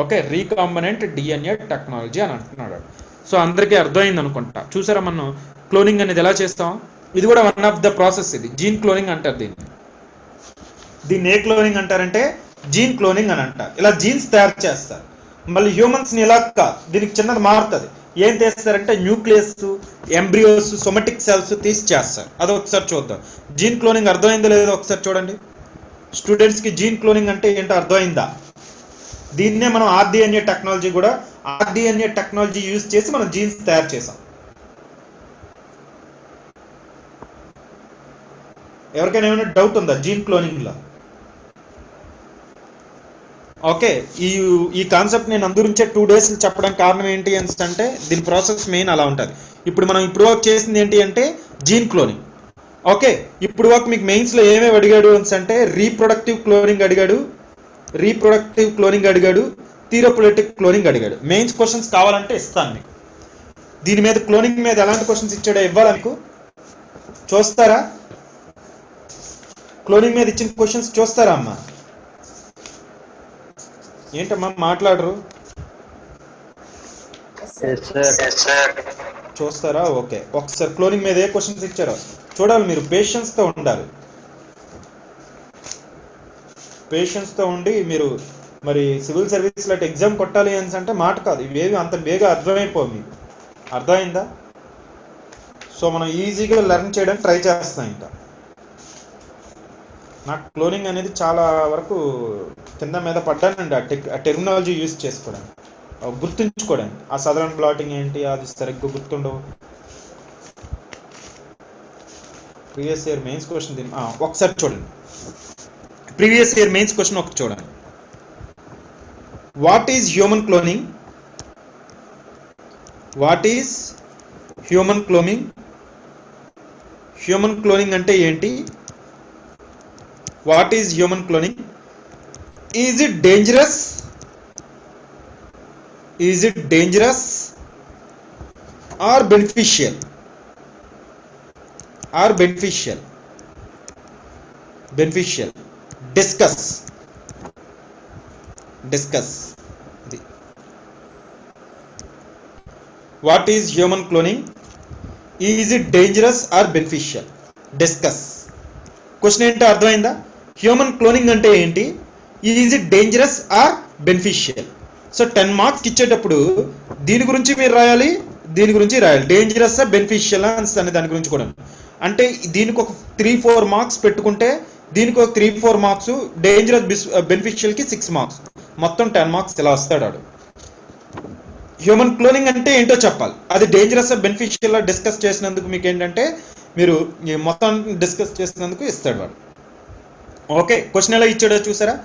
S3: ఓకే, రీకాంబినెంట్ డిఎన్ఏ టెక్నాలజీ అని అంటున్నాడు. సో అందరికీ అర్థమైంది అనుకుంటా. చూసారా మనం క్లోనింగ్ అనేది ఎలా చేస్తాం? ఇది కూడా వన్ ఆఫ్ ద ప్రాసెస్. ఇది జీన్ క్లోనింగ్ అంటారు దీన్ని ఏ క్లోనింగ్ అంటారంటే జీన్ క్లోనింగ్ అని అంటారు. ఇలా జీన్స్ తయారు చేస్తారు. మళ్ళీ హ్యూమన్స్ని ఇలా కాదు, దీనికి చిన్నది మారుతుంది. ఏం చేస్తారంటే న్యూక్లియస్, ఎంబ్రియోస్, సొమాటిక్ సెల్స్ తీసి చేస్తారు. అది ఒకసారి చూద్దాం. జీన్ క్లోనింగ్ అర్థమైందో లేదో ఒకసారి చూడండి. స్టూడెంట్స్కి జీన్ క్లోనింగ్ అంటే ఏంటో అర్థమైందా? దీన్నే మనం ఆర్డిఎన్ఏ టెక్నాలజీ కూడా ఆర్డిఎన్ఏ టెక్నాలజీ యూజ్ చేసి మనం జీన్స్ తయారు చేసాం. ఎవరికైనా ఏమైనా డౌట్ ఉందా జీన్ క్లోనింగ్లో? ఓకే, ఈ కాన్సెప్ట్ నేను అందుగురించే 2 days చెప్పడానికి కారణం ఏంటి అంటే దీని ప్రాసెస్ మెయిన్ అలా ఉంటుంది. ఇప్పుడు మనం వర్క్ చేసింది ఏంటి అంటే జీన్ క్లోనింగ్. ఓకే, ఇప్పుడు వర్క్ మీకు మెయిన్స్లో ఏమేమి అడిగాడు అంటే రీప్రొడక్టివ్ క్లోనింగ్ అడిగాడు, థీరోపొలిటిక్ క్లోనింగ్ అడిగాడు. మెయిన్స్ క్వశ్చన్స్ కావాలంటే ఇస్తాను మీకు. దీని మీద క్లోనింగ్ మీద ఎలాంటి క్వశ్చన్స్ ఇచ్చాడో ఇవ్వాలా మీకు? చూస్తారా? క్లోనింగ్ మీద ఇచ్చిన క్వశ్చన్స్ చూస్తారా అమ్మా? ఏంటమ్మా మాట్లాడరు? చూస్తారా? ఓకే, ఒకసారి క్లోనింగ్ మీద ఏ క్వశ్చన్స్ ఇచ్చారో చూడాలి. మీరు పేషెన్స్తో ఉండాలి. పేషెన్స్తో ఉండి మీరు మరి సివిల్ సర్వీస్ లాంటి ఎగ్జామ్ కొట్టాలి అంటే మాట కాదు. ఇవేవి అంత బేగా అర్థమైపోవు మీకు. అర్థమైందా? సో మనం ఈజీగా లెర్న్ చేయడానికి ట్రై చేస్తాం. ఇంకా నాకు క్లోనింగ్ అనేది చాలా వరకు కింద మీద పడ్డానండి. ఆ టెర్మినాలజీ యూజ్ చేసుకోవడానికి, గుర్తుంచుకోవడానికి. ఆ సదరన్ బ్లాటింగ్ ఏంటి అది సరిగ్గా గుర్తుండవు. ప్రీవియస్ ఇయర్ మెయిన్స్ క్వశ్చన్ దీన్ని ఒకసారి చూడండి. ప్రీవియస్ ఇయర్ మెయిన్స్ క్వశ్చన్ ఒకటి చూడండి. What is human cloning? Human cloning అంటే ఏంటి? What is human cloning? Is it dangerous or beneficial? Discuss. What is human cloning? Is it dangerous or beneficial? Discuss. Question ఏంటో అర్థమైందా? Human cloning అంటే ఏంటి? Is it dangerous or beneficial. So 10 marks ఇచ్చేటప్పుడు దీని గురించి మీరు రాయాలి, దీని గురించి రాయాలి. డేంజరస్ బెనిఫిషియల్ అనే దాని గురించి కూడా. అంటే దీనికి ఒక 3-4 మార్క్స్ పెట్టుకుంటే దీనికి ఒక 3-4 మార్క్స్, డేంజరస్ బెనిఫిషియల్కి 6 మార్క్స్, మొత్తం 10 మార్క్స్ ఇలా వస్తాడు వాడు. హ్యూమన్ క్లోనింగ్ అంటే ఏంటో చెప్పాలి, అది డేంజరస్ బెనిఫిషియల్ డిస్కస్ చేసినందుకు మీకు ఏంటంటే మీరు మొత్తం డిస్కస్ చేసినందుకు ఇస్తాడు వాడు. ఓకే, క్వశ్చన్ ఎలా ఇచ్చాడో చూసారా?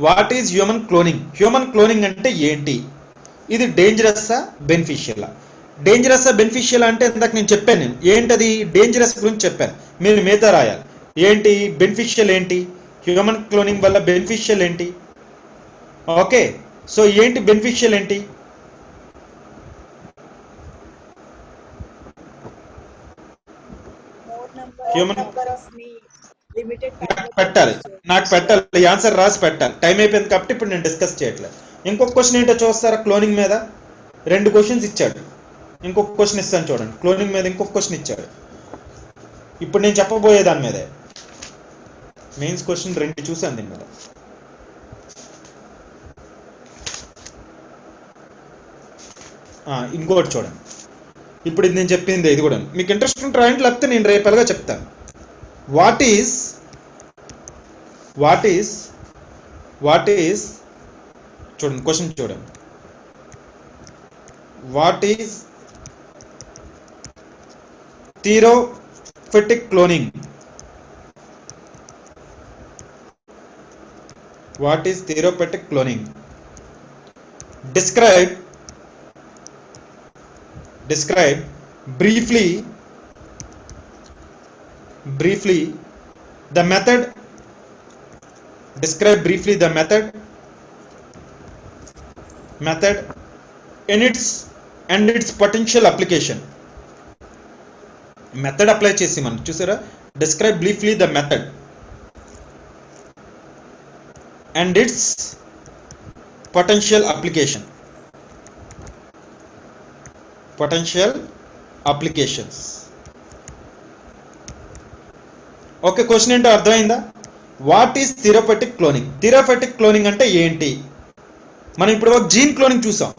S3: What is human cloning? Human cloning అంటే ఏంటి? ఇది డేంజరస్సా బెనిఫిషియలా? డేంజరస్సా బెనిఫిషియల్ అంటే ఇందాక నేను చెప్పాను, నేను ఏంటది డేంజరస్ గురించి చెప్పాను, మీరు మిగతా రాయాలి. ఏంటి బెనిఫిషియల్ ఏంటి, హ్యూమన్ క్లోనింగ్ వల్ల బెనిఫిషియల్ ఏంటి? ఓకే, సో ఏంటి బెనిఫిషియల్ ఏంటి? హ్యూమన్ నాకు పెట్టాలి ఆన్సర్ రాసి పెట్టాలి. టైం అయిపోయింది కాబట్టి ఇప్పుడు నేను డిస్కస్ చేయట్లేదు. ఇంకొక క్వశ్చన్ ఏంటో చూస్తారా? క్లోనింగ్ మీద 2 క్వశ్చన్స్ ఇచ్చాడు, ఇంకొక క్వశ్చన్ ఇస్తాను చూడండి. క్లోనింగ్ మీద ఇంకొక క్వశ్చన్ ఇచ్చాడు. ఇప్పుడు నేను చెప్పబోయే దాని మీదే మెయిన్స్ క్వశ్చన్ 2 చూసాను దీని మీద. ఇంకోటి చూడండి. ఇప్పుడు ఇది నేను చెప్పింది, ఇది కూడా మీకు ఇంట్రెస్ట్ ఉంటే రాయండి, లేకపోతే నేను రేపు ఎలాగా చెప్తాను. వాట్ ఈస్ చూడండి, క్వశ్చన్ చూడండి. What is therapeutic cloning? What is therapeutic cloning? Describe briefly the method. Describe briefly the method and its potential application. Method apply చేసి మనం చూసారా? Describe briefly the method and its potential applications. Okay, question ఏంటో అర్థమైందా? What is therapeutic cloning? Therapeutic cloning అంటే ఏంటి? మనం ఇప్పుడు ఒక జీన్ క్లోనింగ్ చూసాం,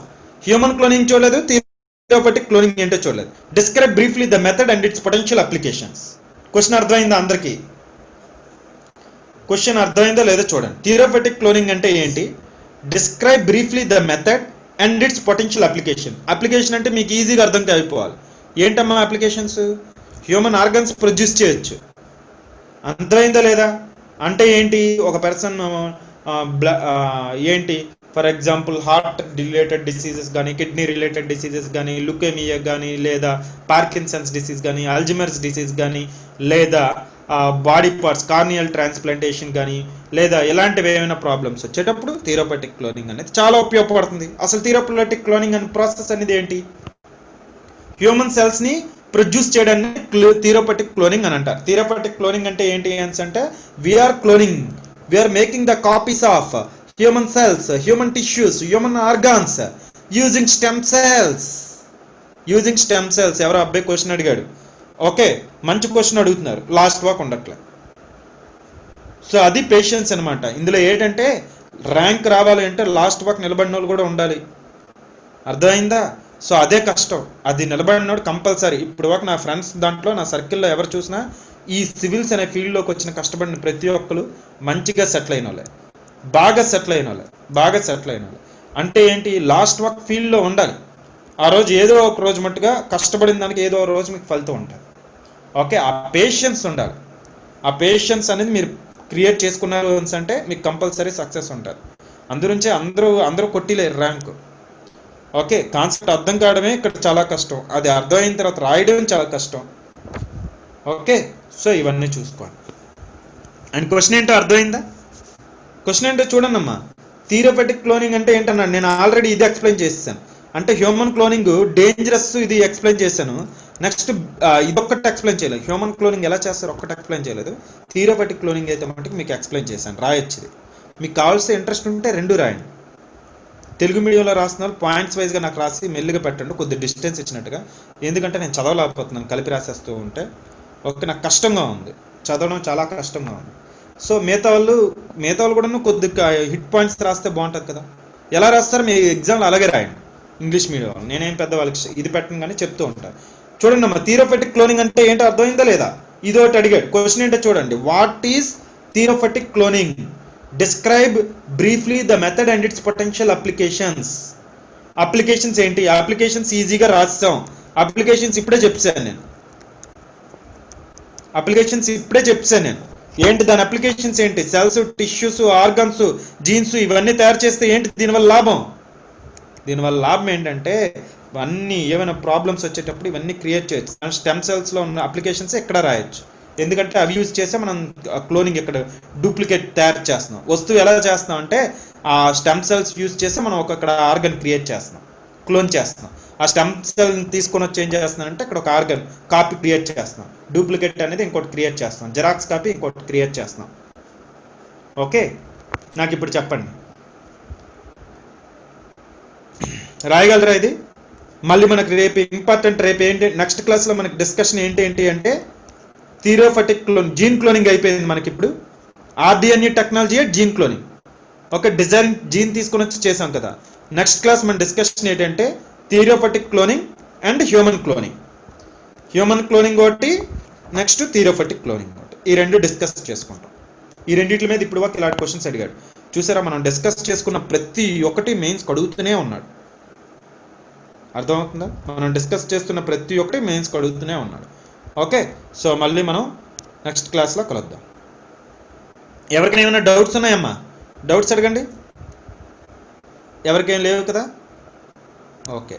S3: హ్యూమన్ క్లోనింగ్ చూడలేదు, థియోరటిక్ క్లోనింగ్ ఏంటో చూడలేదు. Describe briefly the method and its potential applications. Question అర్థమైందా అందరికీ? క్వశ్చన్ అర్థమైందో లేదో చూడండి. థియోరటిక్ క్లోనింగ్ అంటే ఏంటి? Describe briefly the method and its potential application. Application అంటే మీకు ఈజీగా అర్థం అయిపోవాలి. ఏంటమ్మా అప్లికేషన్స్? హ్యూమన్ ఆర్గన్స్ ప్రొడ్యూస్ చేయొచ్చు. అర్థమైందో లేదా? అంటే ఏంటి, ఒక పర్సన్ ఏంటి for example heart related diseases కానీ, కిడ్నీ రిలేటెడ్ డిసీజెస్ కానీ, లుకేమియా కానీ, లేదా పార్కిన్సన్స్ డిసీజ్ కానీ, అల్జీమర్స్ డిసీజ్ కానీ, లేదా బాడీ పార్ట్స్ కార్నియల్ ట్రాన్స్ప్లాంటేషన్ కానీ, లేదా ఎలాంటివి ఏమైనా ప్రాబ్లమ్స్ వచ్చేటప్పుడు థియోరటిక్ క్లోనింగ్ అనేది చాలా ఉపయోగపడుతుంది. అసలు థియోరటిక్ క్లోనింగ్ అనే ప్రాసెస్ అనేది ఏంటి? హ్యూమన్ సెల్స్ ని ప్రొడ్యూస్ చేయడాన్ని థియోరటిక్ క్లోనింగ్ అని అంటారు. థియోరటిక్ క్లోనింగ్ అంటే ఏంటి అంటే we are making the copies of human cells, human tissues, human organs using stem cells. ఎవరో అబ్బాయి క్వశ్చన్ అడిగాడు. ఓకే, మంచి క్వశ్చన్ అడుగుతున్నారు, లాస్ట్ వాక్ ఉండట్లే. సో అది పేషెన్స్ అనమాట. ఇందులో ఏంటంటే ర్యాంక్ రావాలి అంటే లాస్ట్ వాక్ నిలబడిన వాళ్ళు కూడా ఉండాలి. అర్థమైందా? సో అదే కష్టం, అది నిలబడినోడు కంపల్సరీ. ఇప్పుడు వరకు నా ఫ్రెండ్స్ దాంట్లో, నా సర్కిల్లో ఎవరు చూసినా ఈ సివిల్స్ అనే ఫీల్డ్లోకి వచ్చిన కష్టపడిన ప్రతి ఒక్కరు మంచిగా సెటిల్ అయిన వాళ్ళే, బాగా సెటిల్ అయిన వాళ్ళే. అంటే ఏంటి, లాస్ట్ వాక్ ఫీల్డ్లో ఉండాలి. ఆ రోజు ఏదో ఒక రోజు మట్టుగా కష్టపడిన దానికి ఏదో ఒక రోజు మీకు ఫలితం ఉంటుంది. ఓకే, ఆ పేషెన్స్ ఉండాలి. ఆ పేషెన్స్ అనేది మీరు క్రియేట్ చేసుకున్నారు అంటే మీకు కంపల్సరీ సక్సెస్ ఉంటుంది. అందుగురించే అందరూ కొట్టిలేరు ర్యాంకు. ఓకే, కాన్సెప్ట్ అర్థం కావడమే ఇక్కడ చాలా కష్టం, అది అర్థమైన తర్వాత రాయడం చాలా కష్టం. ఓకే, సో ఇవన్నీ చూసుకోండి. అండ్ క్వశ్చన్ ఏంటో అర్థమైందా? క్వశ్చన్ ఏంటో చూడండి అమ్మా. థియోరటిక్ క్లోనింగ్ అంటే ఏంటన్నాడు, నేను ఆల్రెడీ ఇది ఎక్స్ప్లెయిన్ చేసేసాను. అంటే హ్యూమన్ క్లోనింగ్ డేంజరస్, ఇది ఎక్స్ప్లెయిన్ చేశాను. నెక్స్ట్ ఇదొక్కటి ఎక్స్ప్లెయిన్ చేయలేదు. హ్యూమన్ క్లోనింగ్ ఎలా చేస్తారు ఒక్కటి ఎక్స్ప్లెయిన్ చేయలేదు. థియోరటిక్ క్లోనింగ్ అయితే మటుకు మీకు ఎక్స్ప్లెయిన్ చేశాను, రాయొచ్చు. మీకు కావాల్సిన ఇంట్రెస్ట్ ఉంటే 2 రాయండి. తెలుగు మీడియంలో రాస్తున్నారు పాయింట్స్ వైజ్గా నాకు రాసి మెల్లిగా పెట్టండి, కొద్ది డిస్టెన్స్ ఇచ్చినట్టుగా. ఎందుకంటే నేను చదవలేకపోతున్నాను కలిపి రాసేస్తూ ఉంటే. ఓకే, నాకు కష్టంగా ఉంది, చదవడం చాలా కష్టంగా ఉంది. సో మిగతా వాళ్ళు కూడా కొద్దిగా హిట్ పాయింట్స్ రాస్తే బాగుంటుంది కదా. ఎలా రాస్తారు మీ ఎగ్జామ్లో అలాగే రాయండి ఇంగ్లీష్ మీడియం వాళ్ళు. నేనేం పెద్ద వాళ్ళకి ఇది పెట్టను కానీ చెప్తూ ఉంటాను. చూడండి అమ్మా, థియరోఫెటిక్ క్లోనింగ్ అంటే ఏంటో అర్థమైందా లేదా? ఇది ఒకటి అడిగాడు క్వశ్చన్. ఏంటో చూడండి, what is therapeutic cloning? Describe briefly the method and its potential applications. Applications ఏంటి? అప్లికేషన్స్ ఈజీగా రాస్తాం. అప్లికేషన్స్ ఇప్పుడే చెప్పాను నేను. ఏంటి దాని అప్లికేషన్స్ ఏంటి? సెల్స్, టిష్యూస్, ఆర్గన్స్, జీన్స్ ఇవన్నీ తయారు చేస్తే ఏంటి దీనివల్ల లాభం? దీనివల్ల లాభం ఏంటంటే అన్నీ ఏమైనా ప్రాబ్లమ్స్ వచ్చేటప్పుడు ఇవన్నీ క్రియేట్ చేయొచ్చు. స్టెమ్ సెల్స్లో ఉన్న అప్లికేషన్స్ ఎక్కడ రాయొచ్చు, ఎందుకంటే అవి యూజ్ చేస్తే మనం క్లోనింగ్ ఇక్కడ డూప్లికేట్ తయారు చేస్తున్నాం. వస్తువు ఎలా చేస్తున్నాం అంటే ఆ స్టెమ్ సెల్స్ యూజ్ చేస్తే మనం అక్కడ ఆర్గన్ క్రియేట్ చేస్తున్నాం, క్లోన్ చేస్తున్నాం. ఆ స్టెమ్ సెల్ తీసుకొని వచ్చి ఏం చేస్తున్నాం అంటే ఇక్కడ ఒక ఆర్గన్ కాపీ క్రియేట్ చేస్తున్నాం. డూప్లికేట్ అనేది ఇంకోటి క్రియేట్ చేస్తున్నాం. జెరాక్స్ కాపీ ఇంకోటి క్రియేట్ చేస్తున్నాం. ఓకే, నాకు ఇప్పుడు చెప్పండి, రాయగలరా ఇది? మళ్ళీ మనకి రేపు ఇంపార్టెంట్, రేపు ఏంటి నెక్స్ట్ క్లాస్లో మనకి డిస్కషన్ ఏంటి అంటే థియరోఫెటిక్ జీన్ క్లోనింగ్ అయిపోయింది మనకి. ఇప్పుడు rDNA technology gene cloning. Okay, design gene తీసుకొని వచ్చి చేసాం కదా. నెక్స్ట్ క్లాస్ మన డిస్కషన్ ఏంటంటే therapeutic cloning and human cloning ఒకటి, నెక్స్ట్ థియరోఫెటిక్ క్లోనింగ్ ఒకటి. ఈ రెండు డిస్కస్ చేసుకుంటాం. ఈ రెండింటి మీద ఇప్పుడు ఇలాంటి క్వశ్చన్స్ అడిగాడు. చూసారా, మనం డిస్కస్ చేసుకున్న ప్రతి ఒక్కటి మెయిన్స్ అడుగుతూనే ఉన్నాడు. అర్థమవుతుందా? మనం డిస్కస్ చేస్తున్న ప్రతి ఒక్కటి మెయిన్స్ అడుగుతూనే ఉన్నాడు. ఓకే, సో మళ్ళీ మనం నెక్స్ట్ క్లాస్లో కలుద్దాం. ఎవరికైనా ఏమైనా డౌట్స్ ఉన్నాయమ్మా? డౌట్స్ అడగండి. ఎవరికేం లేవు కదా? ఓకే.